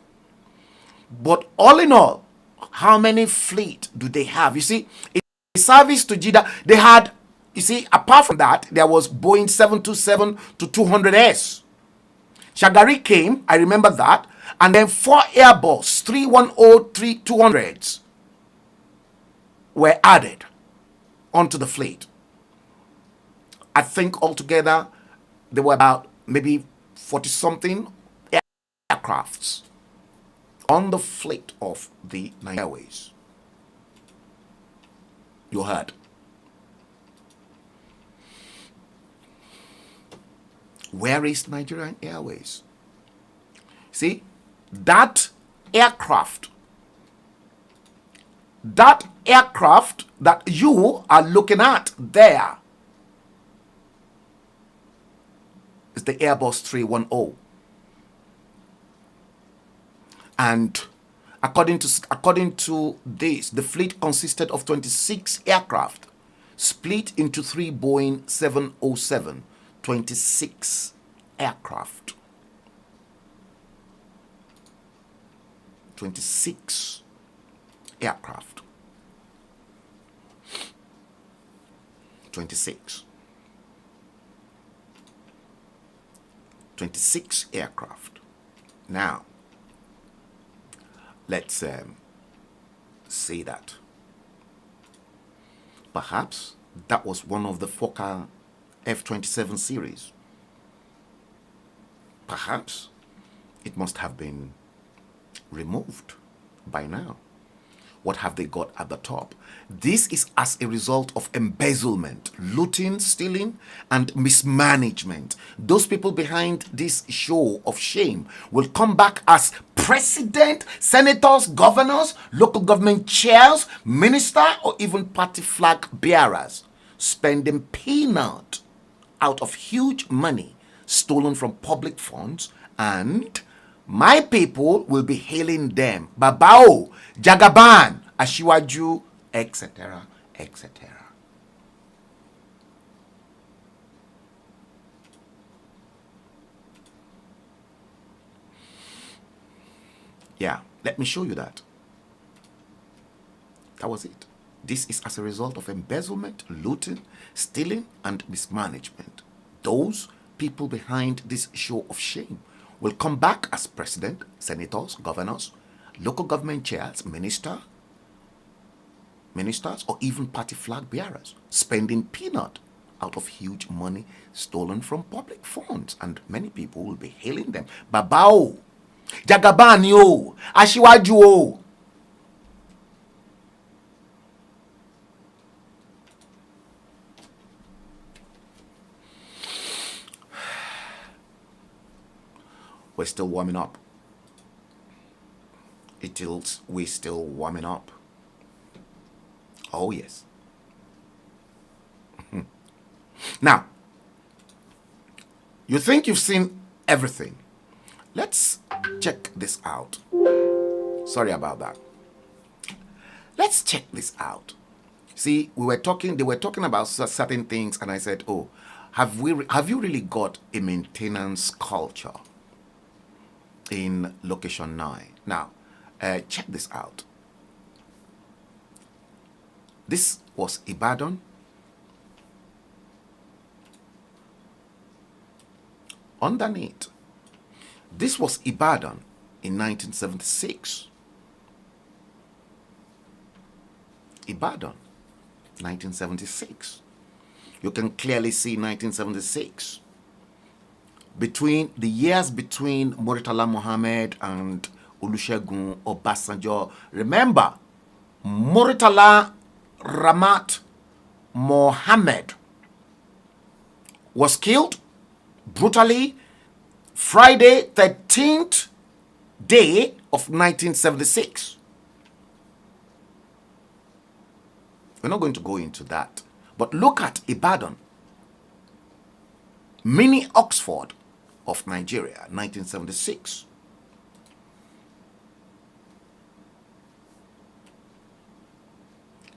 But all in all, how many fleet do they have? You see, in service to Jeddah, they had, you see, apart from that, there was Boeing 727 to 200S. Shagari came, I remember that, and then 4 Airbus 310-200s were added onto the fleet. I think altogether there were about maybe 40-something aircrafts on the fleet of the Nigerian Airways. You heard. Where is Nigerian Airways? See, that aircraft that you are looking at there is the Airbus 310. And according to this, the fleet consisted of 26 aircraft split into 3 Boeing 707, 26 aircraft. 26 aircraft. 26 aircraft. Now, let's say that perhaps that was one of the Fokker F-27 series. Perhaps it must have been removed by now. What have they got at the top? This is as a result of embezzlement, looting, stealing, and mismanagement. Those people behind this show of shame will come back as president, senators, governors, local government chairs, minister, or even party flag bearers, spending peanut out of huge money stolen from public funds, and my people will be hailing them Babao, Jagaban, Ashiwaju, etc., etc. Yeah, let me show you that. That was it. This is as a result of embezzlement, looting, stealing, and mismanagement. Those people behind this show of shame will come back as president, senators, governors, local government chairs, ministers, or even party flag bearers, spending peanut out of huge money stolen from public funds, and many people will be hailing them Babao, Jagaban yo, Ashiwaju o. We're still warming up. We're still warming up. Oh, yes. Now, you think you've seen everything. Let's check this out. Sorry about that. Let's check this out. See, they were talking about certain things, and I said, oh, have you really got a maintenance culture in location 9? Now, check this out. This was Ibadan. Underneath, this was Ibadan in 1976. Ibadan, 1976. You can clearly see 1976. Between the years between Murtala Mohammed and Olusegun Obasanjo. Remember, Murtala Ramat Mohammed was killed brutally Friday 13th day of 1976. We're not going to go into that. But look at Ibadan, mini Oxford of Nigeria, 1976.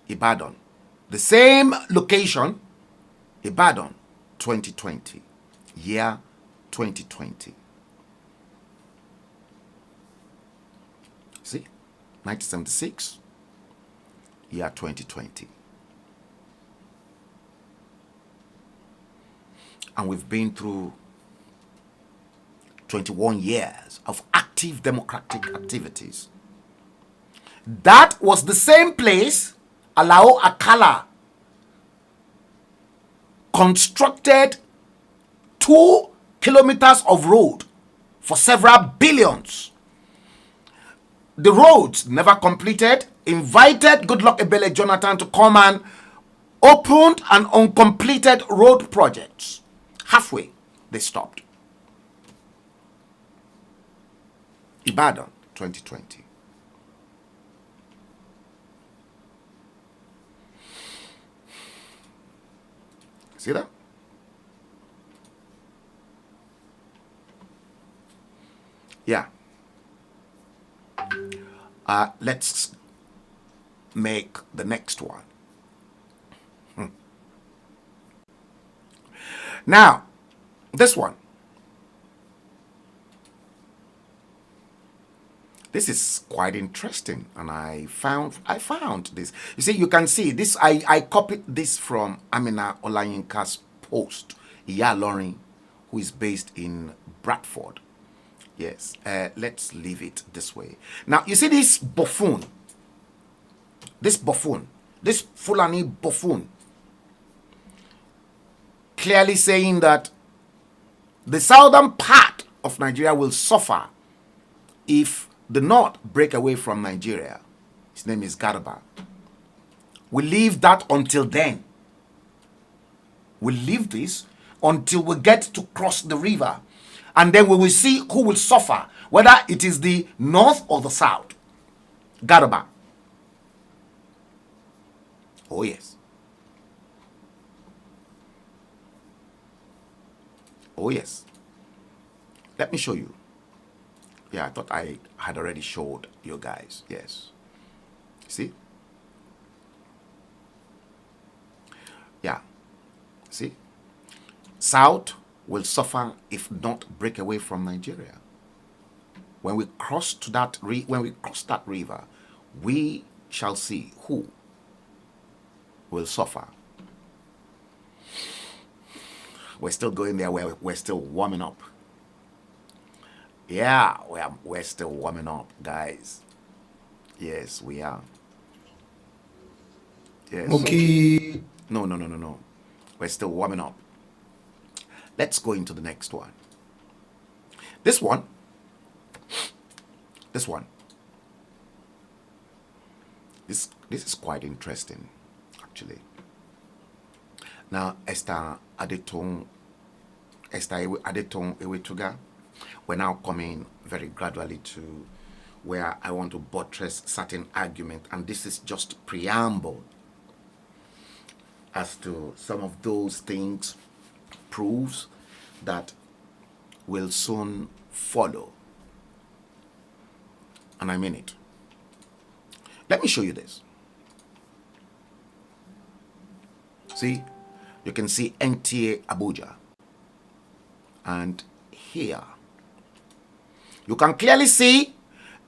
Ibadan, the same location, Ibadan, 2020, year 2020. See, 1976, year 2020. And we've been through 21 years of active democratic activities. That was the same place Alao Akala constructed 2 kilometers of road for several billions. The roads never completed, invited Goodluck Ebele Jonathan to come and opened an uncompleted road projects. Halfway, they stopped. Ibadan, 2020. See that? Yeah. Let's make the next one. Now, this one. This is quite interesting, and I found this. You see, you can see this. I copied this from Amina Olayinka's post, Iya Lorin, who is based in Bradford. Yes, let's leave it this way. Now, you see this buffoon, this Fulani buffoon, clearly saying that the southern part of Nigeria will suffer if the north break away from Nigeria. His name is Garba. We leave that until then. We leave this until we get to cross the river. And then we will see who will suffer, whether it is the north or the south. Garba. Oh, yes. Oh, yes. Let me show you. Yeah, I thought I had already showed you guys. Yes. See? Yeah. See? South will suffer if not break away from Nigeria. When we cross to that river, we shall see who will suffer. We're still going there. We're still warming up. Yeah, we're still warming up, guys. Yes, we are. Yes. Okay. No. We're still warming up. Let's go into the next one. This one. This is quite interesting, actually. Now, Esther Adetong Ewetuga, We're now coming very gradually to where I want to buttress certain argument, and this is just preamble as to some of those things, proofs that will soon follow. And I mean it. Let me show you this. See, you can see NTA Abuja. And here, you can clearly see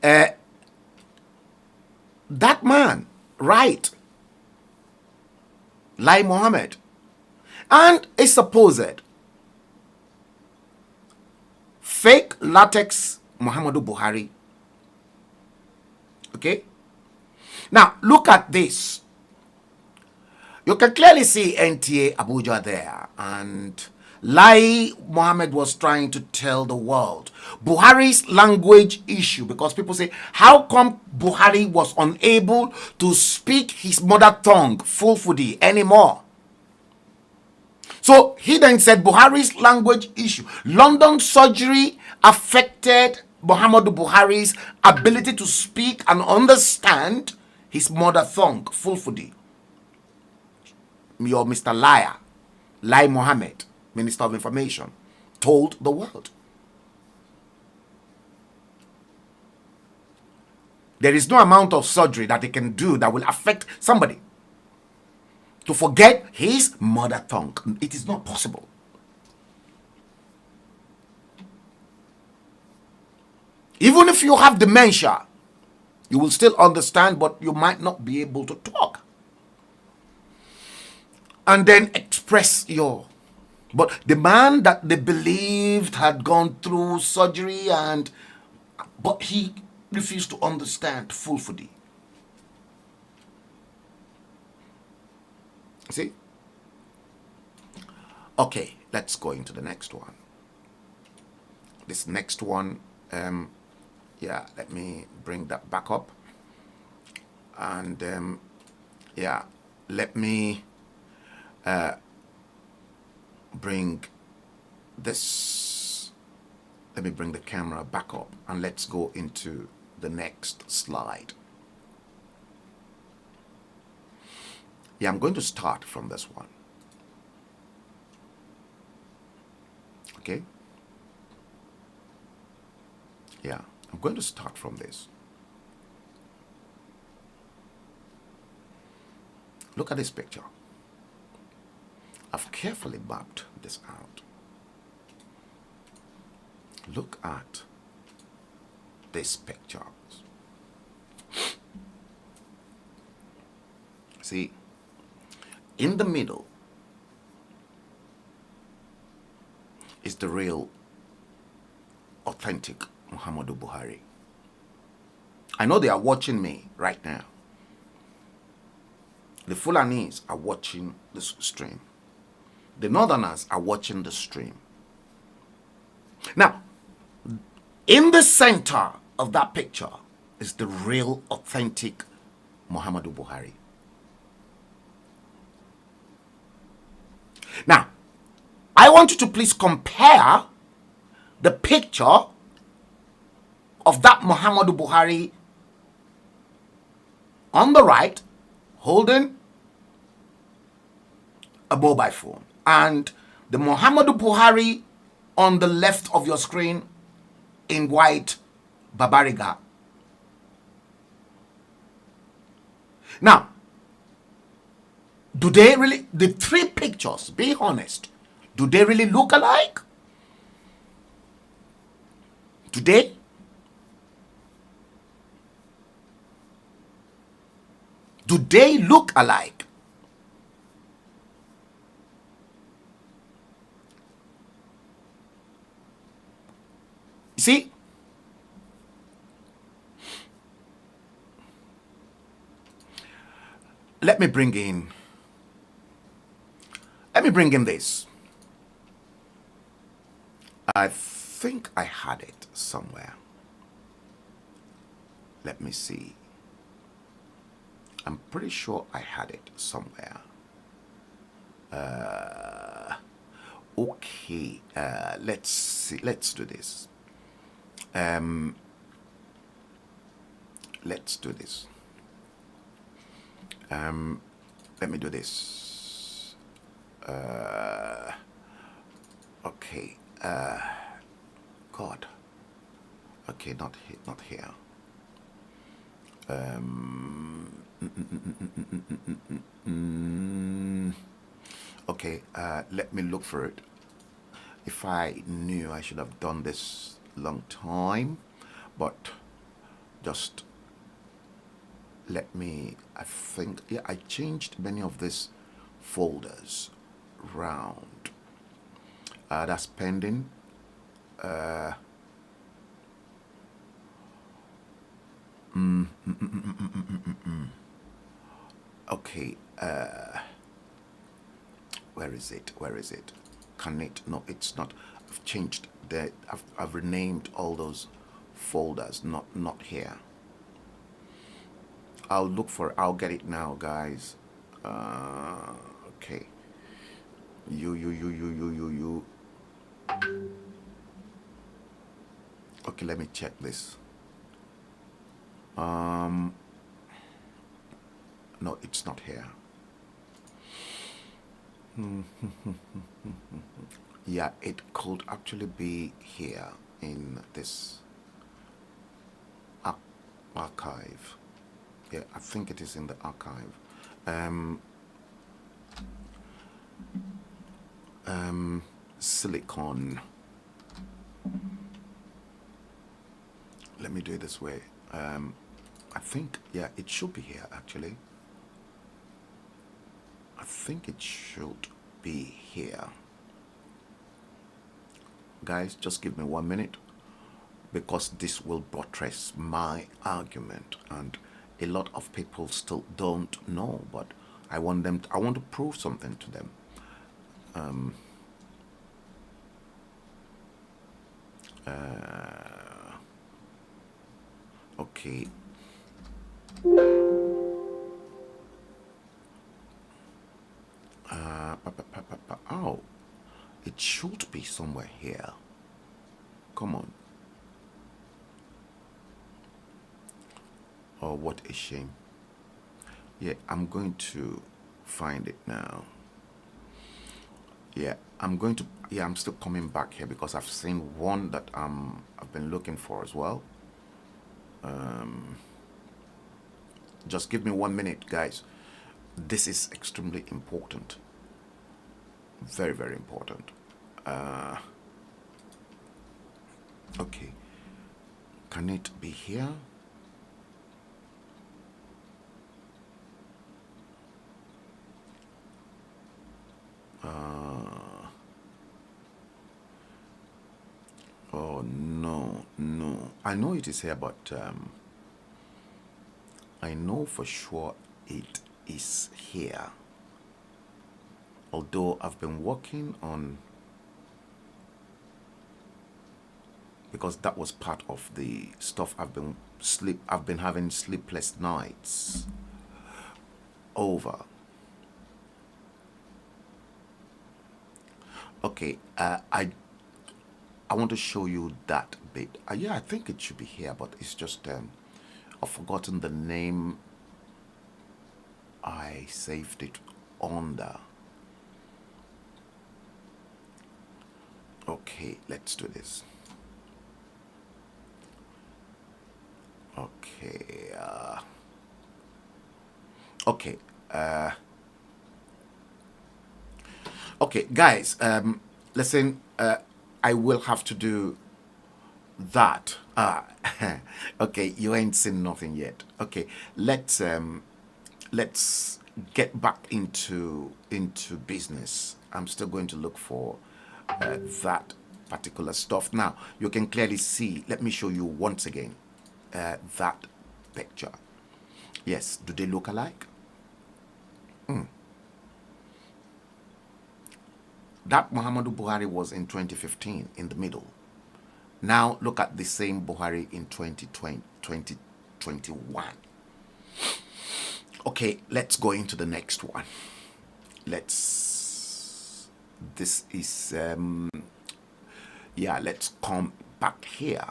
that man, right? Lai Mohammed. And a supposed fake latex Muhammadu Buhari. Okay? Now, look at this. You can clearly see NTA Abuja there, and Lai Mohammed was trying to tell the world Buhari's language issue, because people say, how come Buhari was unable to speak his mother tongue, Fulfudi, anymore? So he then said Buhari's language issue. London surgery affected Muhammadu Buhari's ability to speak and understand his mother tongue, Fulfudi. Your Mr. Liar, Lai Mohammed, Minister of Information, told the world. There is no amount of surgery that he can do that will affect somebody to forget his mother tongue. It is not possible. Even if you have dementia, you will still understand, but you might not be able to talk and then express your... But the man that they believed had gone through surgery, but he refused to understand Fulfudi. See? Okay, let's go into the next one. This next one, yeah, let me bring that back up. And yeah, let me bring this, let me bring the camera back up, and let's go into the next slide. Yeah, I'm going to start from this one. Okay? Yeah, I'm going to start from this. Look at this picture. I've carefully mapped this out. Look at this picture. See, in the middle is the real, authentic Muhammadu Buhari. I know they are watching me right now. The Fulanis are watching this stream. The Northerners are watching the stream. Now, in the center of that picture is the real, authentic Muhammadu Buhari. Now, I want you to please compare the picture of that Muhammadu Buhari on the right, holding a mobile phone, and the Muhammadu Buhari on the left of your screen in white Babariga. Now, do they really, the three pictures, be honest, do they really look alike? Do they? Do they look alike? You see? Let me bring in this. I think I had it somewhere. Let me see. I'm pretty sure I had it somewhere. Okay, let's see. Let's do this. Let's do this. Let me do this. Okay. God. Okay, not here. Not here. Okay. Let me look for it. If I knew, I should have done this long time, but just let me. I think, yeah, I changed many of these folders round. That's pending. Okay. Where is it? Where is it? Can it? No, it's not. I've changed the. I've renamed all those folders. Not here. I'll look for. I'll get it now, guys. Okay. You. Okay, let me check this. No, it's not here. Yeah, it could actually be here in this archive. Yeah, I think it is in the archive. Silicon. Let me do it this way. I think, yeah, it should be here actually. I think it should be here. Guys, just give me 1 minute, because this will buttress my argument, and a lot of people still don't know, but I want to prove something to them. Okay. Oh, it should be somewhere here. Come on. Oh, what a shame. Yeah, I'm going to find it now. Yeah, I'm still coming back here because I've seen one that I've been looking for as well. Just give me 1 minute, guys. This is extremely important. Very, very important. Okay. Can it be here? Oh, no. I know it is here, but I know for sure it is here. Although I've been working on, because that was part of the stuff I've been having sleepless nights over. Okay, I want to show you that bit. Yeah, I think it should be here, but it's just I've forgotten the name I saved it under. Okay, let's do this. Okay. Okay. Okay, guys. Listen. I will have to do that. Okay, you ain't seen nothing yet. Okay, let's get back into business. I'm still going to look for that particular stuff. Now you can clearly see. Let me show you once again that picture. Yes, do they look alike? That Muhammadu Buhari was in 2015 in the middle. Now look at the same Buhari in 2021. Okay, let's go into the next one. This is, yeah, let's come back here.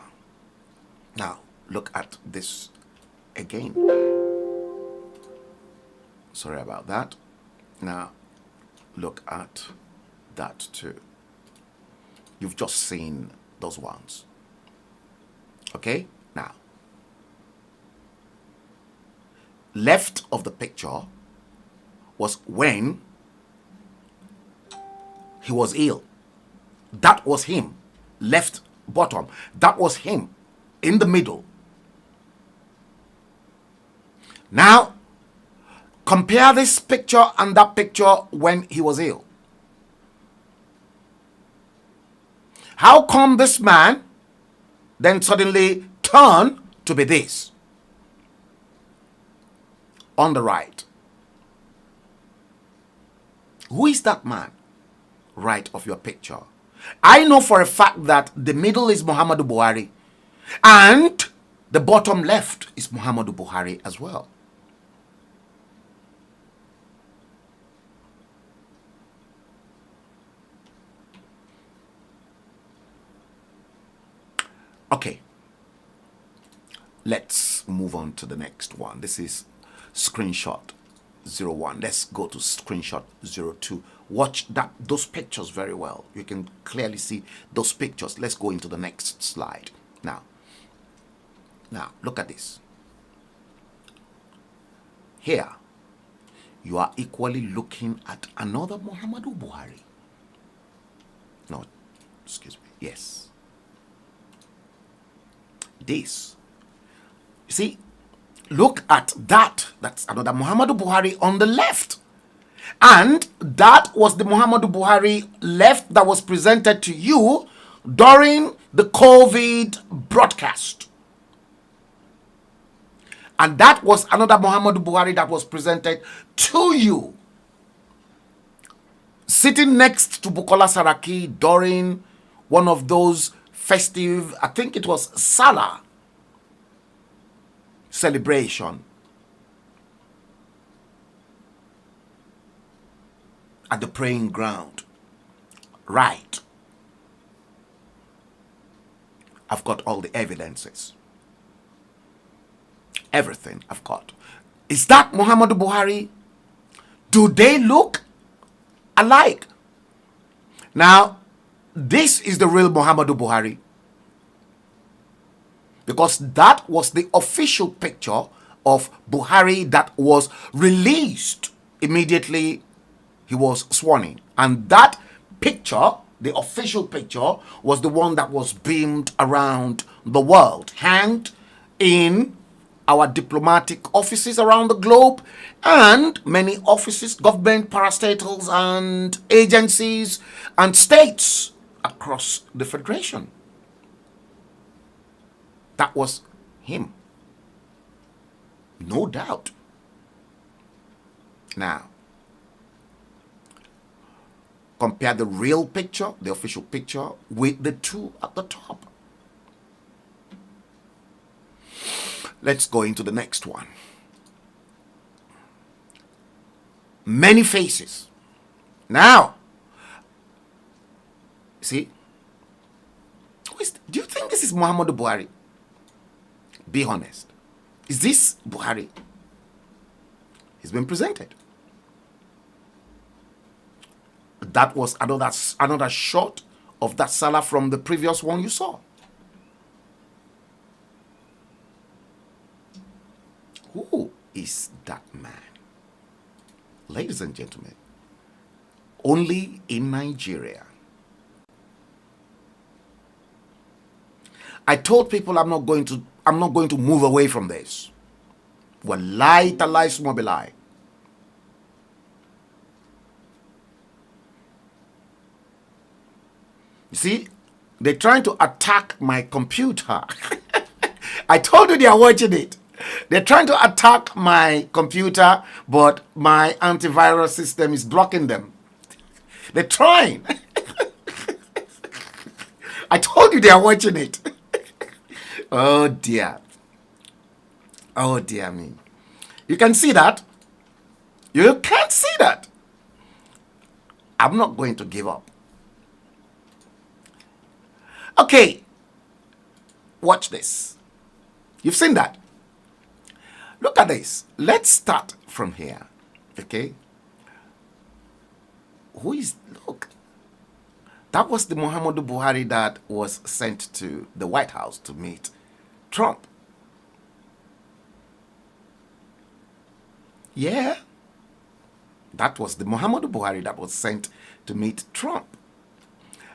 Now, look at this again. Sorry about that. Now, look at that too. You've just seen those ones. Okay? Now, left of the picture was when he was ill. That was him. Left bottom. That was him. In the middle. Now, compare this picture and that picture when he was ill. How come this man then suddenly turned to be this? On the right. Who is that man? Right of your picture. I know for a fact that the middle is Muhammadu Buhari and the bottom left is Muhammadu Buhari as well. Okay, let's move on to the next one. This is screenshot 01. Let's go to screenshot 02. Watch those pictures very well. You can clearly see those pictures. Let's go into the next slide. Now, look at this. Here, you are equally looking at another Muhammadu Buhari. No, excuse me. Yes. This. You see, look at that. That's another Muhammadu Buhari on the left. And that was the Muhammadu Buhari left that was presented to you during the COVID broadcast. And that was another Muhammadu Buhari that was presented to you sitting next to Bukola Saraki during one of those festive, I think it was Salah celebration at the praying ground. Right. I've got all the evidences. Everything I've got. Is that Muhammadu Buhari? Do they look alike? Now, this is the real Muhammadu Buhari. Because that was the official picture of Buhari that was released immediately he was sworn in. And that picture, the official picture, was the one that was beamed around the world, hanged in our diplomatic offices around the globe and many offices, government, parastatals and agencies and states across the Federation. That was him. No doubt. Now, compare the real picture, the official picture, with the two at the top. Let's go into the next one. Many faces. Now, see, do you think this is Muhammadu Buhari? Be honest. Is this Buhari? He's been presented. That was another shot of that Salah from the previous one you saw. Who is that man? Ladies and gentlemen, only in Nigeria. I told people I'm not going to move away from this. Wallahi talahi summa billahi. You see, they're trying to attack my computer. I told you they are watching it. They're trying to attack my computer, but my antivirus system is blocking them. They're trying. I told you they are watching it. Oh dear. Oh dear me. You can see that. You can't see that. I'm not going to give up. Okay. Watch this. You've seen that. Look at this. Let's start from here. Okay. Who is, look, that was the Muhammadu Buhari that was sent to the White House to meet Trump. Yeah. That was the Muhammadu Buhari that was sent to meet Trump.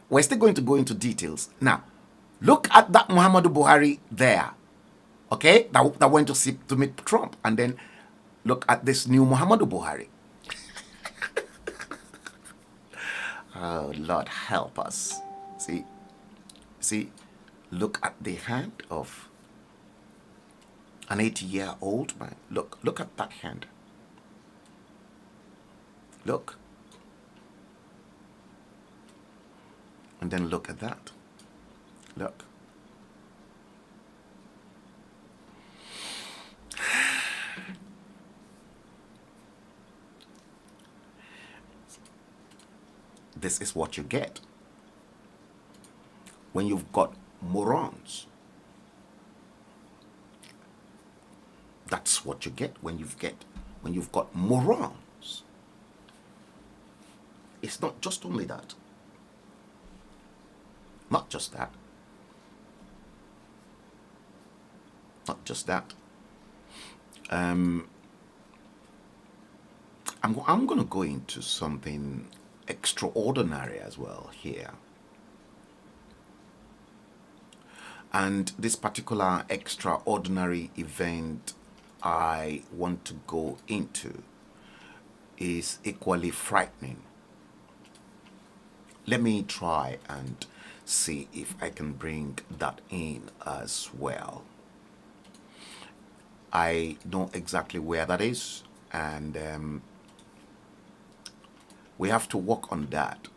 We're still going to go into details. Now, look at that Muhammadu Buhari there. Okay? That went to meet Trump. And then look at this new Muhammadu Buhari. Oh, Lord, help us. See, look at the hand of an 80-year-old man. Look at that hand. Look. And then look at that. Look. This is what you get when you've got morons. That's what you get when you've got morons. It's not just only that. Not just that. Not just that. I'm going to go into something extraordinary as well here. And this particular extraordinary event I want to go into is equally frightening. Let me try and see if I can bring that in as well. I know exactly where that is, and we have to work on that.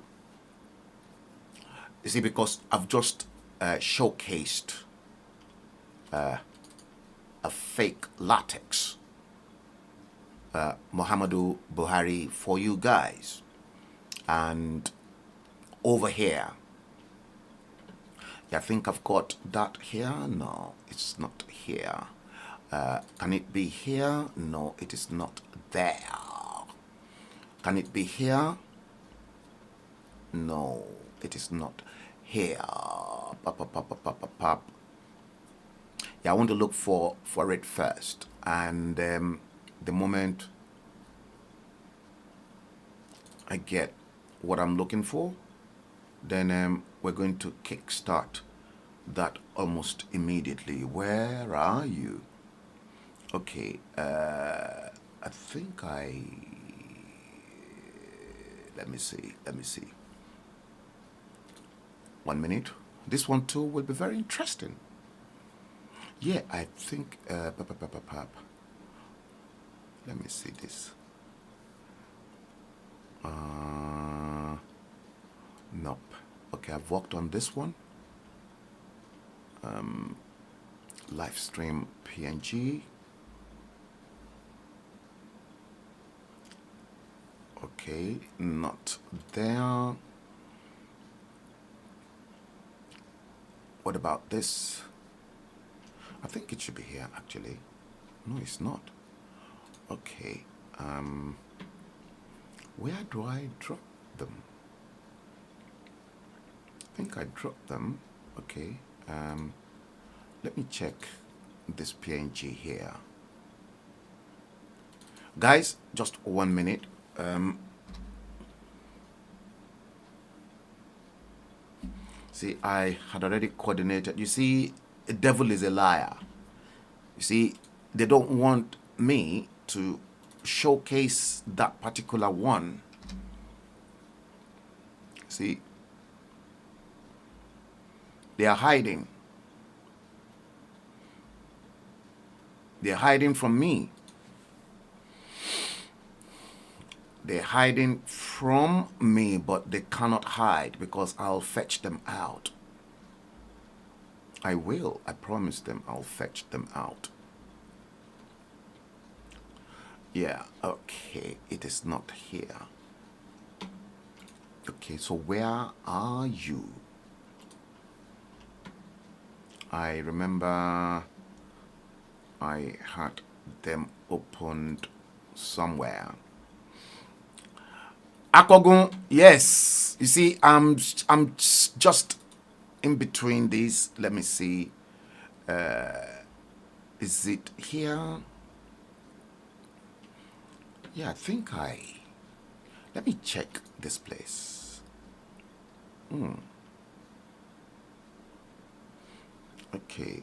You see, because I've just showcased a fake latex Muhammadu Buhari for you guys, and over here, I think I've got that here. No, it's not here. Can it be here? No, it is not there. Can it be here? No, it is not here. Yeah, I want to look for it first, and the moment I get what I'm looking for, then we're going to kickstart that almost immediately. Where are you? Okay, I think let me see. 1 minute. This one too will be very interesting. Yeah, I think, let me see this. Nope. Okay, I've worked on this one. Live stream PNG. Okay, not there. What about this? I think it should be here actually. No, it's not. Okay. Where do I drop them? I think I dropped them. Okay. Let me check this PNG here. Guys, just 1 minute. See, I had already coordinated. You see, the devil is a liar. You see, they don't want me to showcase that particular one. See, they are hiding. They're hiding from me. They're hiding from me, but they cannot hide because I'll fetch them out. I will. I promise them I'll fetch them out. Yeah, okay. It is not here. Okay, so where are you? I remember I had them opened somewhere. Akogun, yes. You see, I'm just in between these. Let me see. Is it here? Yeah, I think let me check this place. Okay.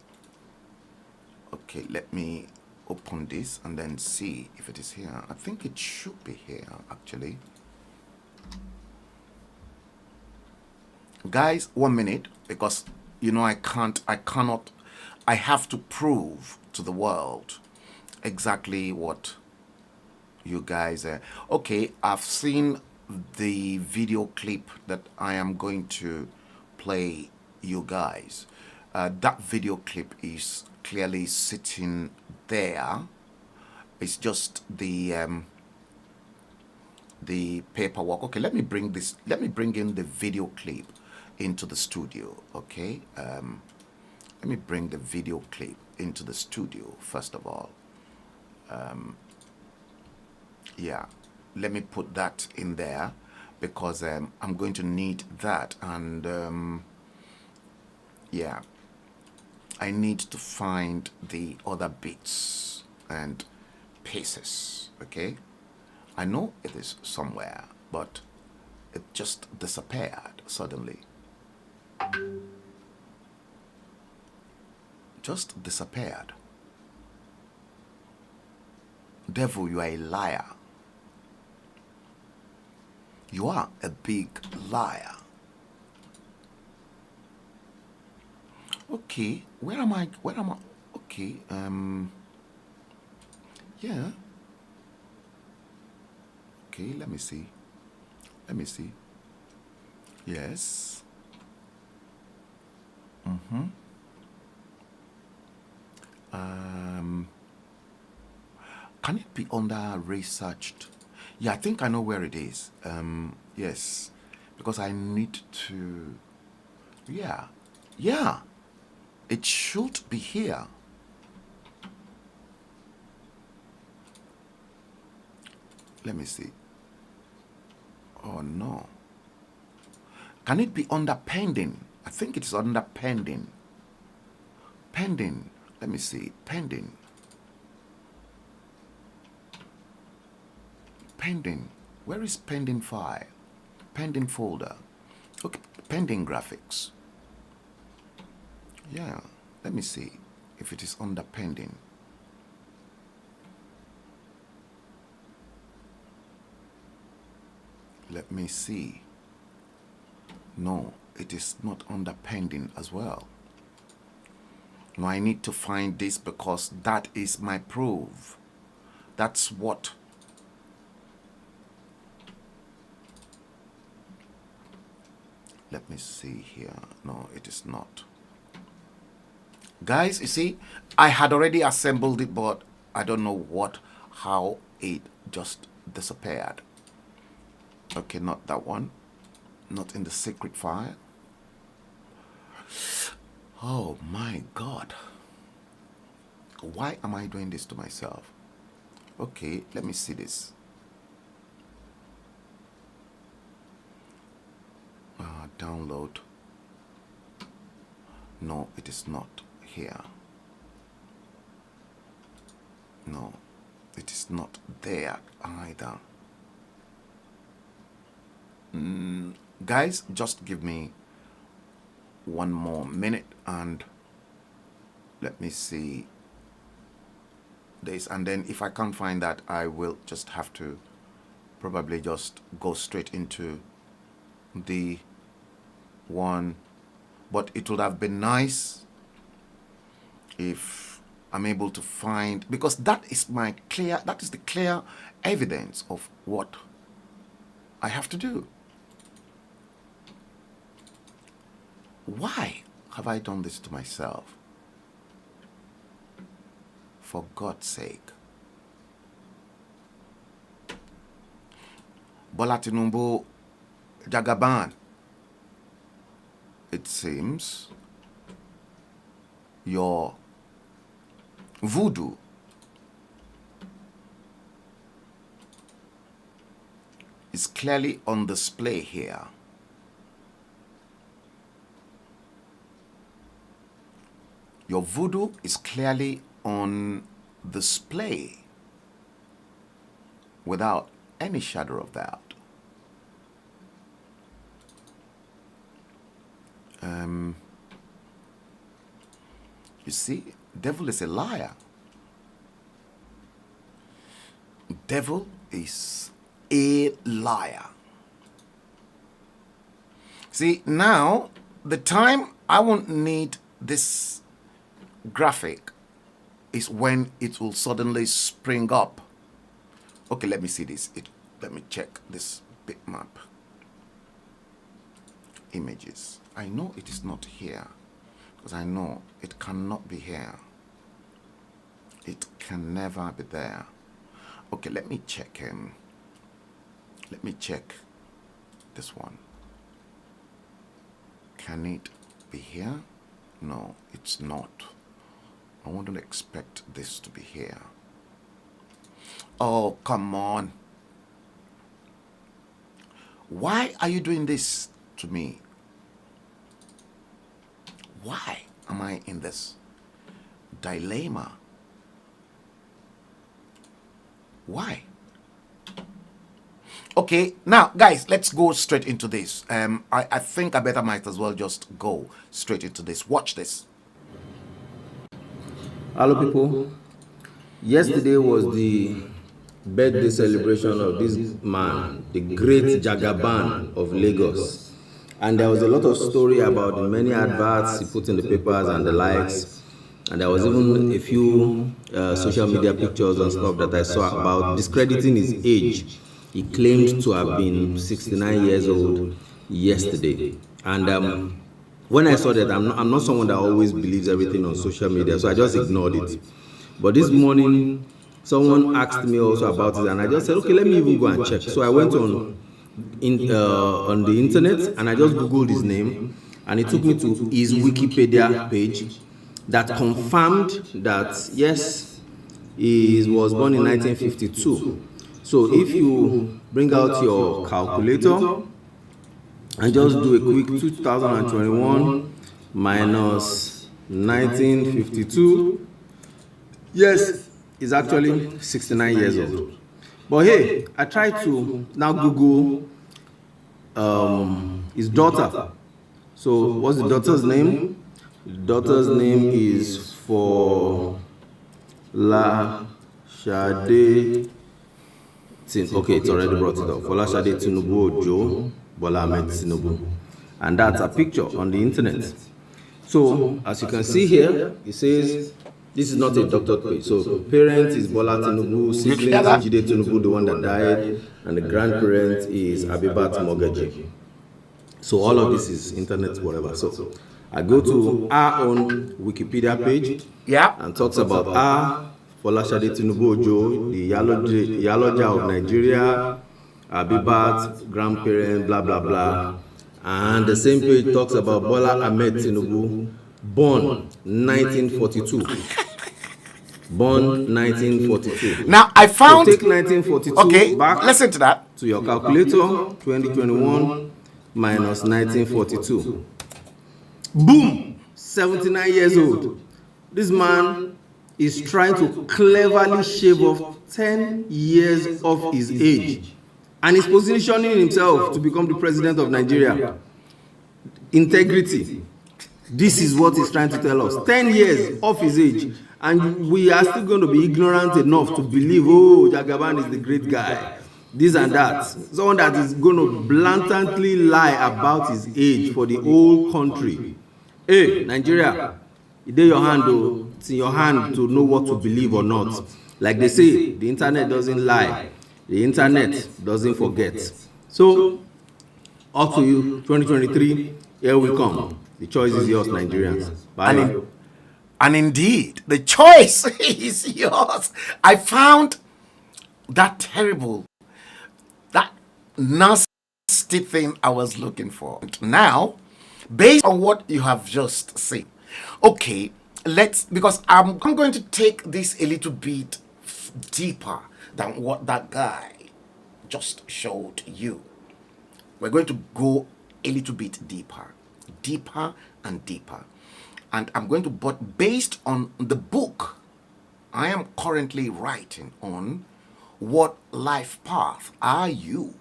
Okay, let me open this and then see if it is here. I think it should be here, actually. Guys, 1 minute, because I cannot, I have to prove to the world exactly what you guys are. Okay, I've seen the video clip that I am going to play you guys. That video clip is clearly sitting there. It's just the paperwork. Okay, let me bring in the video clip into the studio. Okay, let me bring the video clip into the studio first of all. Yeah, let me put that in there because I'm going to need that, and yeah, I need to find the other bits and pieces. Okay, I know it is somewhere, but it just disappeared suddenly. Just disappeared. Devil, you are a liar. You are a big liar. Okay, where am I? Okay, yeah. Okay, let me see. Yes. Can it be under researched? Yeah, I think I know where it is. Yes, because I need to. Yeah, yeah. It should be here. Let me see. Oh no. Can it be under pending? I think it's under pending. Pending. Let me see. Pending. Pending. Where is pending file? Pending folder. Okay, pending graphics. Yeah, let me see if it is under pending. Let me see. No, it is not under pending as well. No, I need to find this because that is my proof. That's what. Let me see here. No, it is not. Guys, you see, I had already assembled it, but I don't know how it just disappeared. Okay, not that one. Not in the secret file. Oh my God. Why am I doing this to myself? Okay, let me see this. Download. No, it is not here. No, it is not there either. Guys, just give me 1 more minute and let me see this, and then if I can't find that, I will just have to probably just go straight into the one. But it would have been nice if I'm able to find, because that is the clear evidence of what I have to do. Why have I done this to myself? For God's sake. Bola Tinubu Jagaban. It seems your Voodoo is clearly on display here. Your voodoo is clearly on display without any shadow of doubt. You see, devil is a liar. Devil is a liar. See, now the time I won't need this graphic is when it will suddenly spring up. Okay, let me see this. Let me check this bitmap. Images. I know it is not here because I know it cannot be here. It can never be there. Okay, let me check him. Let me check this one. Can it be here? No, it's not. I wouldn't expect this to be here. Oh, come on. Why are you doing this to me? Why am I in this dilemma? Why? Okay, now guys, let's go straight into this. I think I better might as well just go straight into this. Watch this. Hello people, yesterday was the birthday celebration of this man, the great Jagaban of Lagos, and there was a lot of story about the many adverts he put in the papers and the likes, and there was even a few social media pictures and stuff that I saw about discrediting his age. He claimed to have been 69 years old yesterday, and when I saw that, I'm not someone that always believes everything on social media, so I just ignored it. But this morning, someone asked me also about it, and I just said, okay, let me even go and check. So I went on the internet, and I just Googled his name, and it took me to his Wikipedia page that confirmed that, yes, he was born in 1952. So if you bring out your calculator, and just do a quick 2021 minus 1952. Yes, he's actually 69 years old. But hey, I tried to now Google his daughter. So what's the daughter's name? The daughter's name is for La Shade. Okay, it's already brought it up. For La Shade Tinubu Ojo. Bola Ahmed Tinubu, and that's a picture on the internet. So as you can see here, it says this is not a doctored page. So parent is Bola Tinubu, siblings Jide Tinubu, the one that died, and the grandparent is Abibat Mogaji. So all of this is internet, whatever. So I go to our own Wikipedia page, and talks about Bola Shade Tinubu Ojo, the Yaloja of Nigeria, Abibat, grandparent, blah, blah, blah. And the same page talks about Bola Ahmed Tinubu, born 1942. Born 1942. Now, I found... So take 1942 okay, back listen to that. to your calculator, 2021 minus 1942. Boom! 79 years old. This man is trying to cleverly shave off 10 years of his age. And he's positioning himself to become the president of Nigeria. Integrity. This is what he's trying to tell us. 10 years off his age. And we are still going to be ignorant enough to believe, oh, Jagaban is the great guy. This and that. Someone that is going to blatantly lie about his age for the whole country. Hey, Nigeria, it's in your hand, though. It's in your hand to know what to believe or not. Like they say, the internet doesn't lie. The internet doesn't forget. So, up to you, 2023, here we come. The choice is yours, Nigerians. Bye. And indeed, the choice is yours. I found that terrible, that nasty thing I was looking for. Now, based on what you have just seen, okay, because I'm going to take this a little bit deeper than what that guy just showed you. We're going to go a little bit deeper and deeper. And I'm going to, but based on the book I am currently writing on, what life path are you?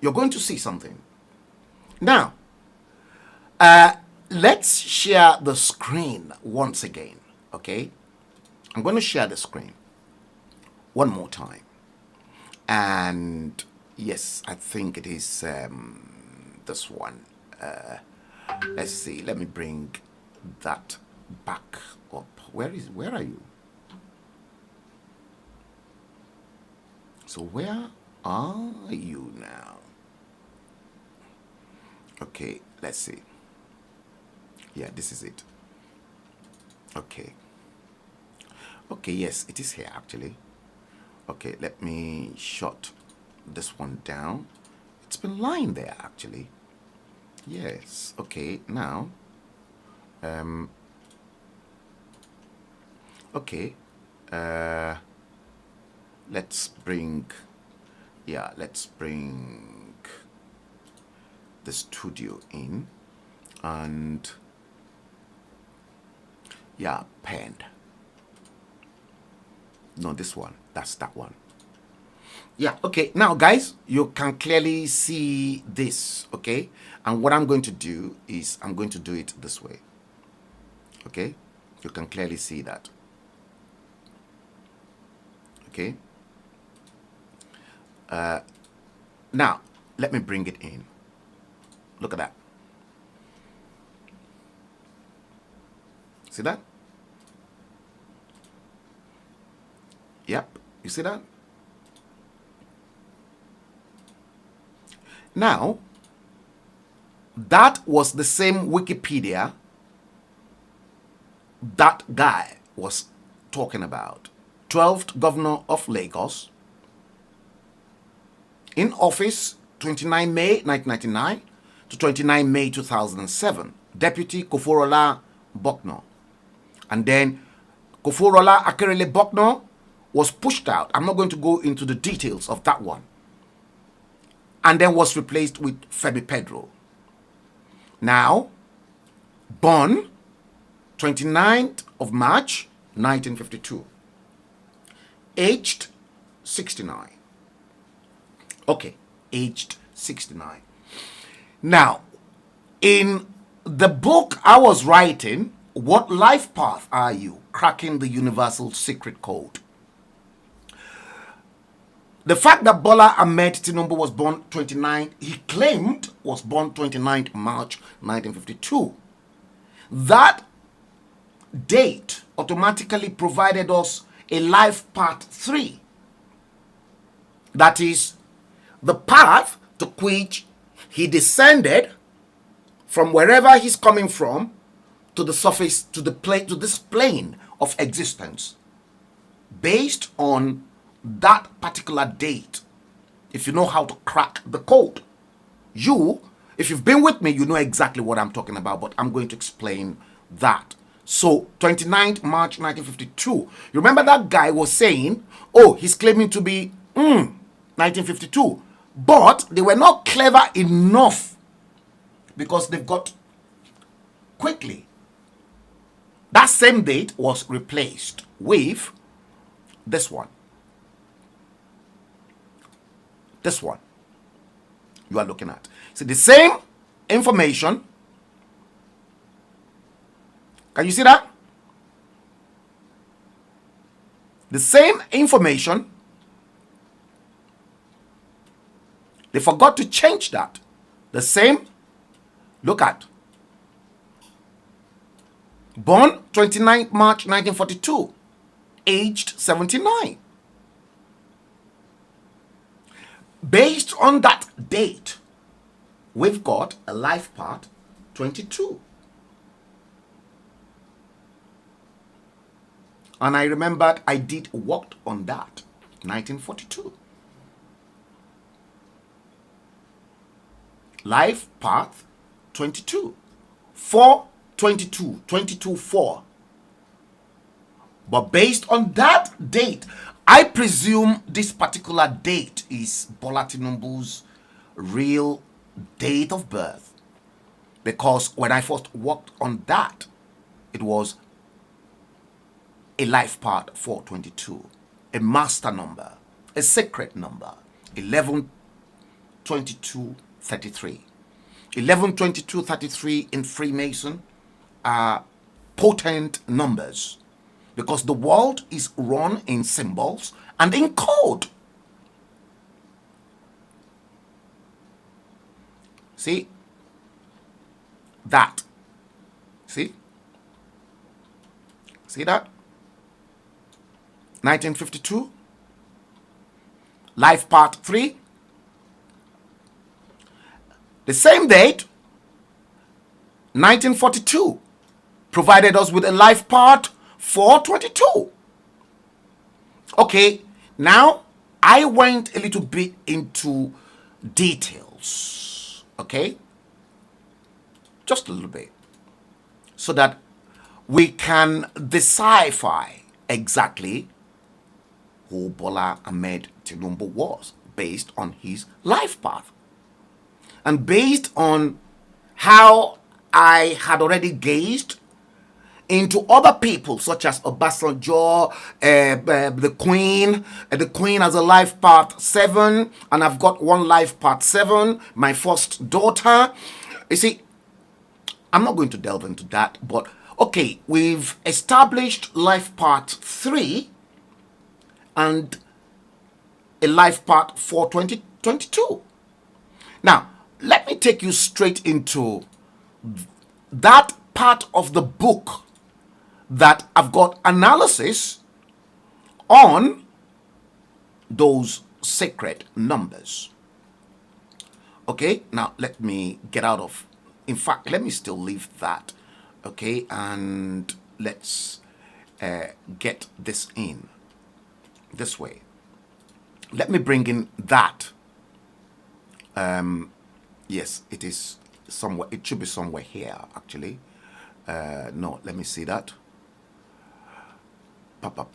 You're going to see something. Now, let's share the screen once again, okay? I'm going to share the screen one more time. And yes, I think it is this one. Let's see, let me bring that back up. Where are you? So where are you now? Okay, let's see. Yeah, this is it. Okay. Okay, yes, it is here actually. Okay, let me shut this one down. It's been lying there actually. Yes, okay, now okay, let's bring the studio in, and yeah, penned. No, this one, that's that one. Yeah, okay, now guys, you can clearly see this, okay? And what I'm going to do is I'm going to do it this way. Okay, you can clearly see that. Okay, now let me bring it in. Look at that. See that? Yep, you see that? Now, that was the same Wikipedia that guy was talking about. 12th governor of Lagos, in office 29 May 1999 to 29 May 2007, Deputy Koforola Bokno. And then Koforola Akerele Bokno was pushed out. I'm not going to go into the details of that one. And then was replaced with Femi Pedro. Now, born 29th of March 1952, aged 69. Okay, aged 69. Now, in the book I was writing, What Life Path Are You? Cracking the Universal Secret Code. The fact that Bola Ahmed Tinubu was born 29, he claimed was born 29th March 1952. That date automatically provided us a life path 3. That is the path to which he descended from wherever he's coming from to the surface, to the plane, to this plane of existence, based on that particular date. If you know how to crack the code, if you've been with me, you know exactly what I'm talking about, but I'm going to explain that. So 29th March 1952, you remember that guy was saying, oh, he's claiming to be 1952, but they were not clever enough, because they've got quickly. That same date was replaced with this one. This one you are looking at. See the same information. Can you see that? The same information. They forgot to change that. The same. Look at. Born 29th March 1942. Aged 79. Based on that date, we've got a life path 22. And I remembered I did work on that 1942. Life path 22 for 22/4. But based on that date, I presume this particular date is Bola Tinubu's real date of birth. Because when I first worked on that, it was a life part 422, a master number, a sacred number, 11/22/33. 11/22/33 in Freemason are potent numbers because the world is run in symbols and in code. See? That. See? See that? 1952. Life part 3. The same date, 1942, provided us with a life part 422. Okay, now I went a little bit into details, okay? Just a little bit, so that we can decipher exactly who Bola Ahmed Tinubu was based on his life path. And based on how I had already gazed into other people such as Obasanjo, the Queen has a life path 7, and I've got one life path 7, my first daughter. You see, I'm not going to delve into that, but okay, we've established life path 3 and a life path 422. Now, let me take you straight into that part of the book that I've got analysis on those sacred numbers. Okay, now let me get out of, in fact, let me still leave that. Okay, and let's get this in this way. Let me bring in that. Yes, it is somewhere. It should be somewhere here, actually. No, let me see that.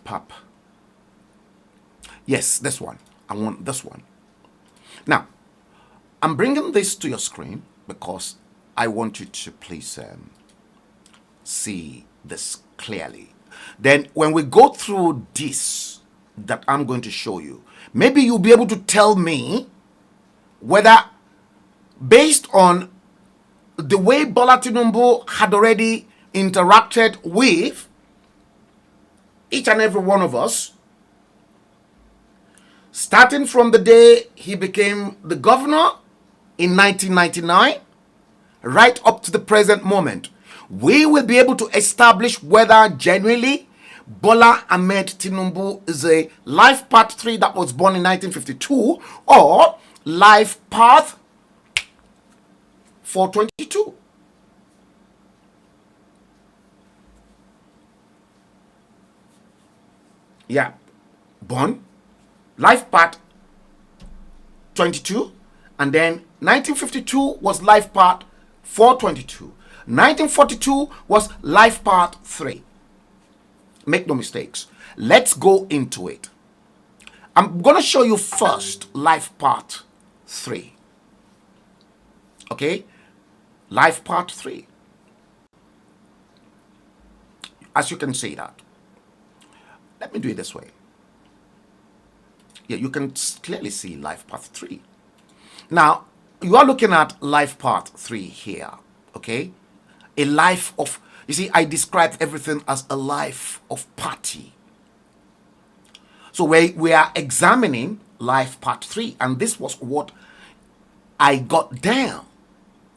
Pop. Yes, this one. I want this one. Now, I'm bringing this to your screen because I want you to please see this clearly. Then when we go through this that I'm going to show you, maybe you'll be able to tell me whether, based on the way Bola Tinubu had already interacted with each and every one of us, starting from the day he became the governor in 1999, right up to the present moment, we will be able to establish whether genuinely Bola Ahmed Tinubu is a life path 3 that was born in 1952 or life path 422. Yeah, born, life path 22, and then 1952 was life path 422. 1942 was life path 3. Make no mistakes. Let's go into it. I'm going to show you first life path 3. Okay? Life path 3. As you can see that. Let me do it this way. Yeah, you can clearly see life path 3. Now, you are looking at life path 3 here. Okay? A life of, you see, I described everything as a life of party. So we are examining life path 3, and this was what I got down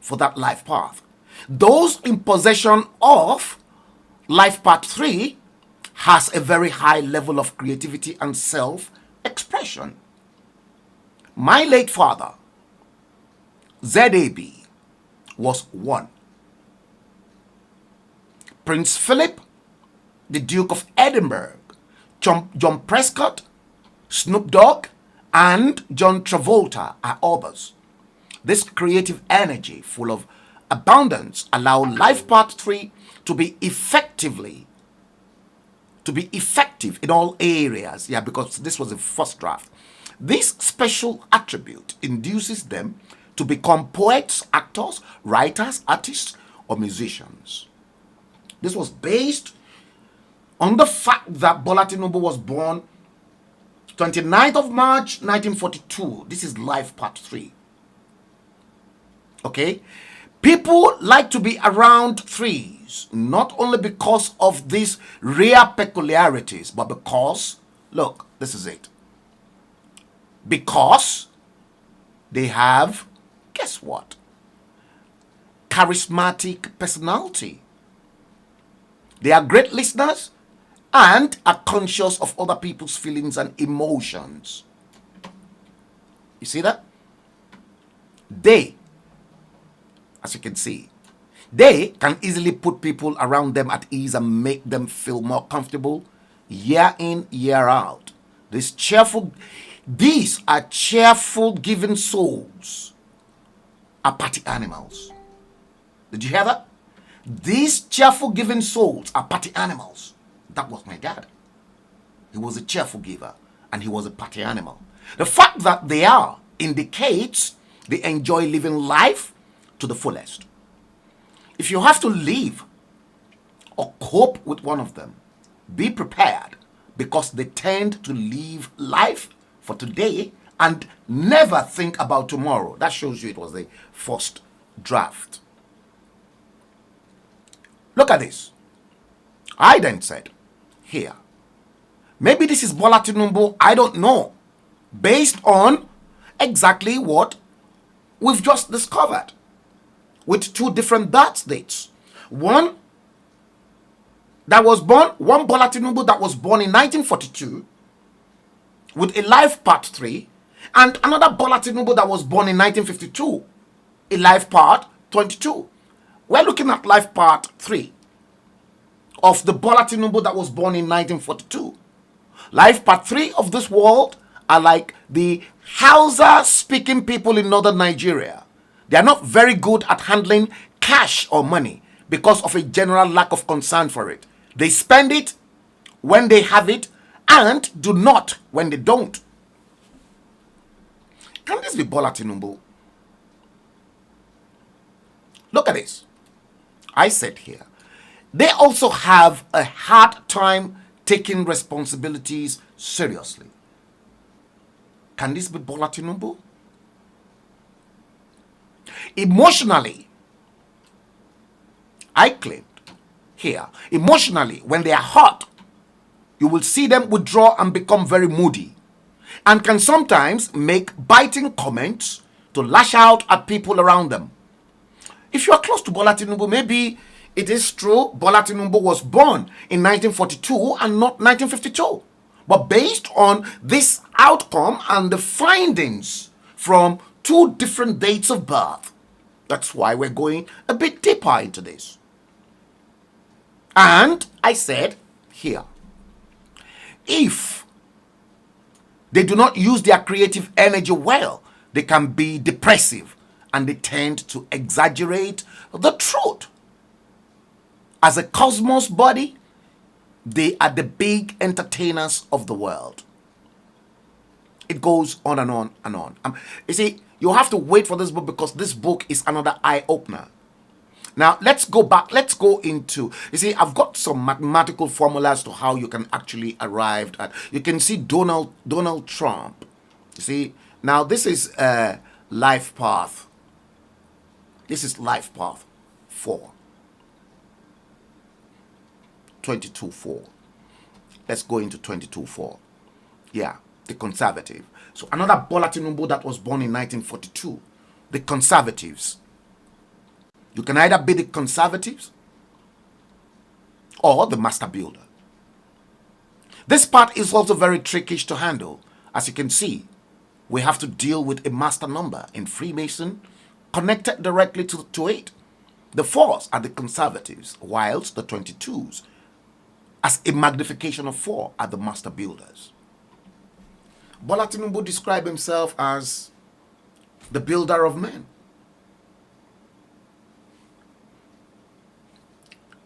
for that life path. Those in possession of life path 3 has a very high level of creativity and self-expression. My late father, ZAB, was 1. Prince Philip, the Duke of Edinburgh, John Prescott, Snoop Dogg, and John Travolta are others. This creative energy full of abundance allow life part 3 to be effective in all areas. Yeah, because this was the first draft. This special attribute induces them to become poets, actors, writers, artists, or musicians. This was based on the fact that Bola Tinubu was born 29th of March 1942. This is life part 3. Okay? People like to be around threes, not only because of these rare peculiarities, but because, look, this is it. Because they have, guess what? Charismatic personality. They are great listeners and are conscious of other people's feelings and emotions. You see that? They, as you can see, they can easily put people around them at ease and make them feel more comfortable year in, year out. These are cheerful, giving souls, are party animals. Did you hear that? These cheerful, giving souls are party animals. That was my dad. He was a cheerful giver and he was a party animal. The fact that they are indicates they enjoy living life to the fullest. If you have to live or cope with one of them, be prepared, because they tend to live life for today and never think about tomorrow. That shows you it was the first draft. Look at this. I then said, here, maybe this is Bola Tinubu, I don't know, based on exactly what we've just discovered, with 2 different birth dates. One Bola Tinubu that was born in 1942 with a life part 3, and another Bola Tinubu that was born in 1952, a life part 22. We're looking at life part 3 of the Bola Tinubu that was born in 1942. Life part 3 of this world are like the Hausa speaking people in northern Nigeria. They are not very good at handling cash or money because of a general lack of concern for it. They spend it when they have it and do not when they don't. Can this be Bola Tinubu? Look at this. I said here, they also have a hard time taking responsibilities seriously. Can this be Bola Tinubu? Emotionally, I claimed here, emotionally, when they are hot, you will see them withdraw and become very moody, and can sometimes make biting comments to lash out at people around them. If you are close to Bola Tinubu, maybe it is true Bola Tinubu was born in 1942 and not 1952. But based on this outcome and the findings from 2 different dates of birth, that's why we're going a bit deeper into this. And I said here, if they do not use their creative energy well, they can be depressive and they tend to exaggerate the truth. As a cosmos body, they are the big entertainers of the world. It goes on and on and on. You see, you have to wait for this book because this book is another eye-opener. Now, let's go back. Let's go into, you see, I've got some mathematical formulas to how you can actually arrive at. You can see Donald Trump. You see, now this is life path. This is life path 4. 22-4. Let's go into 22-4. Yeah, the conservative. So another Bola Tinubu that was born in 1942. The conservatives. You can either be the conservatives or the master builder. This part is also very tricky to handle. As you can see, we have to deal with a master number in Freemason connected directly to it. The 4s are the conservatives, whilst the 22s, as a magnification of 4, are the master builders. Bola Tinubu described himself as the builder of men.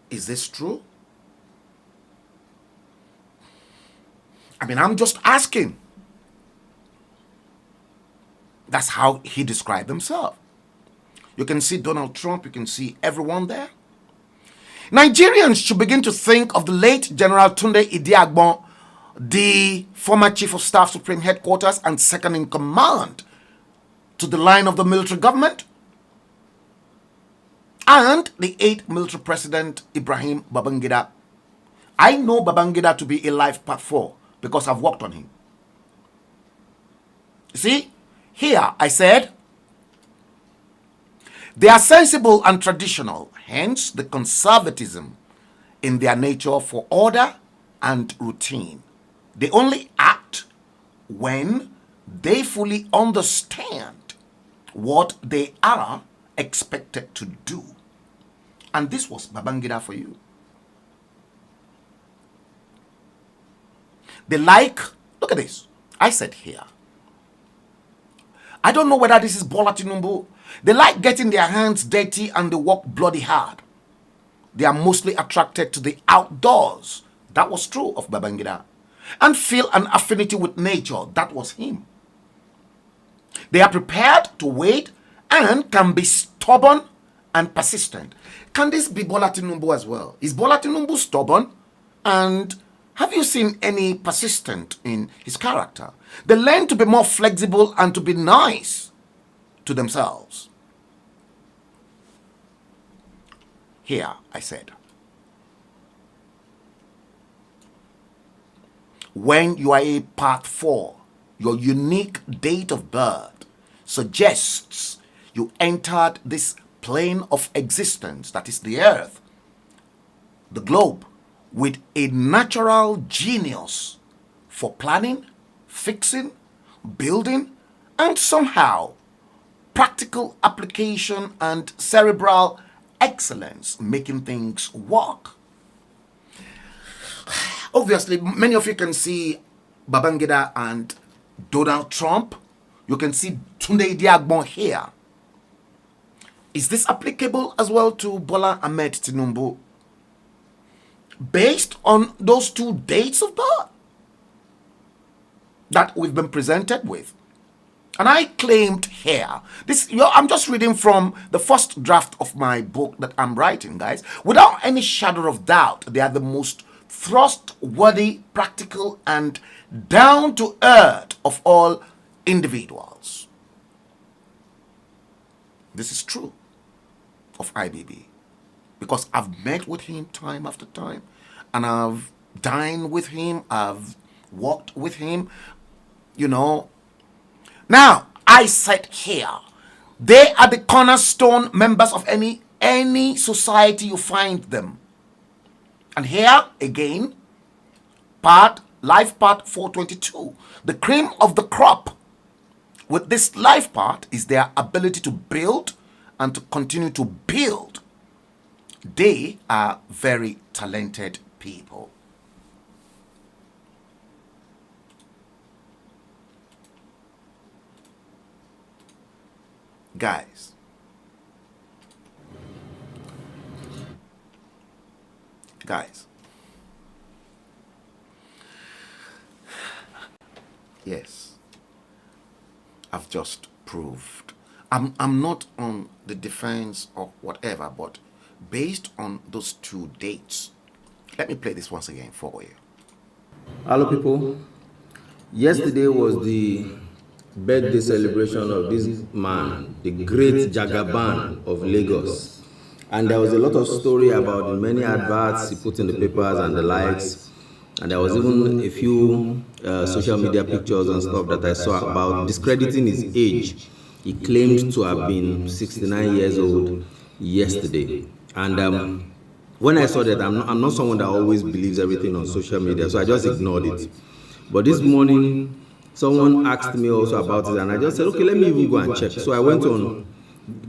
Is this true? I mean, I'm just asking. That's how he described himself. You can see Donald Trump, you can see everyone there. Nigerians should begin to think of the late General Tunde Idiagbon, the former Chief of Staff, Supreme Headquarters, and second in command to the line of the military government, and the 8th military president, Ibrahim Babangida. I know Babangida to be a life path 4 because I've worked on him. See, here I said, they are sensible and traditional, hence the conservatism in their nature for order and routine. They only act when they fully understand what they are expected to do. And this was Babangida for you. They like, look at this. I said here, I don't know whether this is Bola Tinubu. They like getting their hands dirty and they work bloody hard. They are mostly attracted to the outdoors. That was true of Babangida. And feel an affinity with nature. That was him. They are prepared to wait and can be stubborn and persistent. Can this be Bola Tinubu as well? Is Bola Tinubu stubborn? And have you seen any persistent in his character? They learn to be more flexible and to be nice to themselves. Here, I said, when you are a part 4, your unique date of birth suggests you entered this plane of existence, that is the earth, the globe, with a natural genius for planning, fixing, building, and somehow practical application and cerebral excellence, making things work. Obviously, many of you can see Babangida and Donald Trump. You can see Tunde Idiagbon here. Is this applicable as well to Bola Ahmed Tinubu? Based on those 2 dates of birth that we've been presented with. And I claimed here, I'm just reading from the first draft of my book that I'm writing, guys. Without any shadow of doubt, they are the most trustworthy, practical, and down-to-earth of all individuals. This is true of IBB. Because I've met with him time after time, and I've dined with him, I've walked with him, you know. Now, I said here, they are the cornerstone members of any society you find them. And here, again, life part 422, the cream of the crop with this life part is their ability to build and to continue to build. They are very talented people. Guys, yes, I've just proved. I'm not on the defense of whatever, but based on those 2 dates, let me play this once again for you. Hello, people. Yesterday was the birthday celebration of this man, the great Jagaban of Lagos. And there was a lot of story about the many adverts he put in the papers and the likes. And there was even a few social media pictures and stuff that I saw about discrediting his age. He claimed to have been 69 years old yesterday. And when I saw that, I'm not someone that always believes everything on social media, so I just ignored it. But this morning, someone asked me also about it, and I just said, okay, let me even go and check. So I went on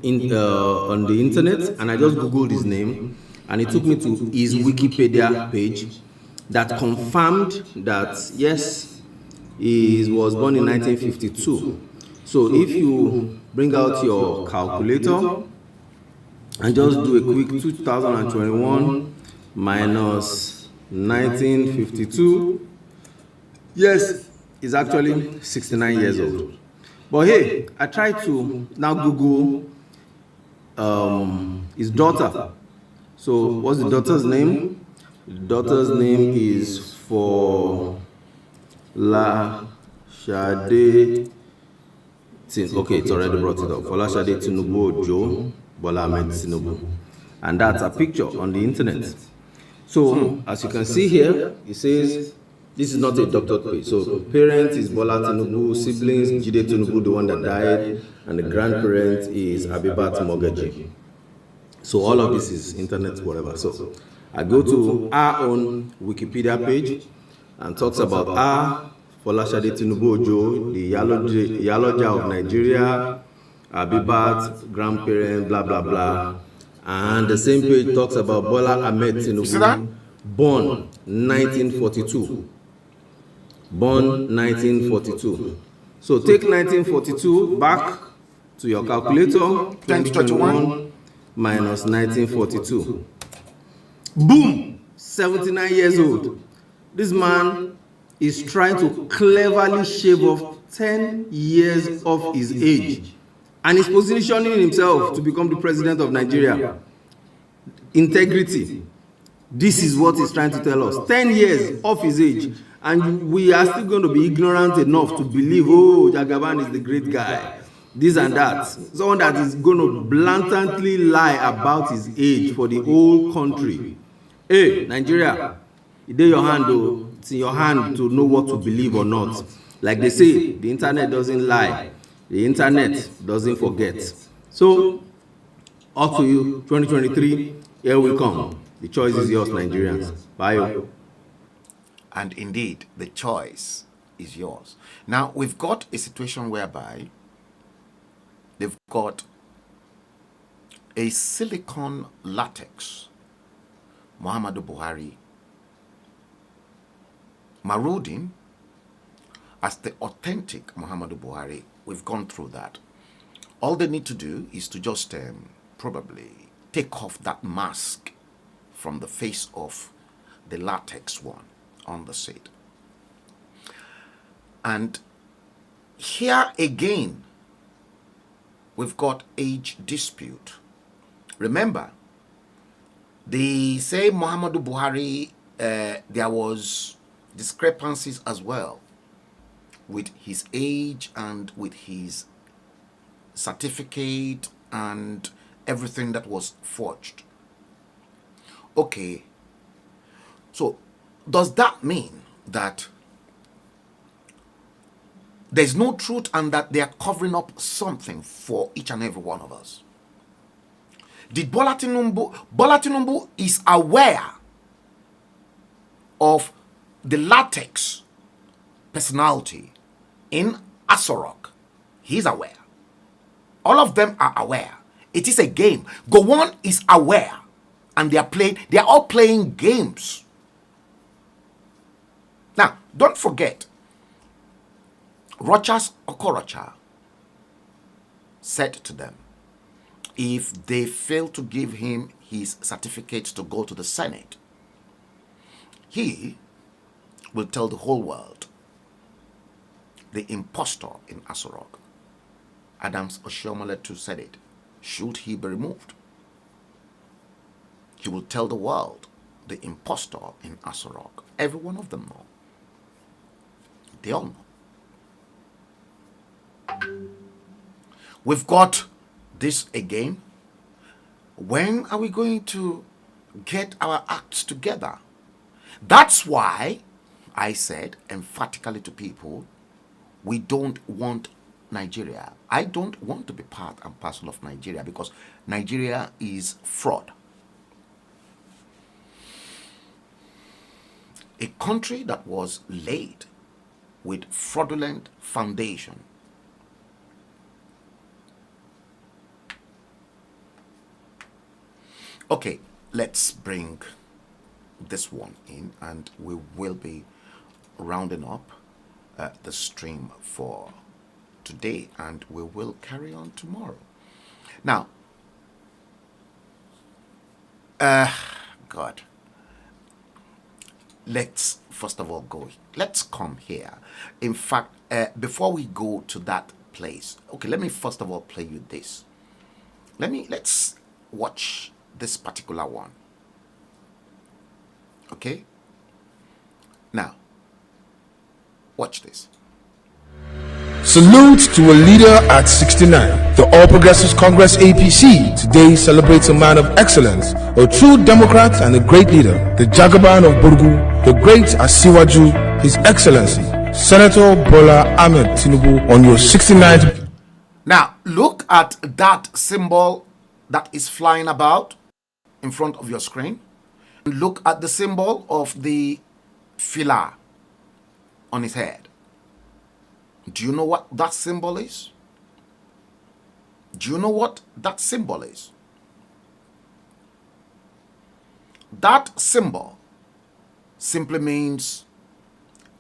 the internet, and I just Googled his name, and it took me to his Wikipedia page that confirmed that, yes, he was born in 1952. So if you bring out your calculator and just do a quick 2021 minus 1952. Yes, he's actually 69 years old. But hey, I tried to now Google his daughter. So what's the daughter's name? The daughter's name is for La Shade. Okay, it's already brought it up. Fola Shade Tinubu Ojo, Bola Ahmed Tinubu. And that's a picture on the internet. So, as you can see here, it says, this is not a doctored page. So, parent is Bola Tinubu, siblings, Jide Tinubu, the one that died, and the grandparent is Abibat Mogaji. So, all of this is internet, whatever. So, I go to our own Wikipedia page and talks about Fola Shade Tinubu Ojo, the Yaloja of Nigeria, Abibat, grandparent, blah, blah, blah. And the same page talks about Bola Ahmed Tinubu, born 1942. Born 1942. So take 1942 back to your calculator, 2021 minus 1942. Boom! 79 years old. This man is trying to cleverly shave off 10 years of his age. And he's positioning himself to become the president of Nigeria. Integrity. This is what he's trying to tell us. 10 years of his age. And we are still going to be ignorant enough to believe, oh, Jagaban is the great guy. This and that. Someone that is going to blatantly lie about his age for the whole country. Hey, Nigeria, it's in your hand, though. It's in your hand to know what to believe or not. Like they say, the internet doesn't lie. The internet doesn't forget. So, up to you, 2023, here we come. The choice is yours, Nigerians. Bye. And indeed, the choice is yours. Now, we've got a situation whereby they've got a silicon latex Muhammadu Buhari Marudin as the authentic Muhammadu Buhari. We've gone through that. All they need to do is to just probably take off that mask from the face of the latex one on the seat. And here again, we've got age dispute. Remember, the same Muhammadu Buhari, there was discrepancies as well with his age and with his certificate and everything that was forged. Okay, so does that mean that there's no truth and that they are covering up something for each and every one of us? Did Bola Tinubu is aware of the latex personality in Asorok? He's aware. All of them are aware. It is a game. Gowon is aware. And they are all playing games. Now, don't forget, Rochas Okorocha said to them, if they fail to give him his certificate to go to the Senate, he will tell the whole world the impostor in Asorok. Adams Oshiomhole too said it. Should he be removed, he will tell the world the impostor in Asorok. Every one of them know. They all know. We've got this again. When are we going to get our acts together? That's why I said emphatically to people, we don't want Nigeria. I don't want to be part and parcel of Nigeria because Nigeria is fraud. A country that was laid with fraudulent foundation. Okay, let's bring this one in and we will be rounding up the stream for today and we will carry on tomorrow. Now, God, let's first of all let's come here. In fact, before we go to that place, okay, let me first of all play you this. Let's watch this particular one. Okay? Now, watch this. Salute to a leader at 69. The All Progressives Congress APC today celebrates a man of excellence, a true Democrat and a great leader, the Jagaban of Burgu, the great Asiwaju, His Excellency, Senator Bola Ahmed Tinubu, on your 69th. Now, look at that symbol that is flying about in front of your screen. Look at the symbol of the fila on his head. Do you know what that symbol is? Do you know what that symbol is? That symbol simply means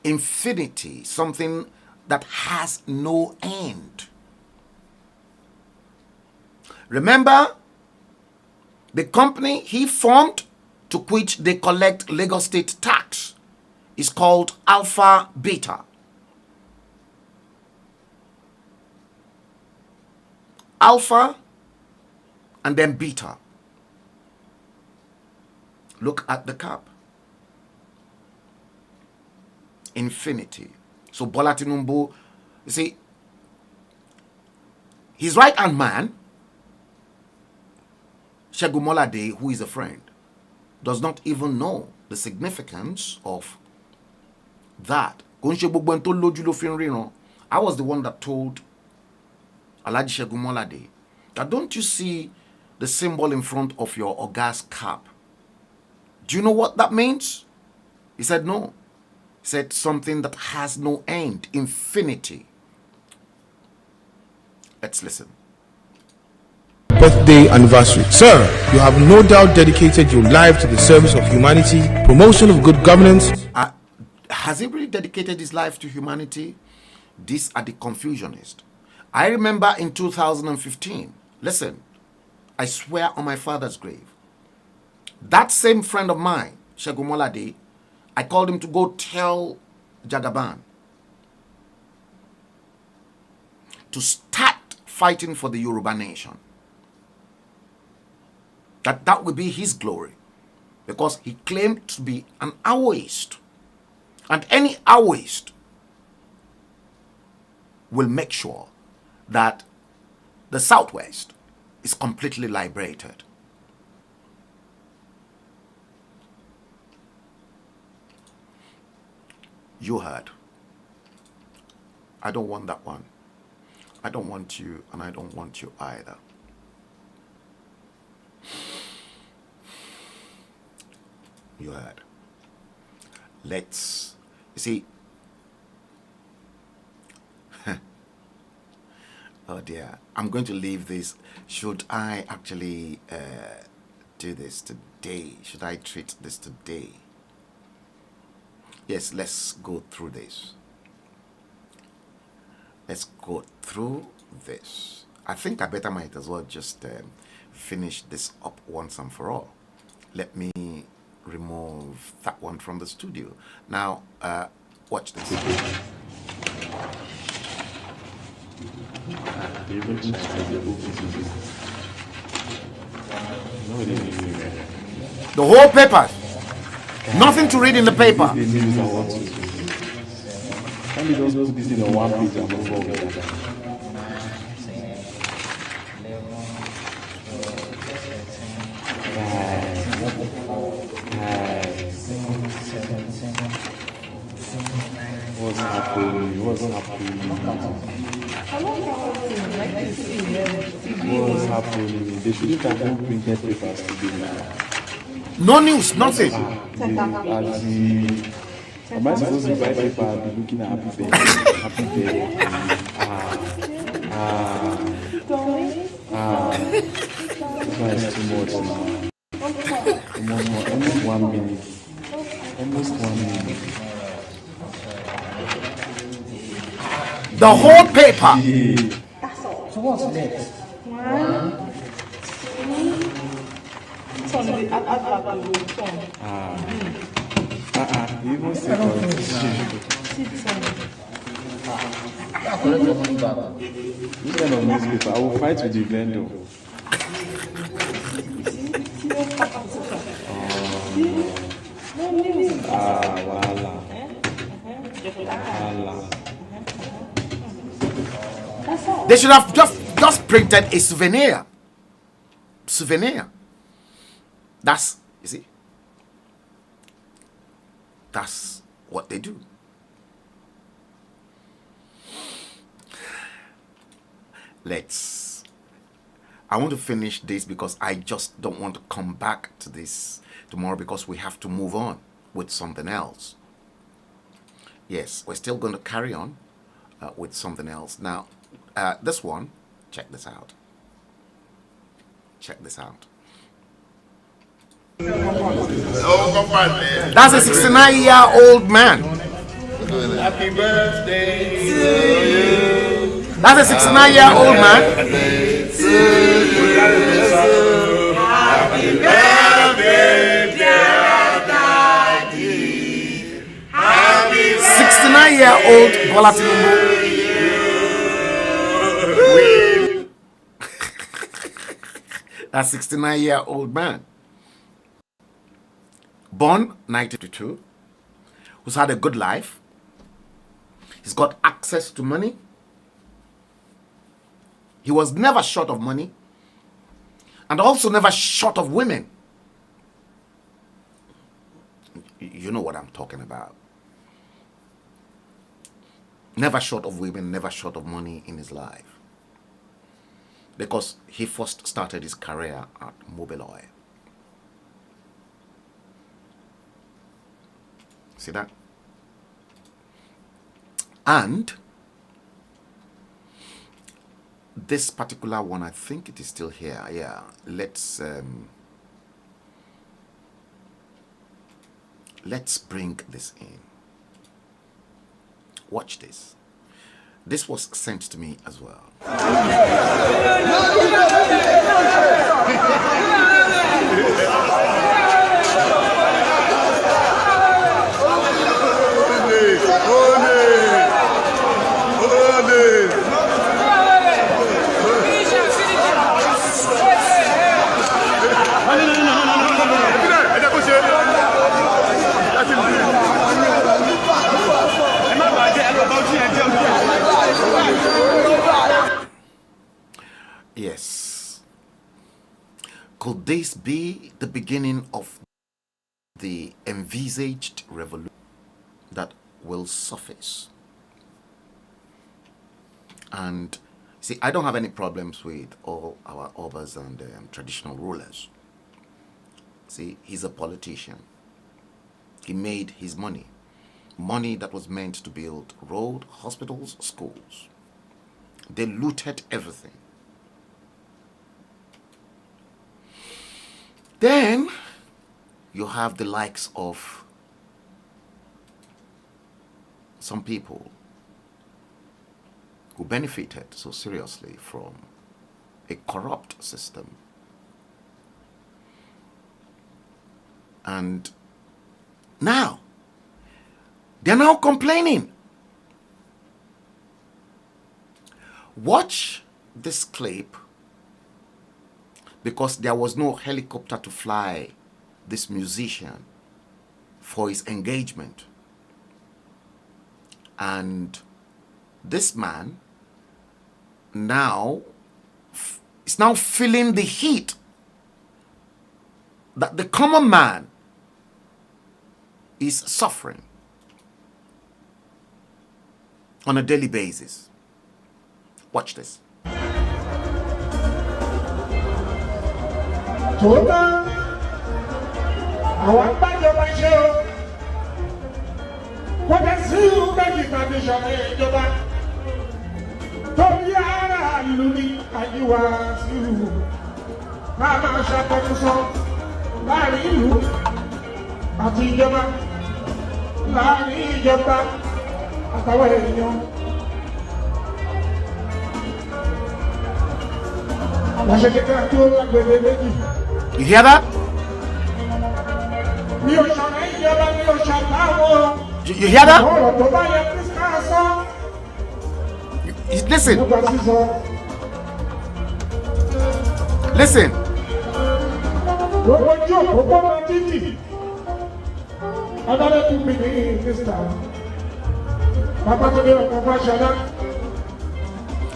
infinity, something that has no end. Remember, the company he formed to which they collect Lagos State tax is called Alpha Beta. Alpha and then Beta. Look at the cap. Infinity. So Bola Tinubu, you see, his right-hand man, Segun Molade, who is a friend, does not even know the significance of that. I was the one that told Alhaji Segun Molade that, don't you see the symbol in front of your Oga's cap? Do you know what that means? He said no. He said something that has no end, infinity. Let's listen. Birthday anniversary. Sir, you have no doubt dedicated your life to the service of humanity, promotion of good governance. Has he really dedicated his life to humanity? These are the confusionists. I remember in 2015, listen, I swear on my father's grave, that same friend of mine, Segun Molade, I called him to go tell Jagaban to start fighting for the Yoruba nation. That would be his glory, because he claimed to be an Awoist, and any Awoist will make sure that the Southwest is completely liberated. You heard. I don't want that one. I don't want you, and I don't want you either. You heard. Let's, you see, oh dear, I'm going to leave this. Should I actually do this today? Should I treat this today? Yes, let's go through this. Let's go through this. I think I better might as well just finish this up once and for all. Let me remove that one from the studio. Now, watch this. The whole paper. Nothing to read in the paper. Can we just put this in a one page and move on? What's happening? What's happening? What's happening? They should have no printed papers today. No news, nothing. Am I supposed to buy paper and be looking at happy birthday? Happy birthday. This one is too much now. Almost 1 minute. Almost 1 minute. The whole paper. So what's next? You even say Cultism. This kind of newspaper, I will fight with the vendor. Wahala. They should have just printed a souvenir. That's, you see, that's what they do. I want to finish this because I just don't want to come back to this tomorrow because we have to move on with something else. Yes, we're still going to carry on with something else. Now, this one, check this out. Check this out. That's a 69-year-old man. Happy birthday to you. That's a 69-year-old man. Happy birthday, dear Daddy. Happy 69-year-old Bola Tinubu. That 69-year-old man, born 1952, who's had a good life. He's got access to money. He was never short of money and also never short of women. You know what I'm talking about. Never short of women, never short of money in his life. Because he first started his career at Mobile Oil. See that? And this particular one, I think it is still here. Yeah, let's bring this in. Watch this. This was sent to me as well. Yes. Could this be the beginning of the envisaged revolution that will surface? And see, I don't have any problems with all our obas and traditional rulers. See, he's a politician. He made his money. Money that was meant to build roads, hospitals, schools. They looted everything. Then you have the likes of some people who benefited so seriously from a corrupt system. And now, they're now complaining. Watch this clip, because there was no helicopter to fly this musician for his engagement. And this man now is now feeling the heat that the common man is suffering on a daily basis. Watch this. You hear that? You hear that? Listen. Listen.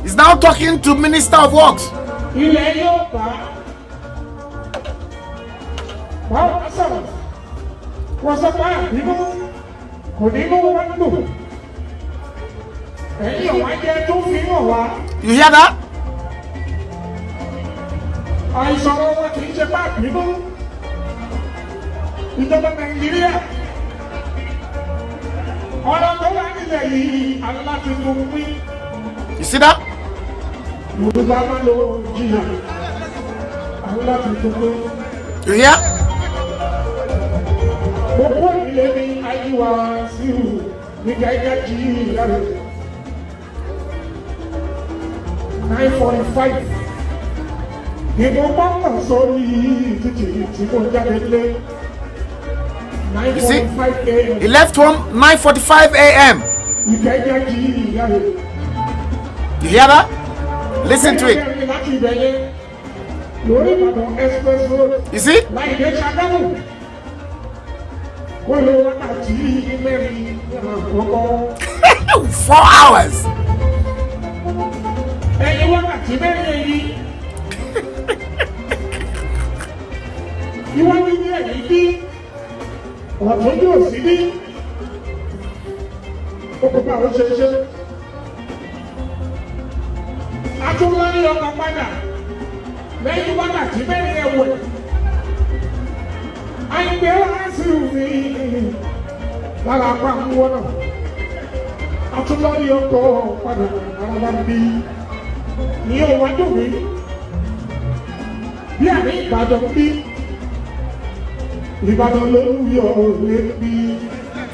He's now talking to Minister of Works. You hear that? You see that? You hear? You see, he left home 9:45 a.m. You hear that? Listen to it. You see? 4 hours.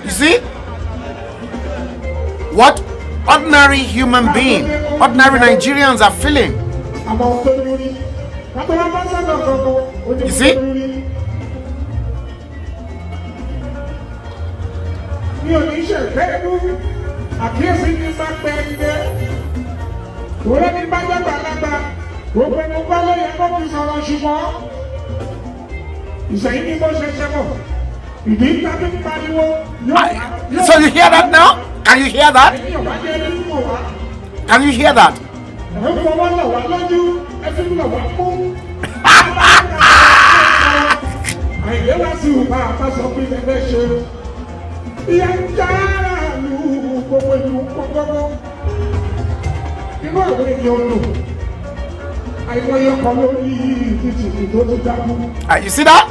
You see what ordinary human being, ordinary Nigerians are feeling. You see? So you hear that now? Can you hear that? Can you hear that? You see that?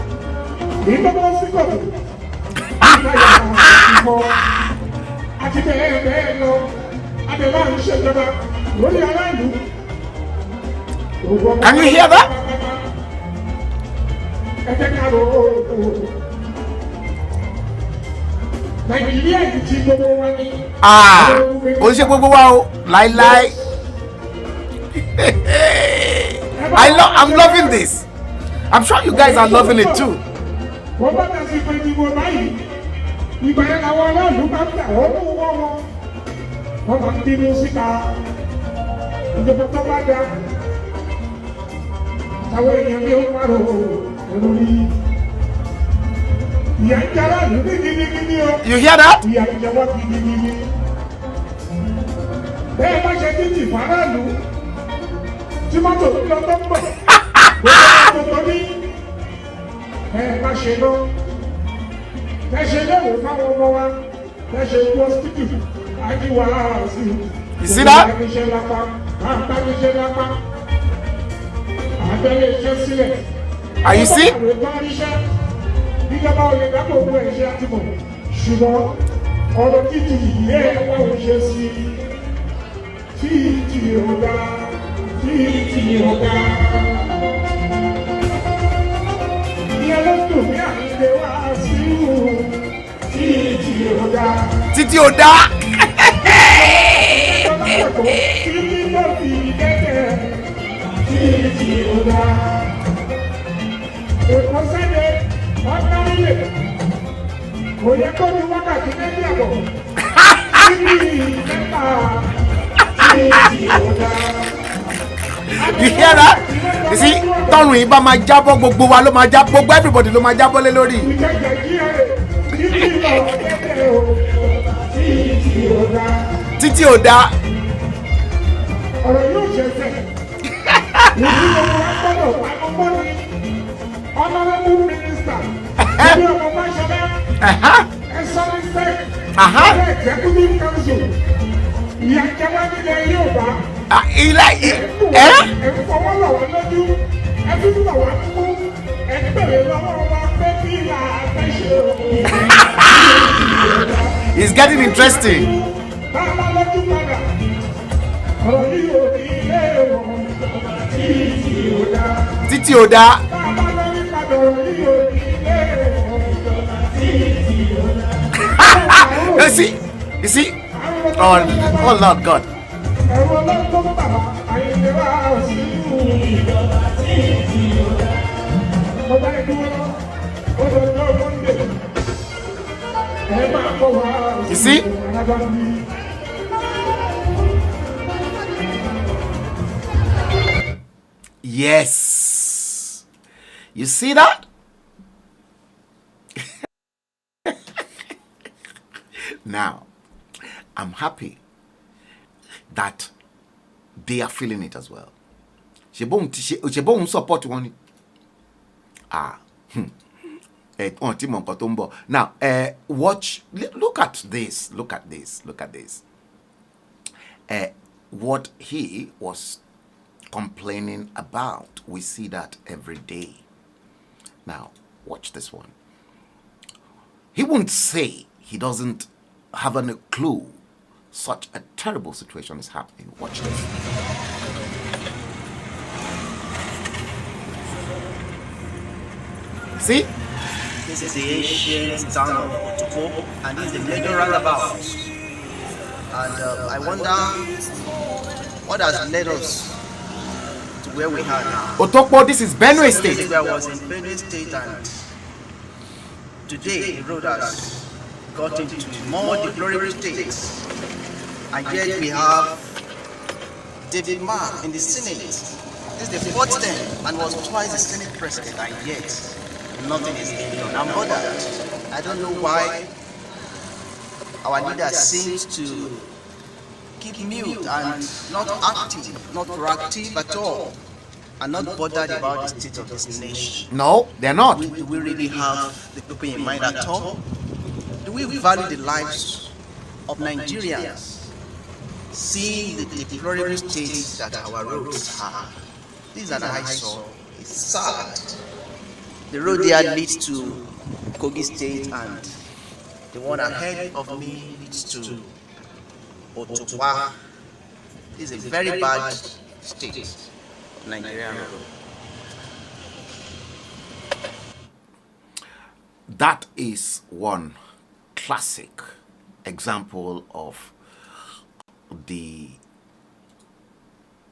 Can you hear that? Lie. I'm loving this. I'm sure you guys are loving it too. You hear that? You see that? Are you see? Titi Oda. kò yẹ kó ní wákàtí méjì àbọ̀ níbi mẹ́ta tí yóò dá. You hear that? You see, tọrùn yìí bá máa jábọ́ gbogbo wa ló máa jábọ́, gbogbo everybody ló máa jábọ́ lé lórí. ìjẹ́jẹ́ kí ẹ títí lọ tẹ́tẹ́ o tí yóò dá. Títí ò dá. ọ̀rọ̀ yóò ṣẹ̀ṣẹ̀ ìdí gbogbo wa gbọ́dọ̀ àkọ́kọ́ ni honourable minister ìdí ọmọ Fáṣọlá ẹ̀sọ́rí sẹ́ẹ̀ ẹ̀rẹ́ executive council ìyá jẹ́wọ́ nílẹ̀ Yorùbá. Ilé ẹ̀fọwọ́ lọ́wọ́ lójú ẹ̀fí lọ́wọ́ kú ẹ̀gbẹ̀rẹ̀ lọ́wọ́ wa pé kí ìlà àfẹ́ṣe It's getting interesting. bàbá lójú padà ọ̀rọ̀ yìí ò ní ilé ìwọ̀n títí ò dá. Títí ò dá. bàbá lórí padà ọ̀rọ̀ yìí ò ní ilé ìwọ̀n títí ò dá. You see? Oh Lord God. ẹ̀rọ lọ́tọ́ bàbá àyè wá sí ìjọba títí ò dá. ọba ìdúró ọjọ́ Monday ẹ máa kọ́ wa. You see? Yes. You see that? Now, I'm happy that they are feeling it as well. Ṣebóhun support wọn ni. Now, watch, look at this. What he was complaining about, we see that every day. Now, watch this one. He won't say he doesn't have any clue such a terrible situation is happening. Watch this. See? This is the ancient town of Otuko, and this is the major roundabout. And I wonder what has led us to where we are now. Otokpo, this is Benue State. I was in Benue State, and today the road has got into more deplorable states. And yet we have David Mark in the Senate. This is the fourth term and was twice the Senate president, and yet nothing is being done. I'm bothered. I don't know why our leader seems to keep mute and not active, not proactive at all, and not bothered about the state of this nation. No, they're not. Do we really have the people in mind at all? Do we value the lives of Nigerians? See the deplorable state that our roads are. This is an eyesore. It's sad. The road there leads to Kogi State, and the one ahead of me leads to Otukwa. This is a very bad state, Nigerian road. That is one classic example of the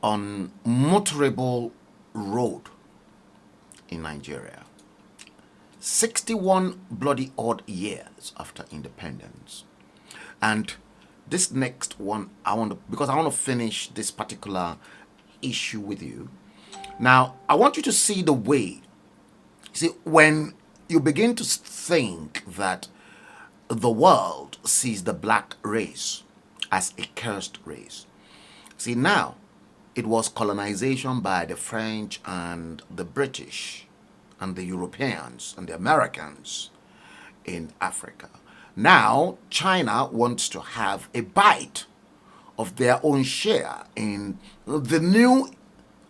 unmotorable road in Nigeria. 61 bloody odd years after independence. And this next one, because I want to finish this particular issue with you. Now, I want you to see the way. See, when you begin to think that the world sees the black race as a cursed race. See, now, it was colonization by the French and the British and the Europeans and the Americans in Africa. Now, China wants to have a bite of their own share in the new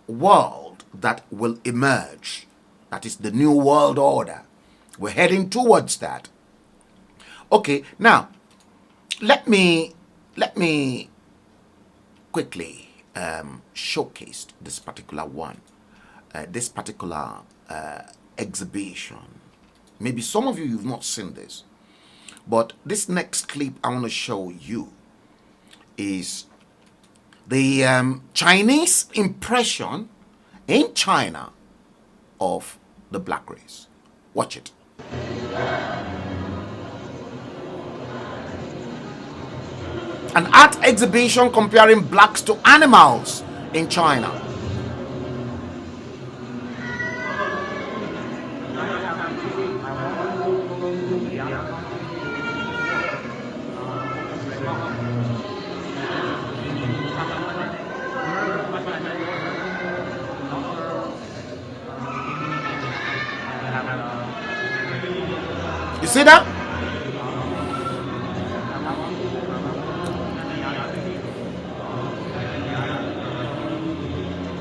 world that will emerge. That is the new world order. We're heading towards that. Okay, now, let me quickly showcase this particular one, this particular exhibition. Maybe some of you've not seen this, but this next clip I want to show you is the Chinese impression in China of the black race. Watch it. An art exhibition comparing blacks to animals in China. You see that?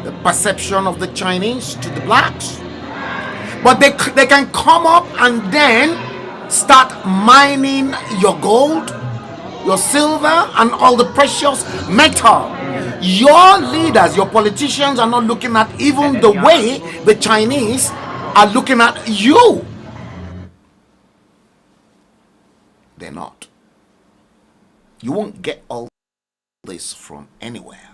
The perception of the Chinese to the blacks. But they can come up and then start mining your gold, your silver, and all the precious metal. Your leaders, your politicians are not looking at even the way the Chinese are looking at you. They're not. You won't get all this from anywhere.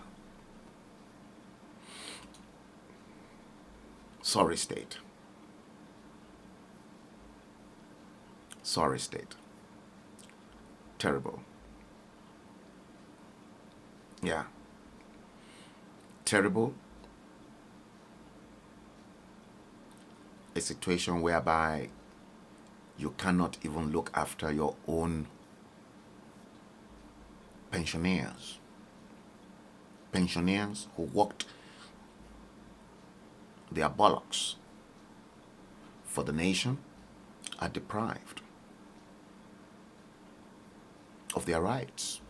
Sorry, state. Sorry, state. Terrible. Yeah. Terrible. A situation whereby you cannot even look after your own pensioners. Pensioners who worked their bullocks for the nation are deprived of their rights.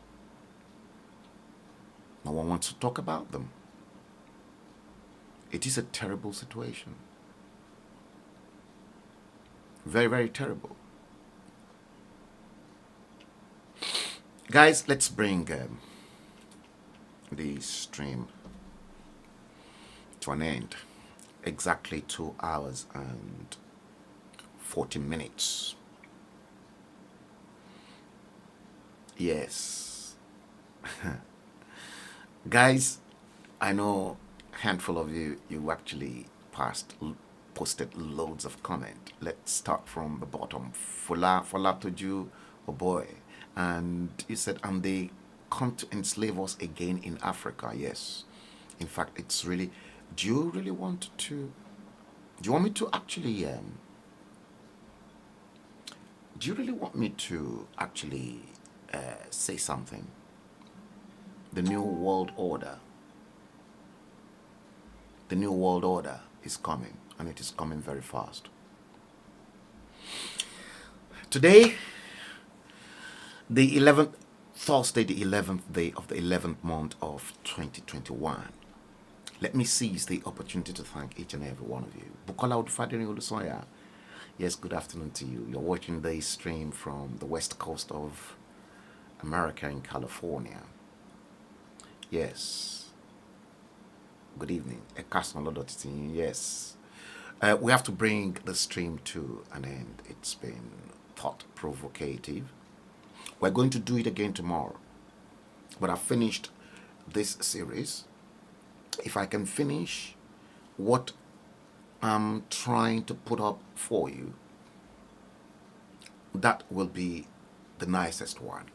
No one wants to talk about them. It is a terrible situation. Very, very terrible. Guys, let's bring the stream to an end. Exactly 2 hours and 40 minutes. Yes. Guys, I know a handful of you actually posted loads of comment. Let's start from the bottom. Fola told you, oh boy, and he said, and they come to enslave us again in Africa. Yes, in fact, it's really. Do you really want to? Do you want me to actually? Do you really want me to actually say something? The new world order. The new world order is coming, and it is coming very fast. Today, the 11th, Thursday, the 11th day of the 11th month of 2021. Let me seize the opportunity to thank each and every one of you. Bukola Odufadeni Olusoya. Yes, good afternoon to you. You're watching this stream from the west coast of America in California. Yes. Good evening. Yes. We have to bring the stream to an end. It's been thought-provocative. We're going to do it again tomorrow. But I've finished this series. If I can finish what I'm trying to put up for you, that will be the nicest one.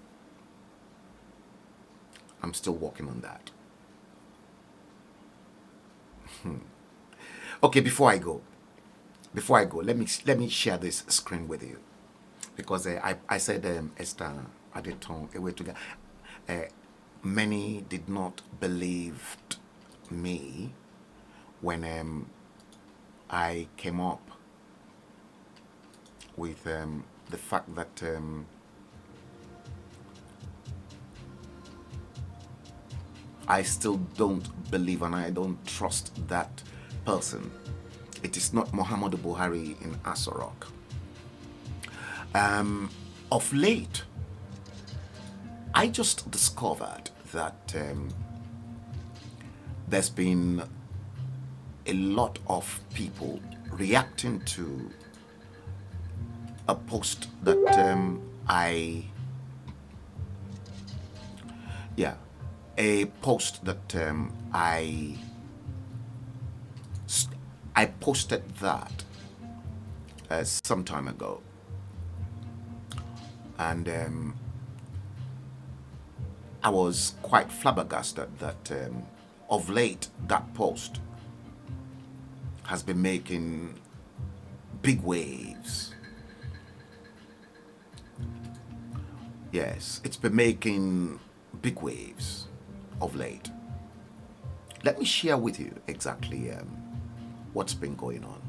I'm still working on that. Okay, before I go, let me share this screen with you, because I said Esther Adeton away together. Many did not believe me when I came up with the fact that I still don't believe and I don't trust that person. It is not Muhammadu Buhari in Asorok. Of late, I just discovered that there's been a lot of people reacting to a post that a post that I posted that some time ago, and I was quite flabbergasted that of late that post has been making big waves. Yes, it's been making big waves of late. Let me share with you exactly what's been going on.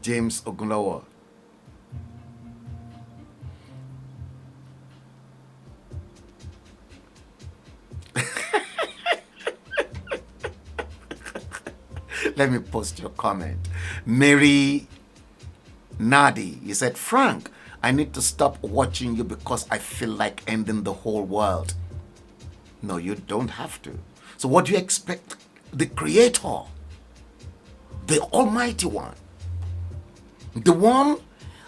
James Ogunlawa. Let me post your comment. Mary Nadi, you said, Frank, I need to stop watching you because I feel like ending the whole world. No, you don't have to. So what do you expect? The Creator, the Almighty One, the one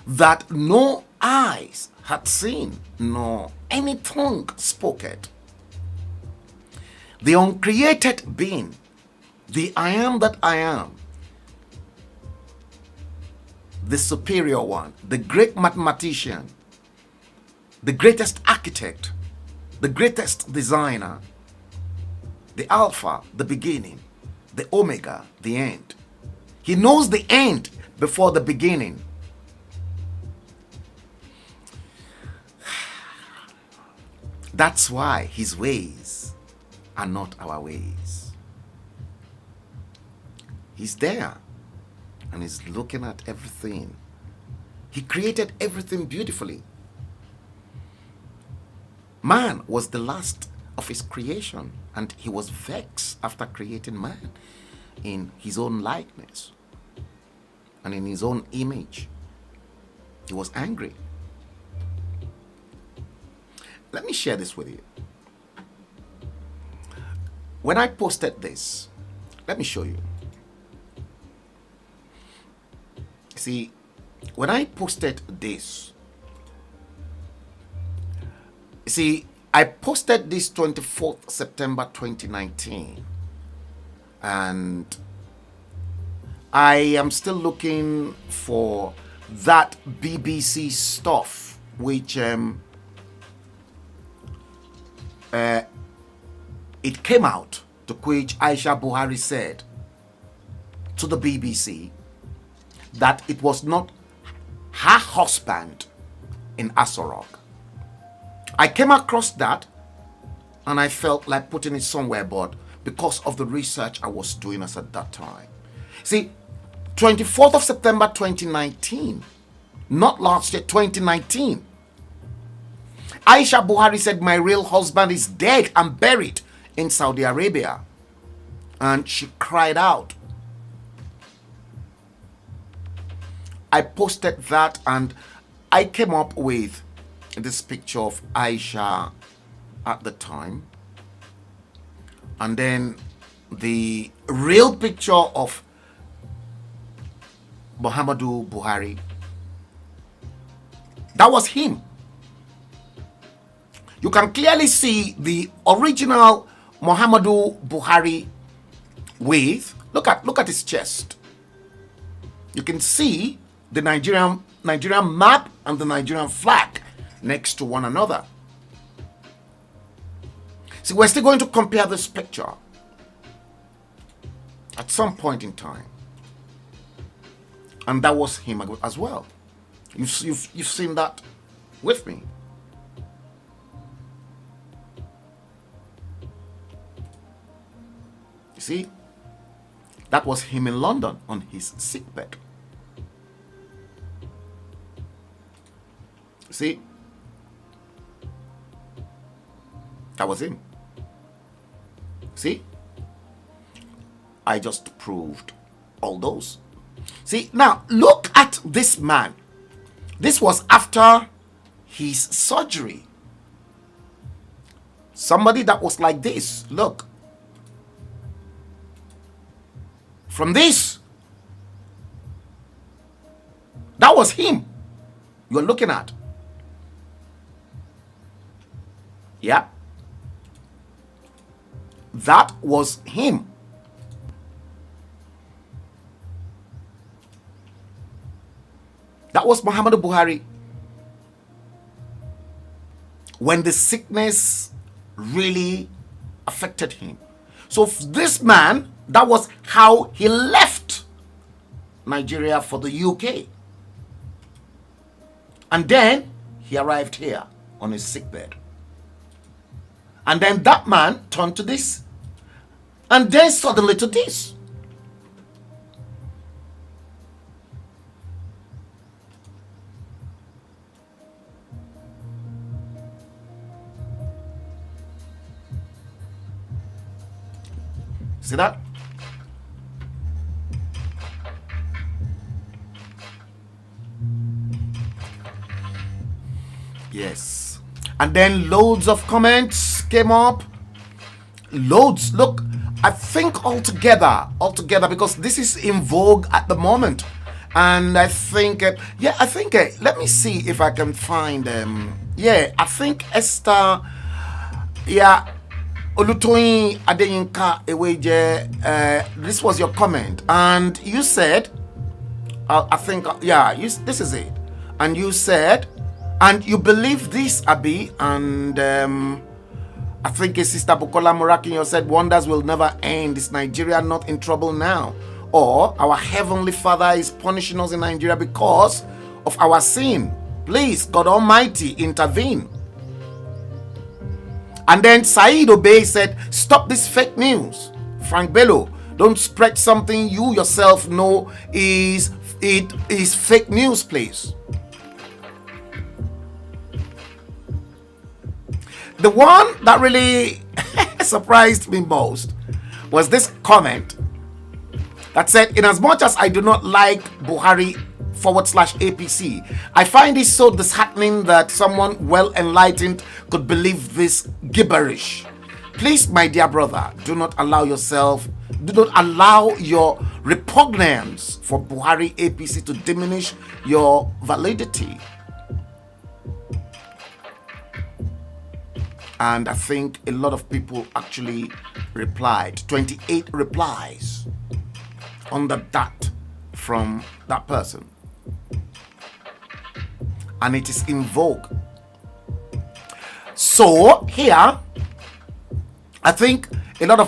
that no eyes had seen, nor any tongue spoke it, the uncreated being, the I am that I am, the superior one, the great mathematician, the greatest architect, the greatest designer, the Alpha, the beginning, the Omega, the end. He knows the end before the beginning. That's why his ways are not our ways. He's there and he's looking at everything. He created everything beautifully. Man was the last of his creation, and he was vexed after creating man in his own likeness and in his own image. He was angry. Let me share this with you. When I posted this, let me show you. See, when I posted this, see, I posted this 24th September 2019, and I am still looking for that BBC stuff, which it came out, to which Aisha Buhari said to the BBC that it was not her husband in Asorok. I came across that and I felt like putting it somewhere, but because of the research I was doing as at that time. See, 24th of September 2019, not last year, 2019, Aisha Buhari said, my real husband is dead and buried in Saudi Arabia. And she cried out. I posted that and I came up with this picture of Aisha at the time, and then the real picture of Muhammadu Buhari. That was him. You can clearly see the original Muhammadu Buhari with, look at his chest. You can see the Nigerian map and the Nigerian flag next to one another. See, we're still going to compare this picture at some point in time. And that was him as well. You've seen that with me. You see, that was him in London on his sickbed. See, that was him. See, I just proved all those. See, now look at this man. This was after his surgery. Somebody that was like this. Look. From this. That was him you're looking at. Yeah. That was him. That was Muhammadu Buhari. when the sickness really affected him. So this man, that was how he left Nigeria for the UK. And then he arrived here on his sickbed. And then that man turned to this. And then suddenly to this. See that? Yes. And then loads of comments came up. Loads. Look, I think altogether, because this is in vogue at the moment. And I think, let me see if I can find, I think Esther, Olutoyin Adeyinka Eweje, this was your comment. And you said, this is it. And you said, and you believe this, Abi, and I think Sister Bukola Murakinyo said, wonders will never end. Is Nigeria not in trouble now? Or our Heavenly Father is punishing us in Nigeria because of our sin. Please, God Almighty, intervene. And then Said Obey said, stop this fake news. Frank Bello, don't spread something you yourself know is fake news, please. The one that really surprised me most was this comment that said, in as much as I do not like Buhari /APC, I find it so disheartening that someone well enlightened could believe this gibberish. Please, my dear brother, do not allow your repugnance for Buhari APC to diminish your validity. And I think a lot of people actually replied. 28 replies under that from that person. And it is in vogue. So here, I think a lot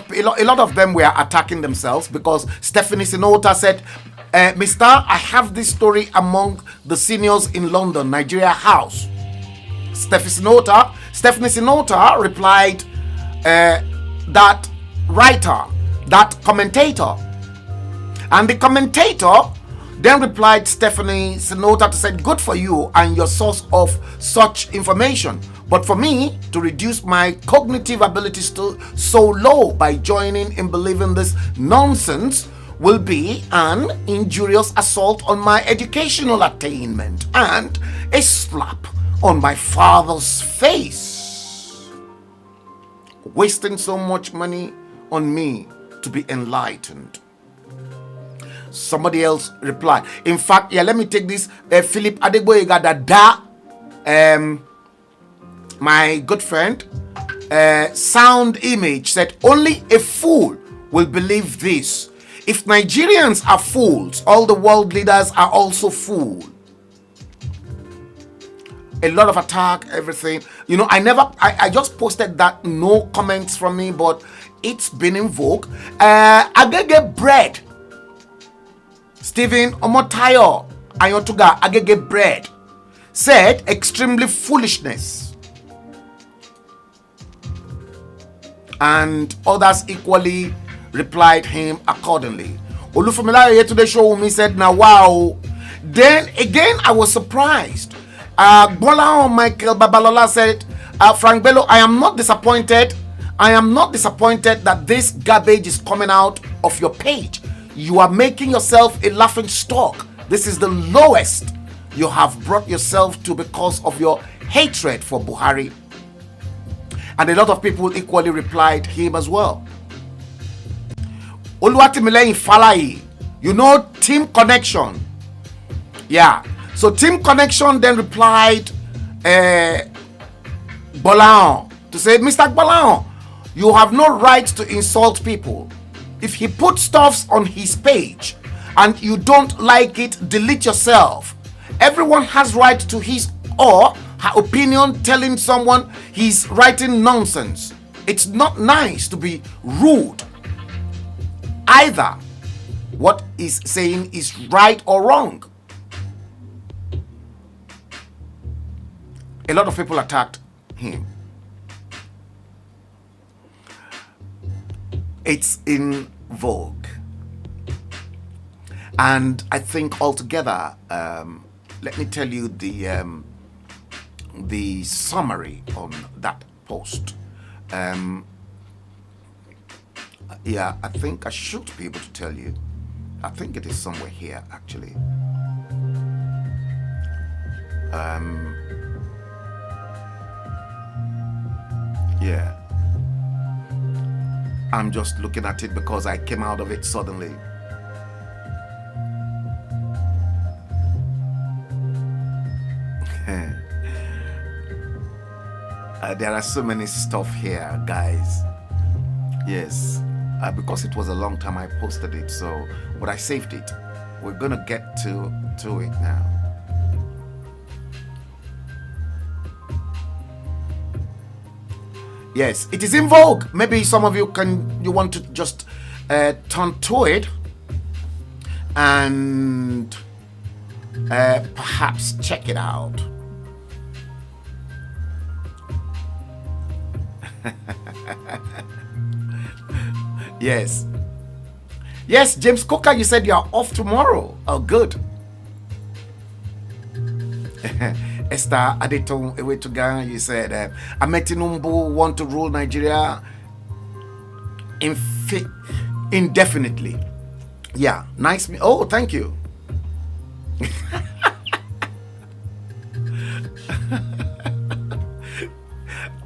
of them were attacking themselves because Stephanie Sinota said, Mister, I have this story among the seniors in London, Nigeria House. Stephanie Sinota replied, that writer, that commentator. And the commentator then replied Stephanie Sinota to say, good for you and your source of such information. But for me to reduce my cognitive abilities to so low by joining in believing this nonsense will be an injurious assault on my educational attainment and a slap on my father's face. Wasting so much money on me to be enlightened. Somebody else replied. In fact, let me take this. Philip Adegboyega Dada, my good friend, Sound Image said, only a fool will believe this. If Nigerians are fools, all the world leaders are also fools. A lot of attack, everything. You know, I just posted that, no comments from me, but it's been in vogue. Agege Bread. Stephen Omotayo Ayotuga Agege Bread said, extremely foolishness. And others equally replied him accordingly. Olufumilayo Yetunde Showumi said, now wow. Then again, I was surprised. Bola Michael Babalola said, Frank Bello, I am not disappointed. I am not disappointed that this garbage is coming out of your page. You are making yourself a laughing stock. This is the lowest you have brought yourself to because of your hatred for Buhari. And a lot of people equally replied him as well. Oluwatimileyin Falayi, you know Team Connection. Yeah. So Team Connection then replied Bolan to say, Mr. Bolan, you have no right to insult people. If he puts stuffs on his page and you don't like it, delete yourself. Everyone has right to his or her opinion, telling someone he's writing nonsense. It's not nice to be rude. Either what he's saying is right or wrong. A lot of people attacked him. It's in vogue. And I think altogether, let me tell you the summary on that post. Yeah, I think I should be able to tell you. I think it is somewhere here, actually. Yeah. I'm just looking at it because I came out of it suddenly. There are so many stuff here, guys. Yes, because it was a long time I posted it, so but I saved it. We're gonna get to it now. Yes, it is in vogue. Maybe some of you want to just turn to it and perhaps check it out. Yes. Yes, James Coker, you said you're off tomorrow. Oh, good. Esther Adeton Ewetuga, you said Ametinumbu want to rule Nigeria indefinitely. Yeah, nice. Oh, thank you.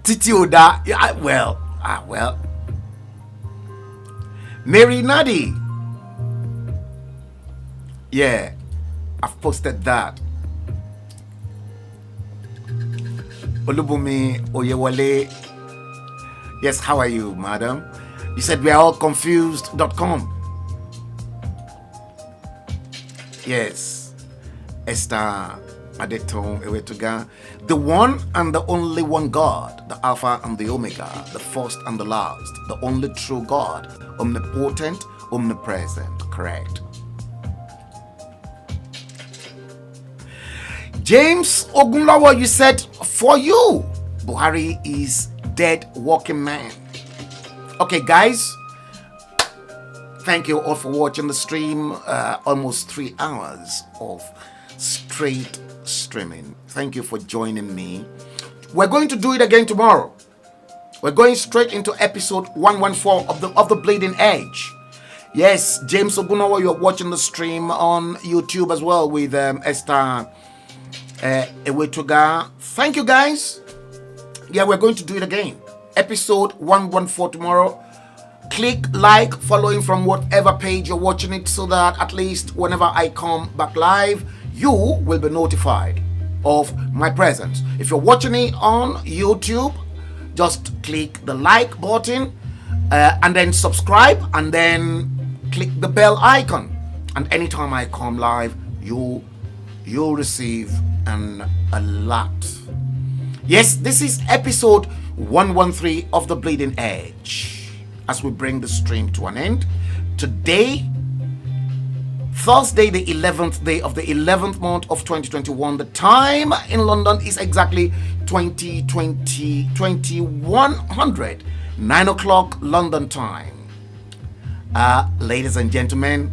Titi Oda, yeah, well. Mary Nadi. Yeah, I've posted that. Olubumi Oyewale. Yes, how are you, madam? You said we are all confused.com. Yes. Esther Adeton Ewetuga. The one and the only one God, the Alpha and the Omega, the first and the last, the only true God, omnipotent, omnipresent. Correct. James Ogunlawa, you said, for you, Buhari is dead walking man. Okay, guys, thank you all for watching the stream. Almost 3 hours of straight streaming. Thank you for joining me. We're going to do it again tomorrow. We're going straight into episode 114 of the Bleeding Edge. Yes, James Ogunlawa, you're watching the stream on YouTube as well with Esther Ewetuga. Thank you, guys. Yeah, we're going to do it again. Episode 114 tomorrow. Click like, following from whatever page you're watching it, so that at least whenever I come back live, you will be notified of my presence. If you're watching it on YouTube, just click the like button and then subscribe, and then click the bell icon. And anytime I come live, you'll receive an alert. Yes, this is episode 113 of the Bleeding Edge. As we bring the stream to an end, today, Thursday, the 11th day of the 11th month of 2021. The time in London is exactly 2100, 9 o'clock London time. Ladies and gentlemen,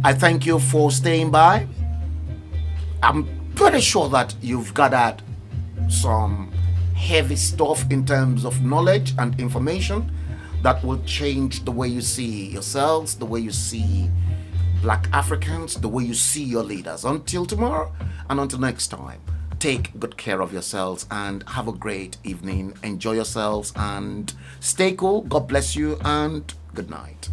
I thank you for staying by. I'm pretty sure that you've gathered some heavy stuff in terms of knowledge and information that will change the way you see yourselves, the way you see Black Africans, the way you see your leaders. Until tomorrow and until next time, take good care of yourselves and have a great evening. Enjoy yourselves and stay cool. God bless you and good night.